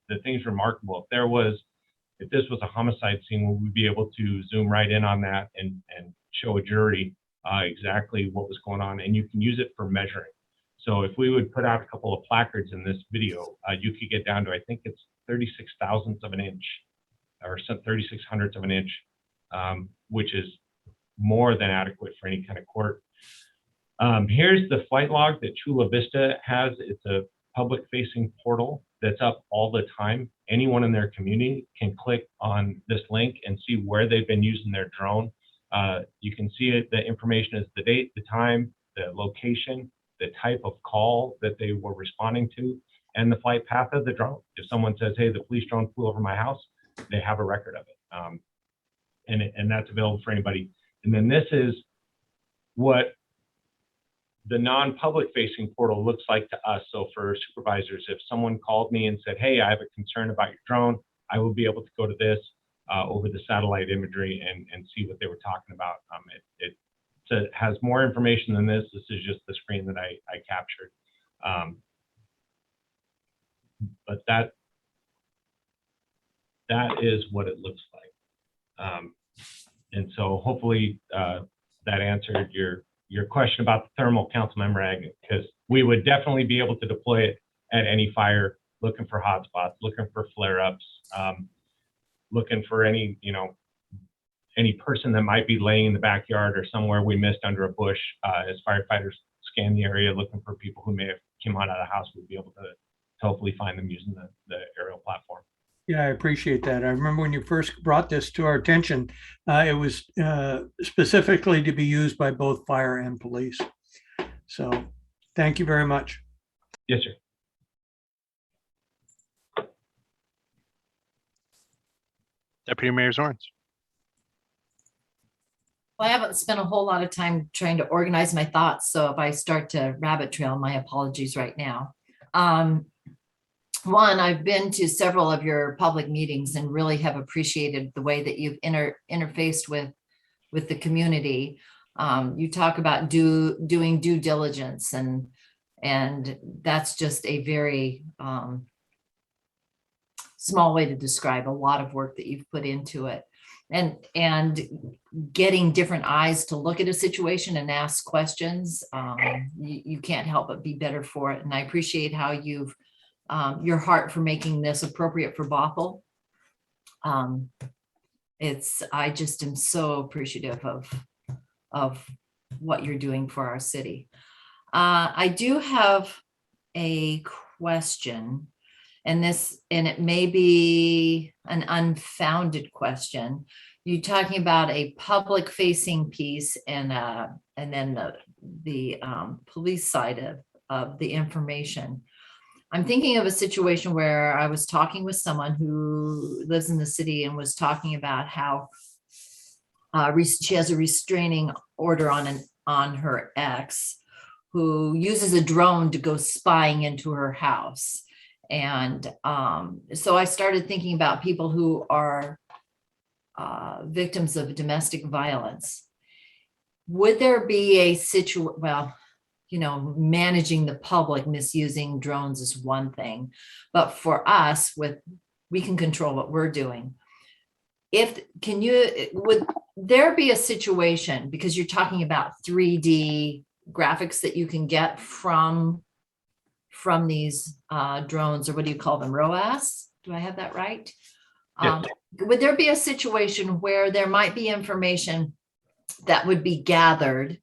The thing's remarkable. If this was a homicide scene, would we be able to zoom right in on that and show a jury exactly what was going on? And you can use it for measuring. So if we would put out a couple of placards in this video, you could get down to, I think it's 36 thousandths of an inch or some 36 hundredths of an inch, which is more than adequate for any kind of court. Here's the flight log that Chula Vista has. It's a public facing portal that's up all the time. Anyone in their community can click on this link and see where they've been using their drone. You can see it. The information is the date, the time, the location, the type of call that they were responding to, and the flight path of the drone. If someone says, hey, the police drone flew over my house, they have a record of it. And that's available for anybody. And then this is what the non-public facing portal looks like to us. So for supervisors, if someone called me and said, hey, I have a concern about your drone, I will be able to go to this over the satellite imagery and see what they were talking about. It has more information than this. This is just the screen that I captured. But that is what it looks like. And so hopefully that answered your question about the thermal, Councilmember Agnew, because we would definitely be able to deploy it at any fire, looking for hotspots, looking for flare-ups, looking for any, any person that might be laying in the backyard or somewhere we missed under a bush. As firefighters scan the area looking for people who may have come out of the house, we'd be able to hopefully find them using the aerial platform. Yeah, I appreciate that. I remember when you first brought this to our attention, it was specifically to be used by both fire and police. So thank you very much. Yes, sir. Deputy Mayor Zorns. Well, I haven't spent a whole lot of time trying to organize my thoughts, so if I start to rabbit trail, my apologies right now. One, I've been to several of your public meetings and really have appreciated the way that you've interfaced with the community. You talk about doing due diligence, and that's just a very small way to describe a lot of work that you've put into it. And getting different eyes to look at a situation and ask questions, you can't help but be better for it. And I appreciate how you've your heart for making this appropriate for Bothell. I just am so appreciative of what you're doing for our city. I do have a question, and it may be an unfounded question. You're talking about a public facing piece and then the police side of the information. I'm thinking of a situation where I was talking with someone who lives in the city and was talking about how she has a restraining order on her ex, who uses a drone to go spying into her house. And so I started thinking about people who are victims of domestic violence. Would there be a situation, well, managing the public misusing drones is one thing, but for us, we can control what we're doing. Would there be a situation, because you're talking about 3D graphics that you can get from these drones, or what do you call them, ROAS? Do I have that right? Yes. Would there be a situation where there might be information that would be gathered,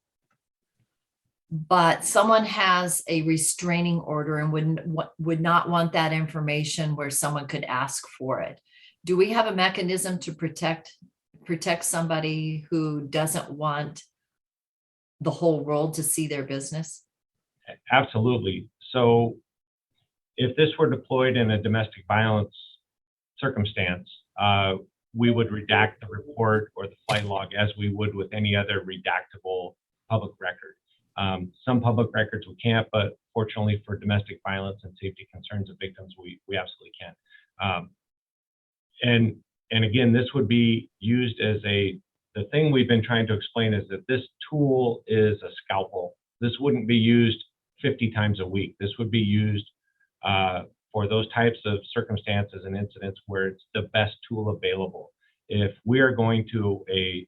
but someone has a restraining order and would not want that information where someone could ask for it? Do we have a mechanism to protect somebody who doesn't want the whole world to see their business? Absolutely. So if this were deployed in a domestic violence circumstance, we would redact the report or the flight log as we would with any other redactable public record. Some public records we can't, but fortunately for domestic violence and safety concerns of victims, we absolutely can. And again, this would be used as the thing we've been trying to explain is that this tool is a scalpel. This wouldn't be used 50 times a week. This would be used for those types of circumstances and incidents where it's the best tool available. If we are going to an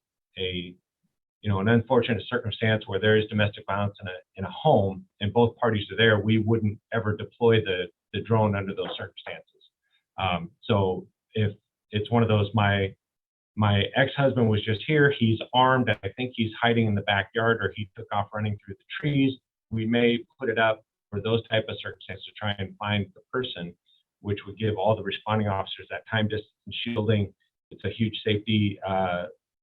unfortunate circumstance where there is domestic violence in a home and both parties are there, we wouldn't ever deploy the drone under those circumstances. So if it's one of those, my ex-husband was just here, he's armed, I think he's hiding in the backyard, or he took off running through the trees, we may put it up for those type of circumstances to try and find the person, which would give all the responding officers that time distance shielding. It's a huge safety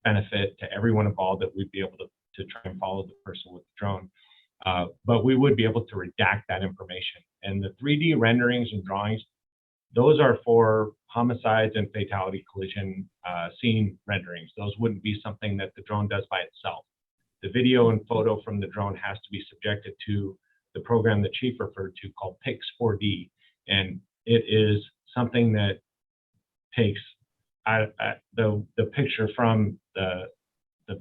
benefit to everyone involved that we'd be able to try and follow the person with the drone. But we would be able to redact that information. And the 3D renderings and drawings, those are for homicides and fatality collision scene renderings. Those wouldn't be something that the drone does by itself. The video and photo from the drone has to be subjected to the program the chief referred to called PIX 4D. And it is something that takes the picture from the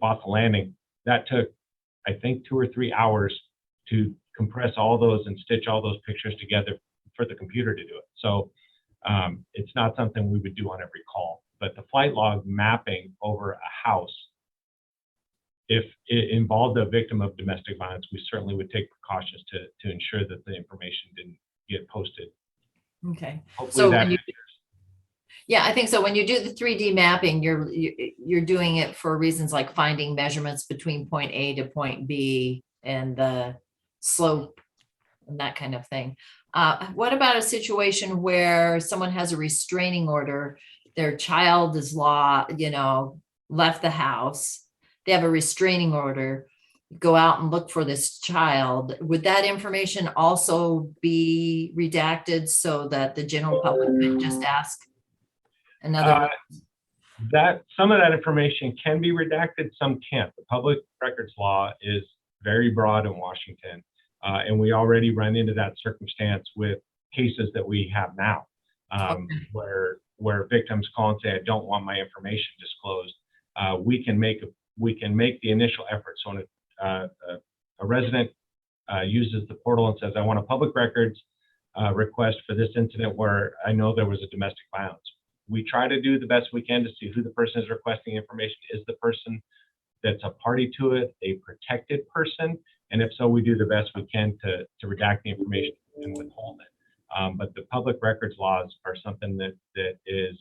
Bothell landing, that took, I think, 2 or 3 hours to compress all those and stitch all those pictures together for the computer to do it. So it's not something we would do on every call, but the flight log mapping over a house if it involved a victim of domestic violence, we certainly would take precautions to ensure that the information didn't get posted. Okay. Hopefully that Yeah, I think so. When you do the 3D mapping, you're doing it for reasons like finding measurements between point A to point B and the slope and that kind of thing. What about a situation where someone has a restraining order, their child is left the house, they have a restraining order, go out and look for this child? Would that information also be redacted so that the general public could just ask another? That some of that information can be redacted, some can't. The public records law is very broad in Washington, and we already run into that circumstance with cases that we have now, where victims call and say, "I don't want my information disclosed." We can make the initial effort. So when a resident uses the portal and says, "I want a public records request for this incident where I know there was a domestic violence," we try to do the best we can to see who the person is requesting information. Is the person that's a party to it a protected person? And if so, we do the best we can to redact the information and withhold it. But the public records laws are something that is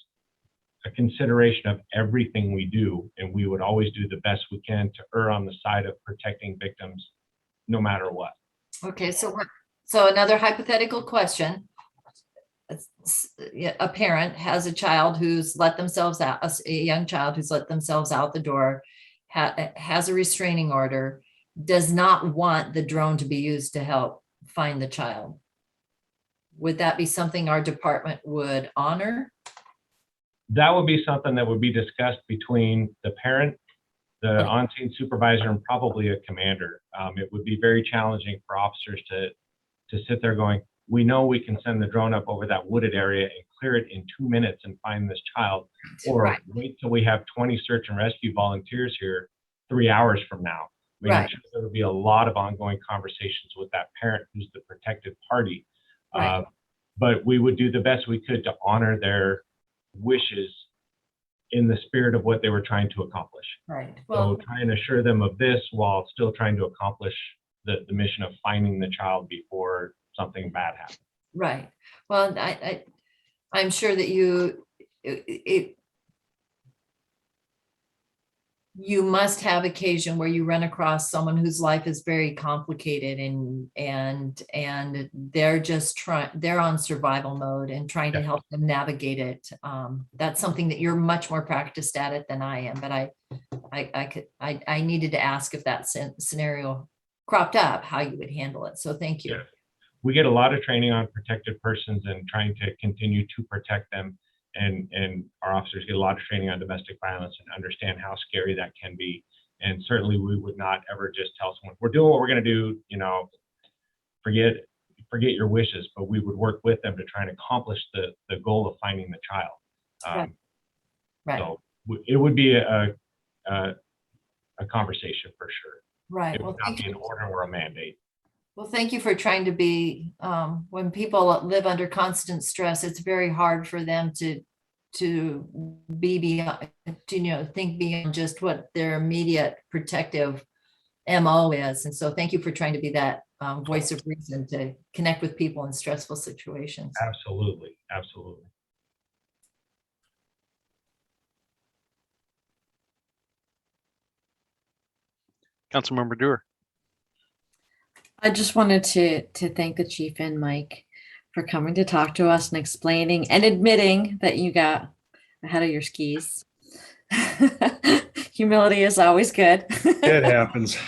a consideration of everything we do, and we would always do the best we can to err on the side of protecting victims no matter what. Okay, so another hypothetical question. A parent has a child who's let themselves out, a young child who's let themselves out the door, has a restraining order, does not want the drone to be used to help find the child. Would that be something our department would honor? That would be something that would be discussed between the parent, the on-scene supervisor, and probably a commander. It would be very challenging for officers to sit there going, "We know we can send the drone up over that wooded area and clear it in 2 minutes and find this child," or wait till we have 20 search and rescue volunteers here 3 hours from now. I mean, I'm sure there would be a lot of ongoing conversations with that parent who's the protected party. But we would do the best we could to honor their wishes in the spirit of what they were trying to accomplish. Right. Well, so try and assure them of this while still trying to accomplish the mission of finding the child before something bad happens. Right. Well, I'm sure that you must have occasion where you run across someone whose life is very complicated and they're just they're on survival mode and trying to help them navigate it. That's something that you're much more practiced at it than I am, but I needed to ask if that scenario cropped up, how you would handle it. So thank you. Yeah. We get a lot of training on protected persons and trying to continue to protect them. And our officers get a lot of training on domestic violence and understand how scary that can be. And certainly we would not ever just tell someone, "We're doing what we're going to do, forget your wishes," but we would work with them to try and accomplish the goal of finding the child. So it would be a conversation for sure. Right. It would not be an order or a mandate. Well, thank you for trying to be, when people live under constant stress, it's very hard for them to be beyond, think beyond just what their immediate protective MO is. And so thank you for trying to be that voice of reason to connect with people in stressful situations. Absolutely. Absolutely. Councilmember Dewar. I just wanted to thank the chief and Mike for coming to talk to us and explaining and admitting that you got ahead of your skis. Humility is always good. It happens.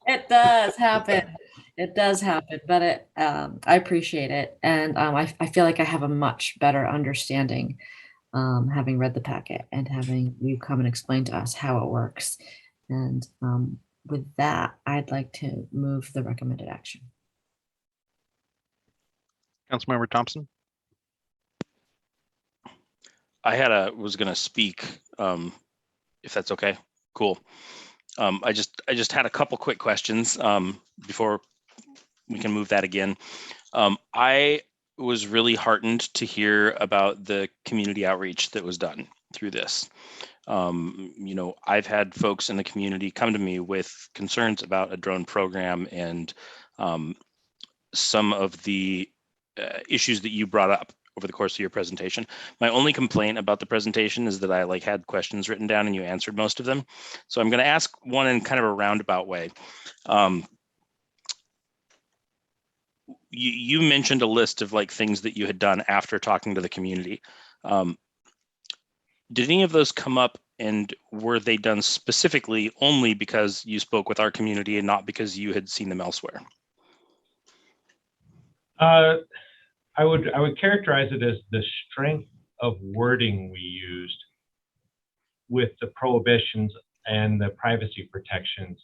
It does happen. It does happen, but I appreciate it. And I feel like I have a much better understanding having read the packet and having you come and explain to us how it works. And with that, I'd like to move the recommended action. Councilmember Thompson. I was going to speak, if that's okay. Cool. I just had a couple quick questions before we can move that again. I was really heartened to hear about the community outreach that was done. through this. I've had folks in the community come to me with concerns about a drone program and some of the issues that you brought up over the course of your presentation. My only complaint about the presentation is that I had questions written down and you answered most of them. So I'm going to ask one in kind of a roundabout way. You mentioned a list of things that you had done after talking to the community. Did any of those come up, and were they done specifically only because you spoke with our community and not because you had seen them elsewhere? I would characterize it as the strength of wording we used with the prohibitions and the privacy protections.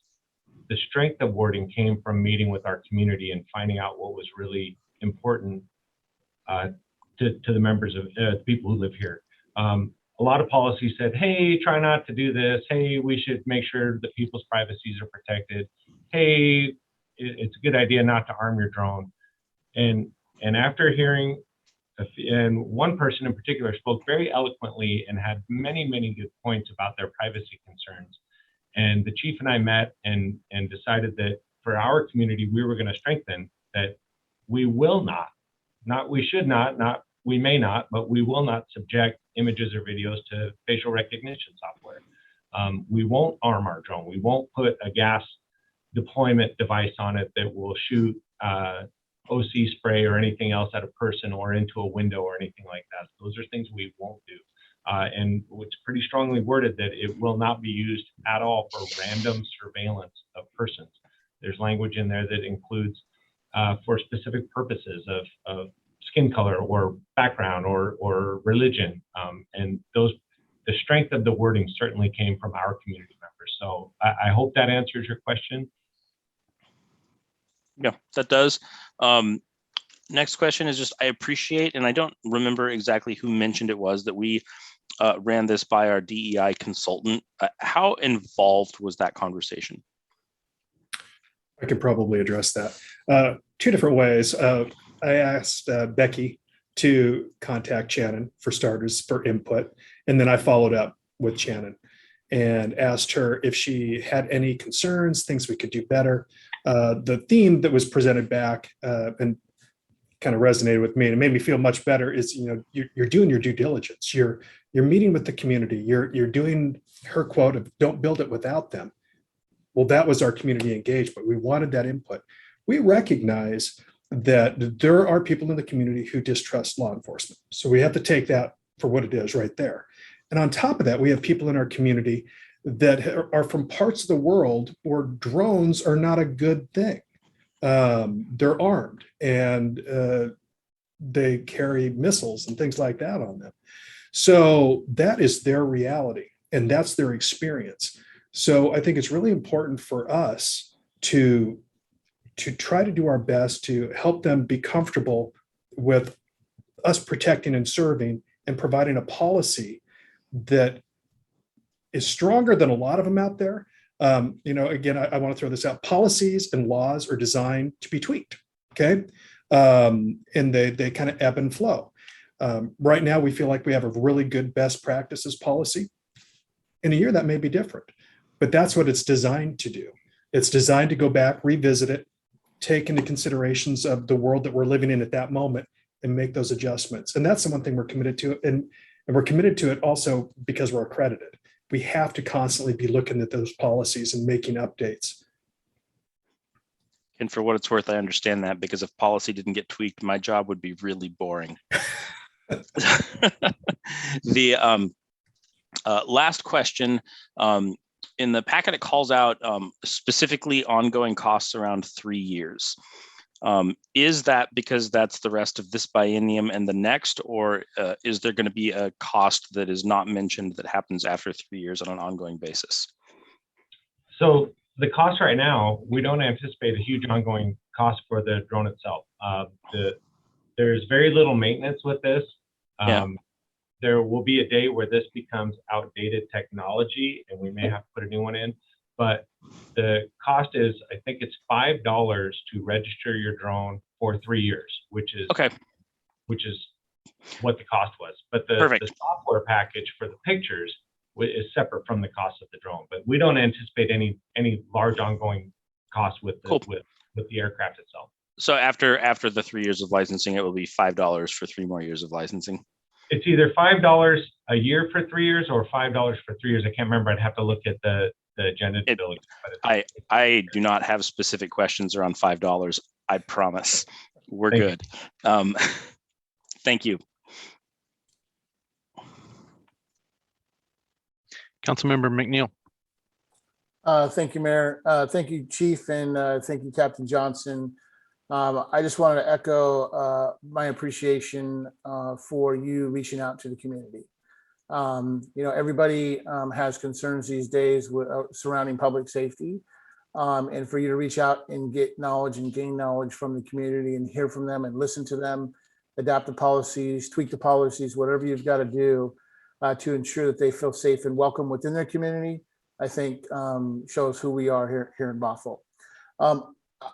The strength of wording came from meeting with our community and finding out what was really important to the members of the people who live here. A lot of policies said, hey, try not to do this. Hey, we should make sure that people's privacies are protected. Hey, it's a good idea not to arm your drone. And after hearing, and one person in particular spoke very eloquently and had many, many good points about their privacy concerns. And the chief and I met and decided that for our community, we were going to strengthen that we will not we should not, we may not, but we will not subject images or videos to facial recognition software. We won't arm our drone. We won't put a gas deployment device on it that will shoot OC spray or anything else at a person or into a window or anything like that. Those are things we won't do. And it's pretty strongly worded that it will not be used at all for random surveillance of persons. There's language in there that includes for specific purposes of skin color or background or religion. And the strength of the wording certainly came from our community members. So I hope that answers your question. Yeah, that does. Next question is just, I appreciate, and I don't remember exactly who mentioned it was, that we ran this by our DEI consultant. How involved was that conversation? I could probably address that. Two different ways. I asked Becky to contact Shannon, for starters, for input. And then I followed up with Shannon and asked her if she had any concerns, things we could do better. The theme that was presented back and kind of resonated with me and it made me feel much better is, you're doing your due diligence. You're meeting with the community. You're doing her quote of don't build it without them. Well, that was our community engagement. We wanted that input. We recognize that there are people in the community who distrust law enforcement. So we have to take that for what it is right there. And on top of that, we have people in our community that are from parts of the world where drones are not a good thing. They're armed and they carry missiles and things like that on them. So that is their reality and that's their experience. So I think it's really important for us to try to do our best to help them be comfortable with us protecting and serving and providing a policy that is stronger than a lot of them out there. Again, I want to throw this out. Policies and laws are designed to be tweaked, okay? And they kind of ebb and flow. Right now, we feel like we have a really good best practices policy. In a year, that may be different, but that's what it's designed to do. It's designed to go back, revisit it, take into considerations of the world that we're living in at that moment and make those adjustments. And that's the one thing we're committed to. And we're committed to it also because we're accredited. We have to constantly be looking at those policies and making updates. And for what it's worth, I understand that, because if policy didn't get tweaked, my job would be really boring. The last question, in the packet, it calls out specifically ongoing costs around 3 years. Is that because that's the rest of this biennium and the next, or is there going to be a cost that is not mentioned that happens after 3 years on an ongoing basis? So the cost right now, we don't anticipate a huge ongoing cost for the drone itself. There's very little maintenance with this. There will be a day where this becomes outdated technology and we may have to put a new one in. But the cost is, I think it's $5 to register your drone for 3 years, which is what the cost was. But the software package for the pictures is separate from the cost of the drone. But we don't anticipate any large ongoing costs with the aircraft itself. So after the 3 years of licensing, it will be $5 for 3 more years of licensing. It's either $5 a year for 3 years or $5 for 3 years. I can't remember. I'd have to look at the agenda. I do not have specific questions around $5. I promise. We're good. Thank you. Councilmember McNeil. Thank you, Mayor. Thank you, Chief, and thank you, Captain Johnson. I just wanted to echo my appreciation for you reaching out to the community. Everybody has concerns these days surrounding public safety, and for you to reach out and get knowledge and gain knowledge from the community and hear from them and listen to them, adapt the policies, tweak the policies, whatever you've got to do to ensure that they feel safe and welcome within their community, I think shows who we are here in Bothell.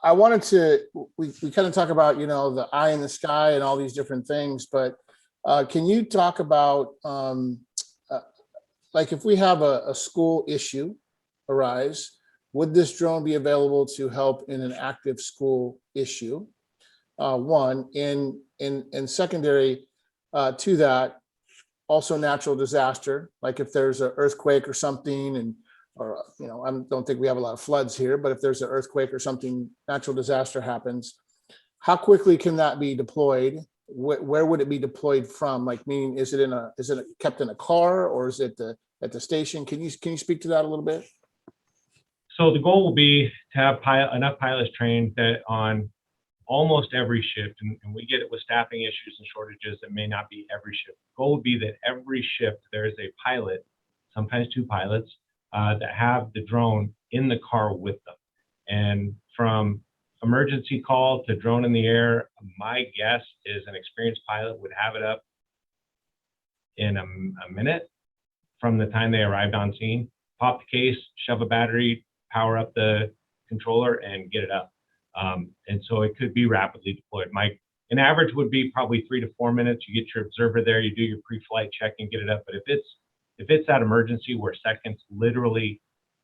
I wanted to, we kind of talk about, the eye in the sky and all these different things, but can you talk about, like if we have a school issue arise, would this drone be available to help in an active school issue? One, and secondary to that, also natural disaster, like if there's an earthquake or something, I don't think we have a lot of floods here, but if there's an earthquake or something, natural disaster happens, how quickly can that be deployed? Where would it be deployed from? Like, meaning, is it kept in a car, or is it at the station? Can you speak to that a little bit? So the goal will be to have enough pilots trained that on almost every shift, and we get it with staffing issues and shortages, that may not be every shift. The goal would be that every shift there is a pilot, sometimes 2 pilots, that have the drone in the car with them. And from emergency call to drone in the air, my guess is an experienced pilot would have it up in a minute from the time they arrived on scene, pop the case, shove a battery, power up the controller, and get it up. And so it could be rapidly deployed. An average would be probably 3 to 4 minutes. You get your observer there, you do your pre-flight check and get it up. But if it's that emergency where seconds literally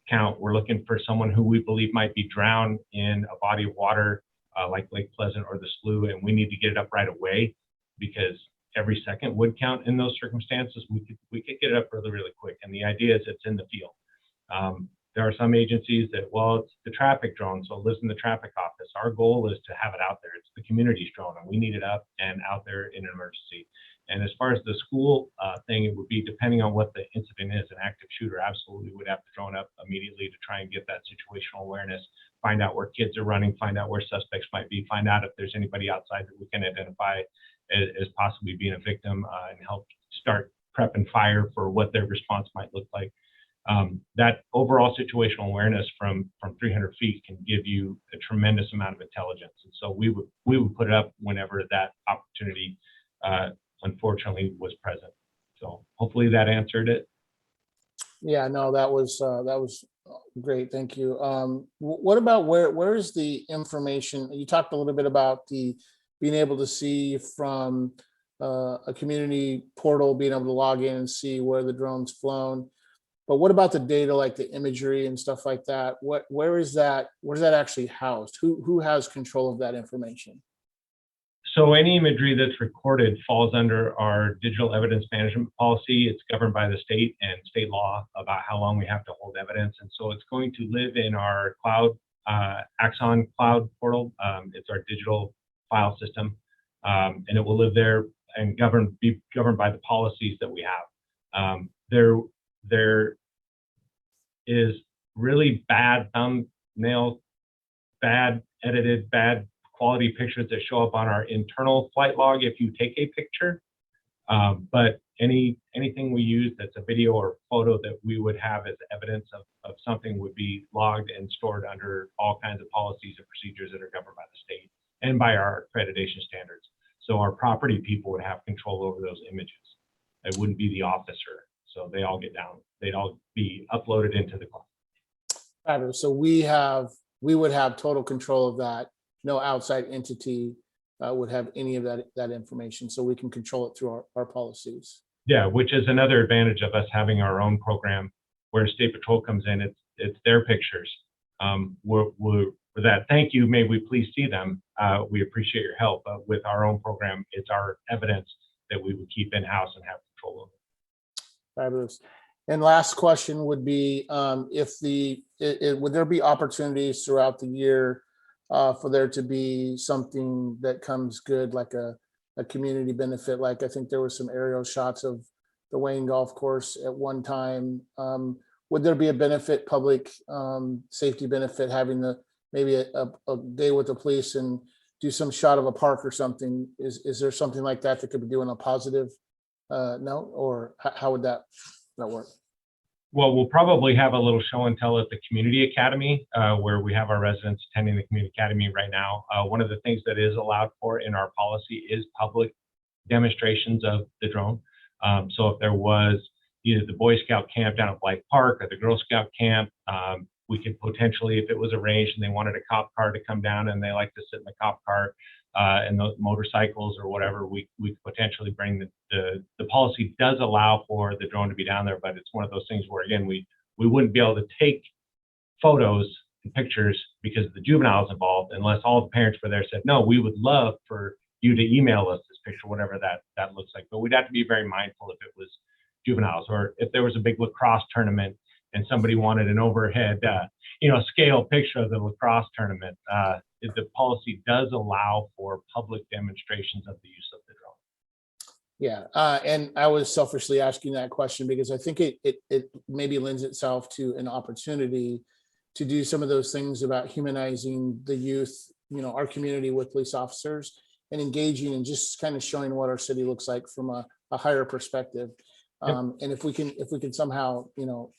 count, we're looking for someone who we believe might be drowned in a body of water like Lake Pleasant or the slough, and we need to get it up right away because every second would count in those circumstances. We could get it up really, really quick. And the idea is it's in the field. There are some agencies that, it's the traffic drone, so it lives in the traffic office. Our goal is to have it out there. It's the community's drone, and we need it up and out there in an emergency. And as far as the school thing, it would be depending on what the incident is. An active shooter absolutely would have the drone up immediately to try and get that situational awareness, find out where kids are running, find out where suspects might be, find out if there's anybody outside that we can identify as possibly being a victim, and help start prep and fire for what their response might look like. That overall situational awareness from 300 feet can give you a tremendous amount of intelligence. And so we would put it up whenever that opportunity unfortunately was present. So hopefully that answered it. Yeah, no, that was great. Thank you. What about where is the information? You talked a little bit about being able to see from a community portal, being able to log in and see where the drone's flown. But what about the data, like the imagery and stuff like that? Where is that actually housed? Who has control of that information? So any imagery that's recorded falls under our digital evidence management policy. It's governed by the state and state law about how long we have to hold evidence. And so it's going to live in our cloud, Axon cloud portal. It's our digital file system. And it will live there and be governed by the policies that we have. There is really bad thumbnail, bad edited, bad quality pictures that show up on our internal flight log if you take a picture. But anything we use that's a video or photo that we would have as evidence of something would be logged and stored under all kinds of policies and procedures that are governed by the state and by our accreditation standards. So our property people would have control over those images. It wouldn't be the officer. So they all get down. They'd all be uploaded into the cloud. So we would have total control of that. No outside entity would have any of that information, so we can control it through our policies. Yeah, which is another advantage of us having our own program where State Patrol comes in. It's their pictures. For that, thank you. May we please see them? We appreciate your help. With our own program, it's our evidence that we would keep in-house and have control over. Fabulous. And last question would be, would there be opportunities throughout the year for there to be something that comes good, like a community benefit? Like I think there were some aerial shots of the Wayne Golf Course at one time. Would there be a benefit, public safety benefit, having maybe a day with the police and do some shot of a park or something? Is there something like that could be doing a positive note, or how would that work? Well, we'll probably have a little show and tell at the community academy, where we have our residents attending the community academy right now. One of the things that is allowed for in our policy is public demonstrations of the drone. So if there was either the Boy Scout camp down at Blythe Park or the Girl Scout camp, we could potentially, if it was arranged and they wanted a cop car to come down and they like to sit in the cop car and those motorcycles or whatever, we could potentially bring the policy does allow for the drone to be down there, but it's one of those things where, again, we wouldn't be able to take photos and pictures because the juveniles involved unless all the parents were there said, no, we would love for you to email us this picture, whatever that looks like. But we'd have to be very mindful if it was juveniles, or if there was a big lacrosse tournament and somebody wanted an overhead, scale picture of the lacrosse tournament. The policy does allow for public demonstrations of the use of the drone. Yeah, and I was selfishly asking that question because I think it maybe lends itself to an opportunity to do some of those things about humanizing the youth, our community with police officers, and engaging and just kind of showing what our city looks like from a higher perspective. And if we can somehow,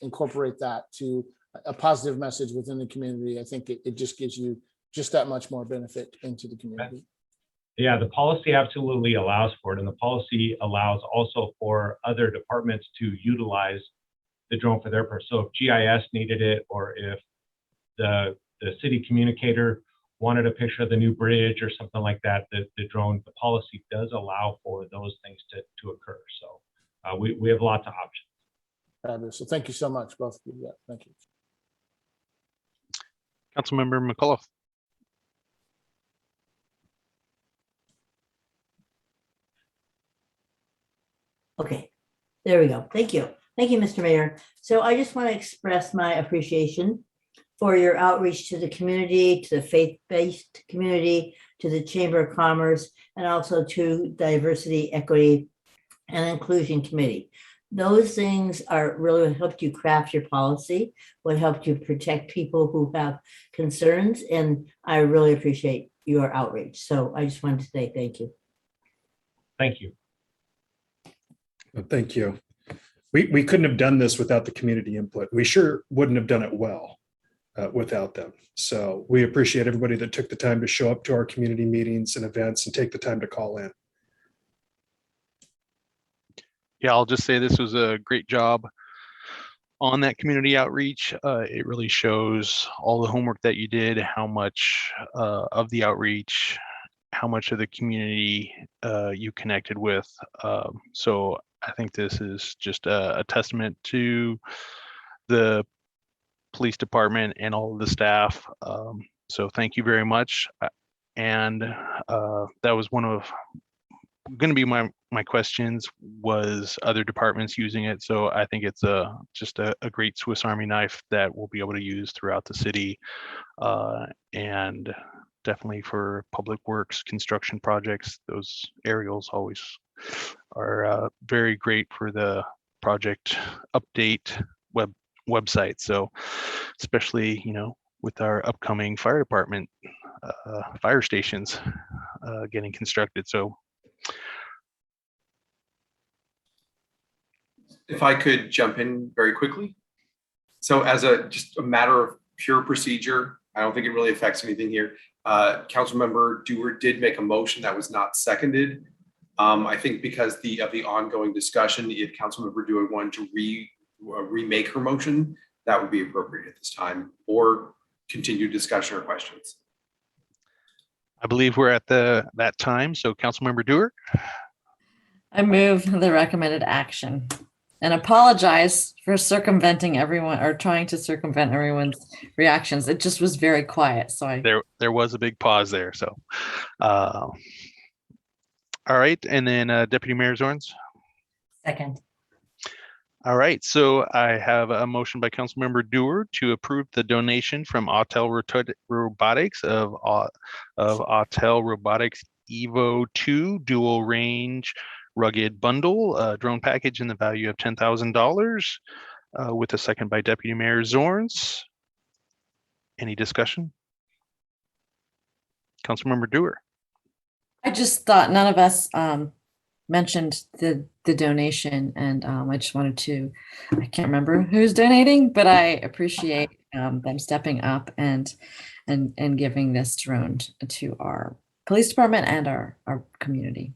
incorporate that to a positive message within the community, I think it just gives you just that much more benefit into the community. Yeah, the policy absolutely allows for it. And the policy allows also for other departments to utilize the drone for their purpose. So if GIS needed it, or if the city communicator wanted a picture of the new bridge or something like that, the drone, the policy does allow for those things to occur. So we have lots of options. Fabulous. So thank you so much, both of you. Yeah, thank you. Councilmember McAuliffe. Okay, there we go. Thank you. Thank you, Mr. Mayor. So I just want to express my appreciation for your outreach to the community, to the faith-based community, to the Chamber of Commerce, and also to Diversity, Equity, and Inclusion Committee. Those things are really what helped you craft your policy, what helped you protect people who have concerns, and I really appreciate your outreach. So I just wanted to say thank you. Thank you. Thank you. We couldn't have done this without the community input. We sure wouldn't have done it well without them. So we appreciate everybody that took the time to show up to our community meetings and events and take the time to call in. Yeah, I'll just say this was a great job on that community outreach. It really shows all the homework that you did, how much of the outreach, how much of the community you connected with. So I think this is just a testament to the police department and all of the staff. So thank you very much. And that was one of going to be my questions, was other departments using it. So I think it's just a great Swiss Army knife that we'll be able to use throughout the city, and definitely for public works, construction projects. Those aerials always are very great for the project update website. So especially, with our upcoming fire department fire stations getting constructed. So if I could jump in very quickly. So as just a matter of pure procedure, I don't think it really affects anything here. Councilmember Dewar did make a motion that was not seconded. I think because of the ongoing discussion, if Councilmember Dewar wanted to remake her motion, that would be appropriate at this time, or continue discussion or questions. I believe we're at that time. So Councilmember Dewar. I move the recommended action and apologize for circumventing everyone or trying to circumvent everyone's reactions. It just was very quiet. So there was a big pause there. So, all right. And then Deputy Mayor Zorns. Second. All right. So I have a motion by Councilmember Dewar to approve the donation from Autel Robotics of Autel Robotics Evo 2 dual range rugged bundle drone package in the value of $10,000 with a second by Deputy Mayor Zorns. Any discussion? Councilmember Dewar. I just thought none of us mentioned the donation, and I just wanted to, I can't remember who's donating, but I appreciate them stepping up and giving this drone to our police department and our community.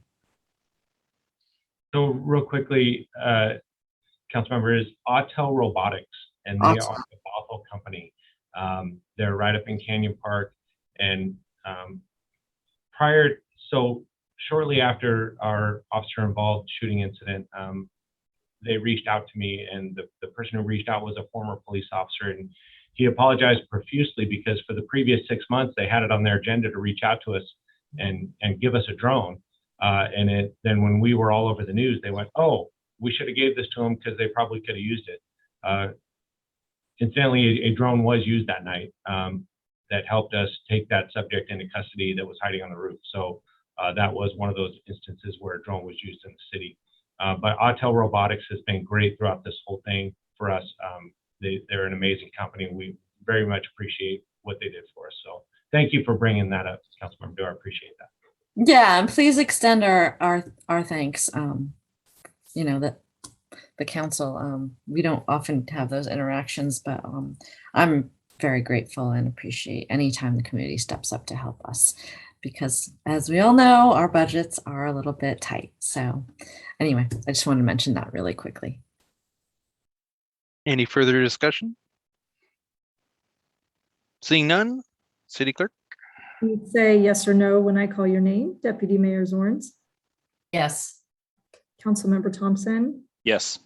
So real quickly, Councilmember, is Autel Robotics, and they are the Bothell company. They're right up in Canyon Park, and shortly after our officer-involved shooting incident, they reached out to me, and the person who reached out was a former police officer, and he apologized profusely because for the previous 6 months, they had it on their agenda to reach out to us and give us a drone. Then when we were all over the news, they went, "Oh, we should have gave this to them because they probably could have used it." Incidentally, a drone was used that night that helped us take that subject into custody that was hiding on the roof. So that was one of those instances where a drone was used in the city. But Autel Robotics has been great throughout this whole thing for us. They're an amazing company, and we very much appreciate what they did for us. So thank you for bringing that up, Councilmember Dewar. I appreciate that. Yeah, and please extend our thanks. That the council, we don't often have those interactions, but I'm very grateful and appreciate any time the community steps up to help us, because as we all know, our budgets are a little bit tight. So anyway, I just wanted to mention that really quickly. Any further discussion? Seeing none, City Clerk. You say yes or no when I call your name. Deputy Mayor Zorns. Yes. Councilmember Thompson. Yes.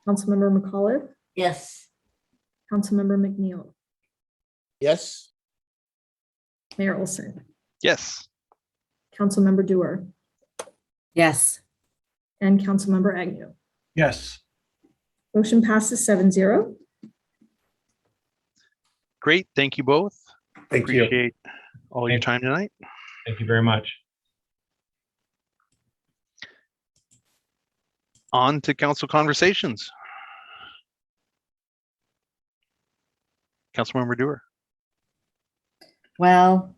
Councilmember McAuliffe. Yes. Councilmember McNeil. Yes. Mayor Olson. Yes. Councilmember Dewar. Yes. And Councilmember Agnew. Yes. Motion passes 7-0. Great. Thank you both. Thank you. Appreciate all your time tonight. Thank you very much. On to council conversations. Councilmember Dewar. Well,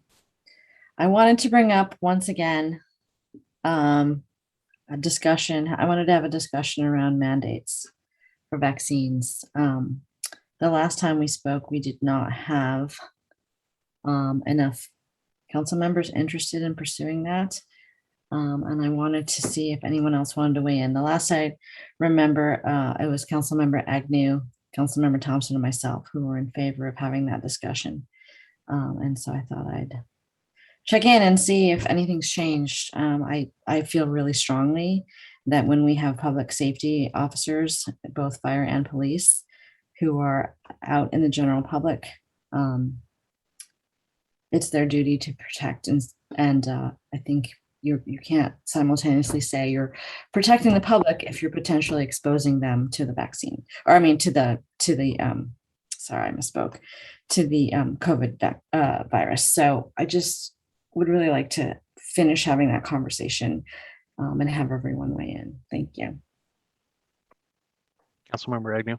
I wanted to bring up once again a discussion. I wanted to have a discussion around mandates for vaccines. The last time we spoke, we did not have enough council members interested in pursuing that. And I wanted to see if anyone else wanted to weigh in. The last I remember, it was Councilmember Agnew, Councilmember Thompson, and myself who were in favor of having that discussion. And so I thought I'd check in and see if anything's changed. I feel really strongly that when we have public safety officers, both fire and police, who are out in the general public, it's their duty to protect. And I think you can't simultaneously say you're protecting the public if you're potentially exposing them to the vaccine, or I mean to the sorry, I misspoke, to the COVID virus. So I just would really like to finish having that conversation and have everyone weigh in. Thank you. Councilmember Agnew.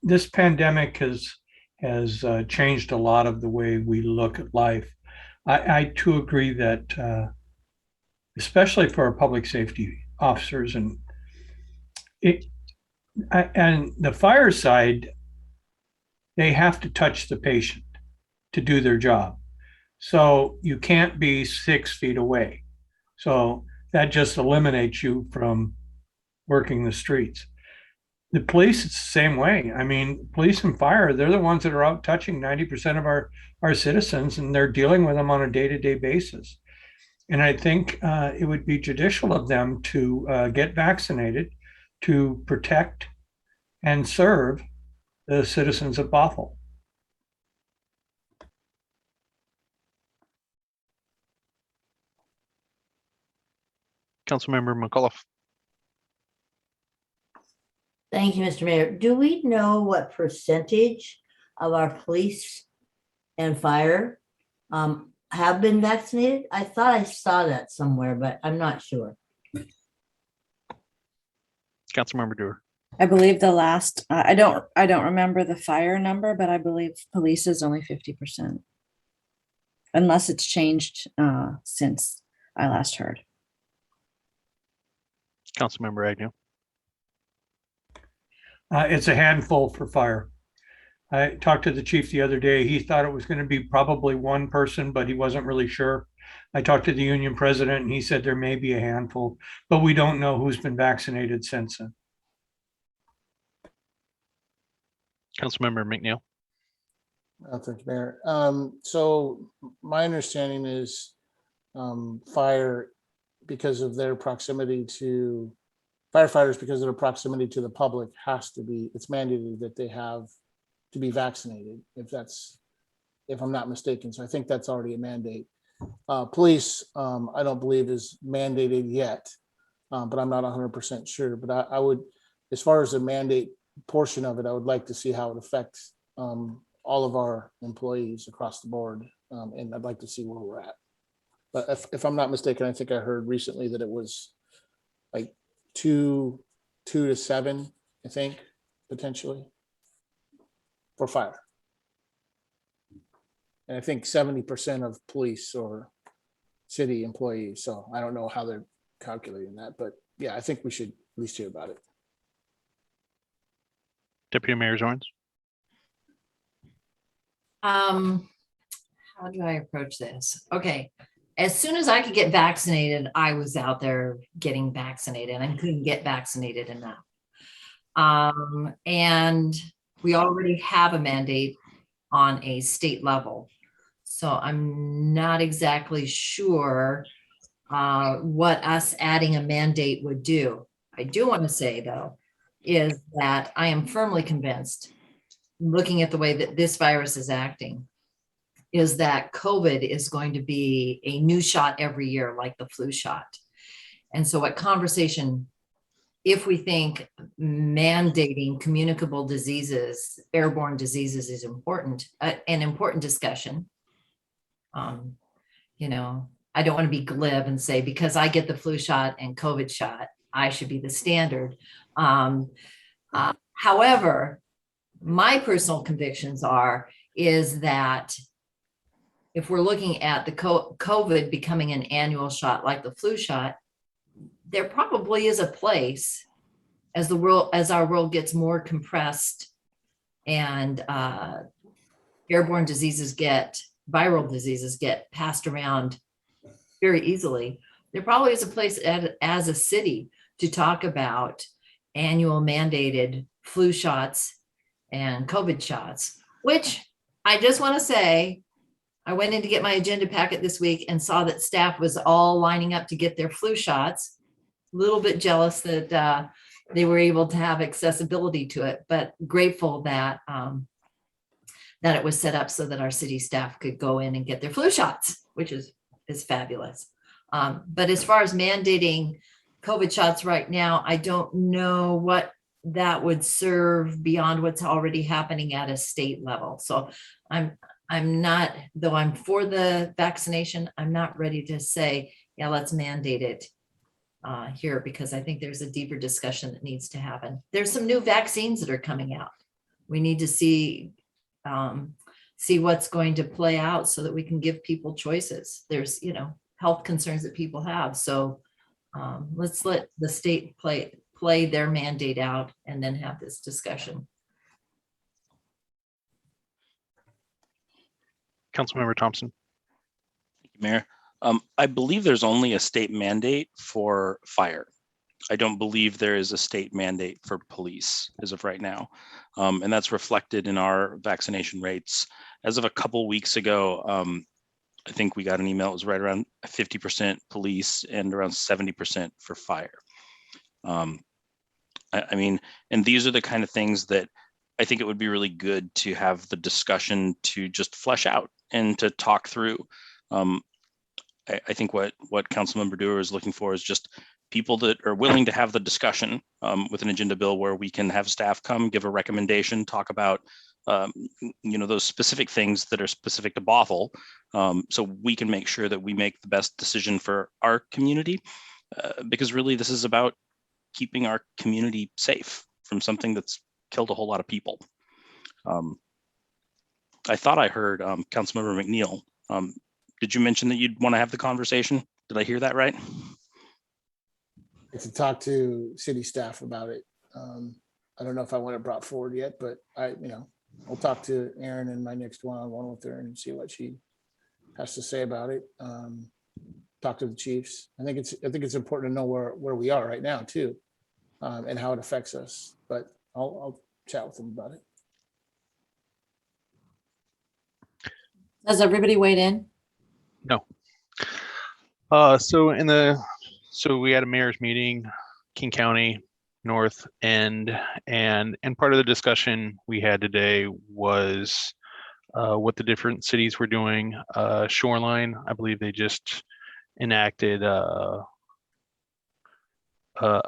This pandemic has changed a lot of the way we look at life. I too agree that, especially for our public safety officers and the fire side, they have to touch the patient to do their job. So you can't be 6 feet away. So that just eliminates you from working the streets. The police, it's the same way. I mean, police and fire, they're the ones that are out touching 90% of our citizens, and they're dealing with them on a day-to-day basis. And I think it would be judicial of them to get vaccinated to protect and serve the citizens of Bothell. Councilmember McAuliffe. Thank you, Mr. Mayor. Do we know what percentage of our police and fire have been vaccinated? I thought I saw that somewhere, but I'm not sure. Councilmember Dewar. I believe the last, I don't remember the fire number, but I believe police is only 50%. Unless it's changed since I last heard. Councilmember Agnew. It's a handful for fire. I talked to the chief the other day. He thought it was going to be probably one person, but he wasn't really sure. I talked to the union president and he said there may be a handful, but we don't know who's been vaccinated since then. Councilmember McNeil. Thank you, Mayor. So my understanding is fire, because of their proximity to firefighters, because of their proximity to the public, it's mandated that they have to be vaccinated, if I'm not mistaken. So I think that's already a mandate. Police, I don't believe is mandated yet, but I'm not 100% sure. But I would, as far as the mandate portion of it, I would like to see how it affects all of our employees across the board. And I'd like to see where we're at. But if I'm not mistaken, I think I heard recently that it was like 2 to 7, I think, potentially, for fire. And I think 70% of police or city employees. So I don't know how they're calculating that, but yeah, I think we should at least hear about it. Deputy Mayor Zorns. How do I approach this? Okay. As soon as I could get vaccinated, I was out there getting vaccinated and I couldn't get vaccinated enough. And we already have a mandate on a state level. So I'm not exactly sure what us adding a mandate would do. I do want to say, though, is that I am firmly convinced, looking at the way that this virus is acting, is that COVID is going to be a new shot every year, like the flu shot. And so at conversation, if we think mandating communicable diseases, airborne diseases is important, an important discussion. You know, I don't want to be glib and say, because I get the flu shot and COVID shot, I should be the standard. However, my personal convictions is that if we're looking at the COVID becoming an annual shot like the flu shot, there probably is a place as our world gets more compressed and airborne diseases viral diseases get passed around very easily. There probably is a place as a city to talk about annual mandated flu shots and COVID shots, which I just want to say, I went in to get my agenda packet this week and saw that staff was all lining up to get their flu shots. A little bit jealous that they were able to have accessibility to it, but grateful that that it was set up so that our city staff could go in and get their flu shots, which is fabulous. But as far as mandating COVID shots right now, I don't know what that would serve beyond what's already happening at a state level. So I'm not, though I'm for the vaccination, I'm not ready to say, yeah, let's mandate it here, because I think there's a deeper discussion that needs to happen. There's some new vaccines that are coming out. We need to see what's going to play out so that we can give people choices. There's, health concerns that people have. So let's let the state play their mandate out and then have this discussion. Councilmember Thompson. Mayor, I believe there's only a state mandate for fire. I don't believe there is a state mandate for police as of right now. And that's reflected in our vaccination rates. As of a couple weeks ago, I think we got an email, it was right around 50% police and around 70% for fire. I mean, and these are the kind of things that I think it would be really good to have the discussion to just flesh out and to talk through. I think what Councilmember Dewar is looking for is just people that are willing to have the discussion with an agenda bill where we can have staff come, give a recommendation, talk about those specific things that are specific to Bothell, so we can make sure that we make the best decision for our community, because really this is about keeping our community safe from something that's killed a whole lot of people. I thought I heard Councilmember McNeil. Did you mention that you'd want to have the conversation? Did I hear that right? To talk to city staff about it. I don't know if I want it brought forward yet, but I'll talk to Erin in my next one-on-one with her and see what she has to say about it. Talk to the chiefs. I think it's important to know where we are right now too, and how it affects us. But I'll chat with them about it. Has everybody weighed in? No. So we had a mayor's meeting, King County, North End, and part of the discussion we had today was what the different cities were doing. Shoreline, I believe they just enacted a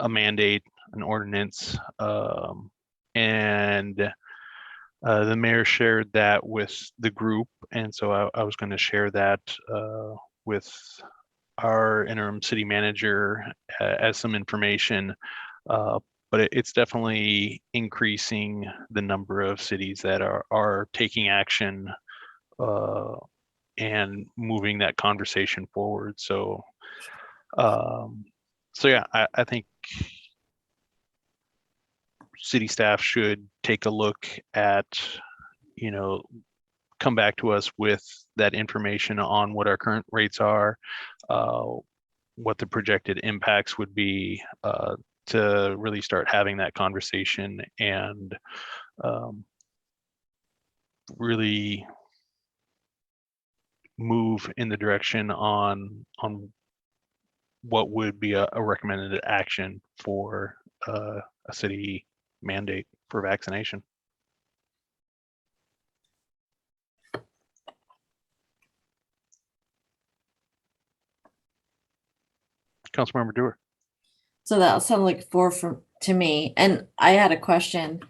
mandate, an ordinance, and the mayor shared that with the group, and so I was going to share that with our interim city manager as some information, but it's definitely increasing the number of cities that are taking action and moving that conversation forward. So yeah, I think city staff should take a look at, come back to us with that information on what our current rates are, what the projected impacts would be, to really start having that conversation and really move in the direction on what would be a recommended action for a city mandate for vaccination. Councilmember Dewar. So that sounded like four to me. And I had a question.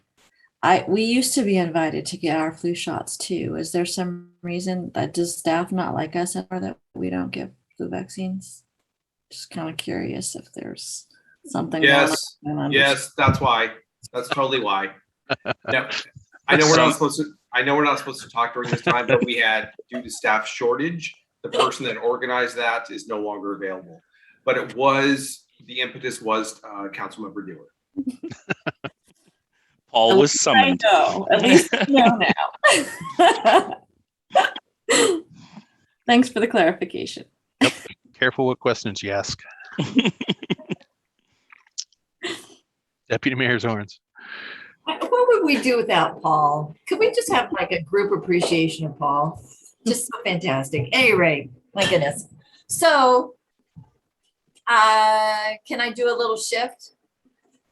We used to be invited to get our flu shots too. Is there some reason that does staff not like us or that we don't get flu vaccines? Just kind of curious if there's something. Yes, yes, that's why. That's totally why. Yeah. I know we're not supposed to talk during this time, but we had, due to staff shortage, the person that organized that is no longer available. But the impetus was Councilmember Dewar. Paul was summoned. I know. At least I know now. Thanks for the clarification. Yep. Careful what questions you ask. Deputy Mayor Zorns. What would we do without Paul? Could we just have like a group appreciation of Paul? Just so fantastic. Anyway, my goodness. So can I do a little shift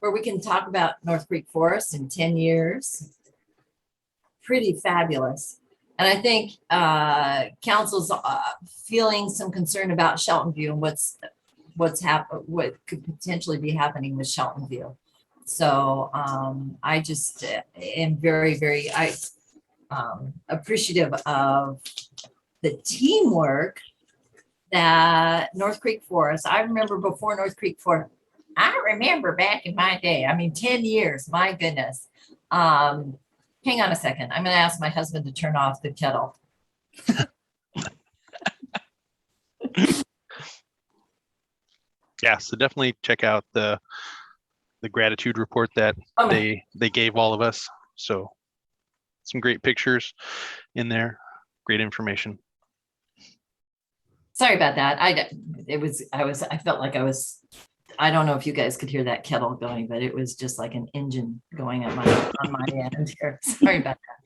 where we can talk about North Creek Forest in 10 years? Pretty fabulous. And I think council's feeling some concern about Shelton View and what could potentially be happening with Shelton View. So I just am very, very appreciative of the teamwork that North Creek Forest. I remember before North Creek Forest. I remember back in my day. I mean, 10 years. My goodness. Hang on a second. I'm going to ask my husband to turn off the kettle. Yeah, so definitely check out the gratitude report that they gave all of us. So some great pictures in there, great information. Sorry about that. I felt like I was I don't know if you guys could hear that kettle going, but it was just like an engine going on my end here. Sorry about that.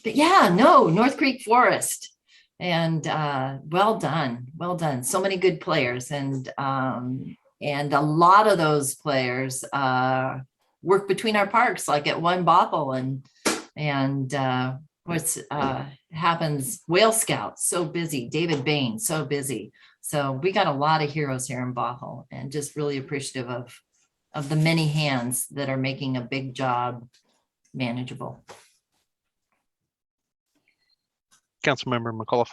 But yeah, no, North Creek Forest. And well done. Well done. So many good players. And a lot of those players work between our parks, like at One Bothell and what's happens, Whale Scouts, so busy, David Bain, so busy. So we got a lot of heroes here in Bothell, and just really appreciative of the many hands that are making a big job manageable. Councilmember McAuliffe.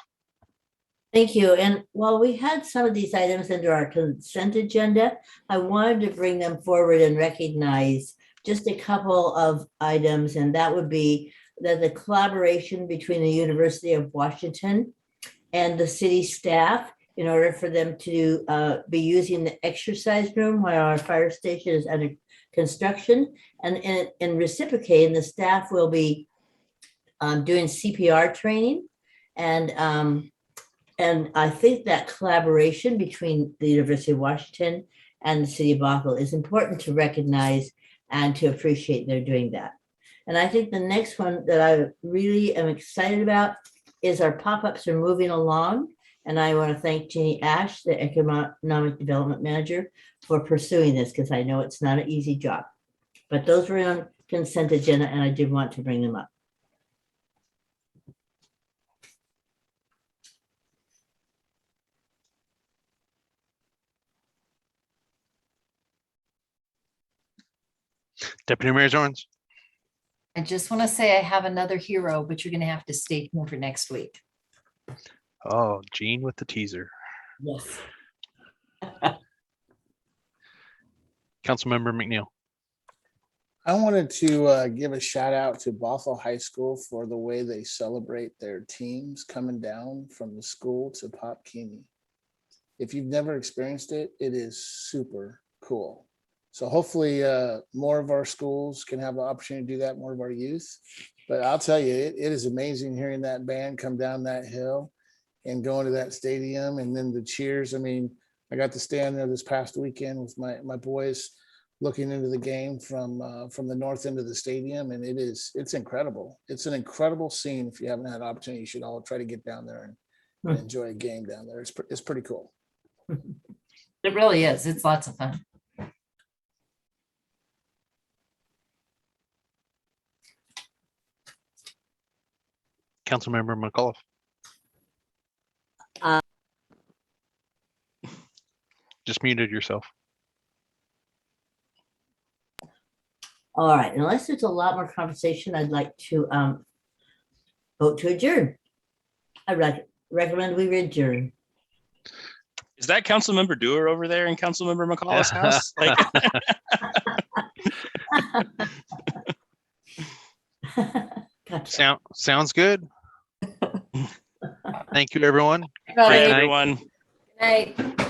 Thank you. And while we had some of these items under our consent agenda, I wanted to bring them forward and recognize just a couple of items, and that would be that the collaboration between the University of Washington and the city staff in order for them to be using the exercise room while our fire station is under construction. And reciprocating, the staff will be doing CPR training. And I think that collaboration between the University of Washington and the city of Bothell is important to recognize and to appreciate they're doing that. And I think the next one that I really am excited about is our pop-ups are moving along. And I want to thank Jeannie Ash, the Economic Development Manager, for pursuing this, because I know it's not an easy job. But those were on consent agenda, and I did want to bring them up. Deputy Mayor Zorns. I just want to say I have another hero, but you're going to have to stay tuned for next week. Oh, Gene with the teaser. Yes. Councilmember McNeil. I wanted to give a shout out to Bothell High School for the way they celebrate their teams coming down from the school to Pop Keeney. If you've never experienced it, it is super cool. So hopefully more of our schools can have the opportunity to do that, more of our youth. But I'll tell you, it is amazing hearing that band come down that hill and going to that stadium, and then the cheers. I mean, I got to stand there this past weekend with my boys looking into the game from the north end of the stadium, and it's incredible. It's an incredible scene. If you haven't had an opportunity, you should all try to get down there and enjoy a game down there. It's pretty cool. It really is. It's lots of fun. Councilmember McAuliffe. Just muted yourself. All right, unless there's a lot more conversation, I'd like to vote to adjourn. I recommend we adjourn. Is that Councilmember Dewar over there in Councilmember McAuliffe's house? Like, Gotcha. Sounds good. Thank you, everyone. Bye, Great night. everyone. Good night.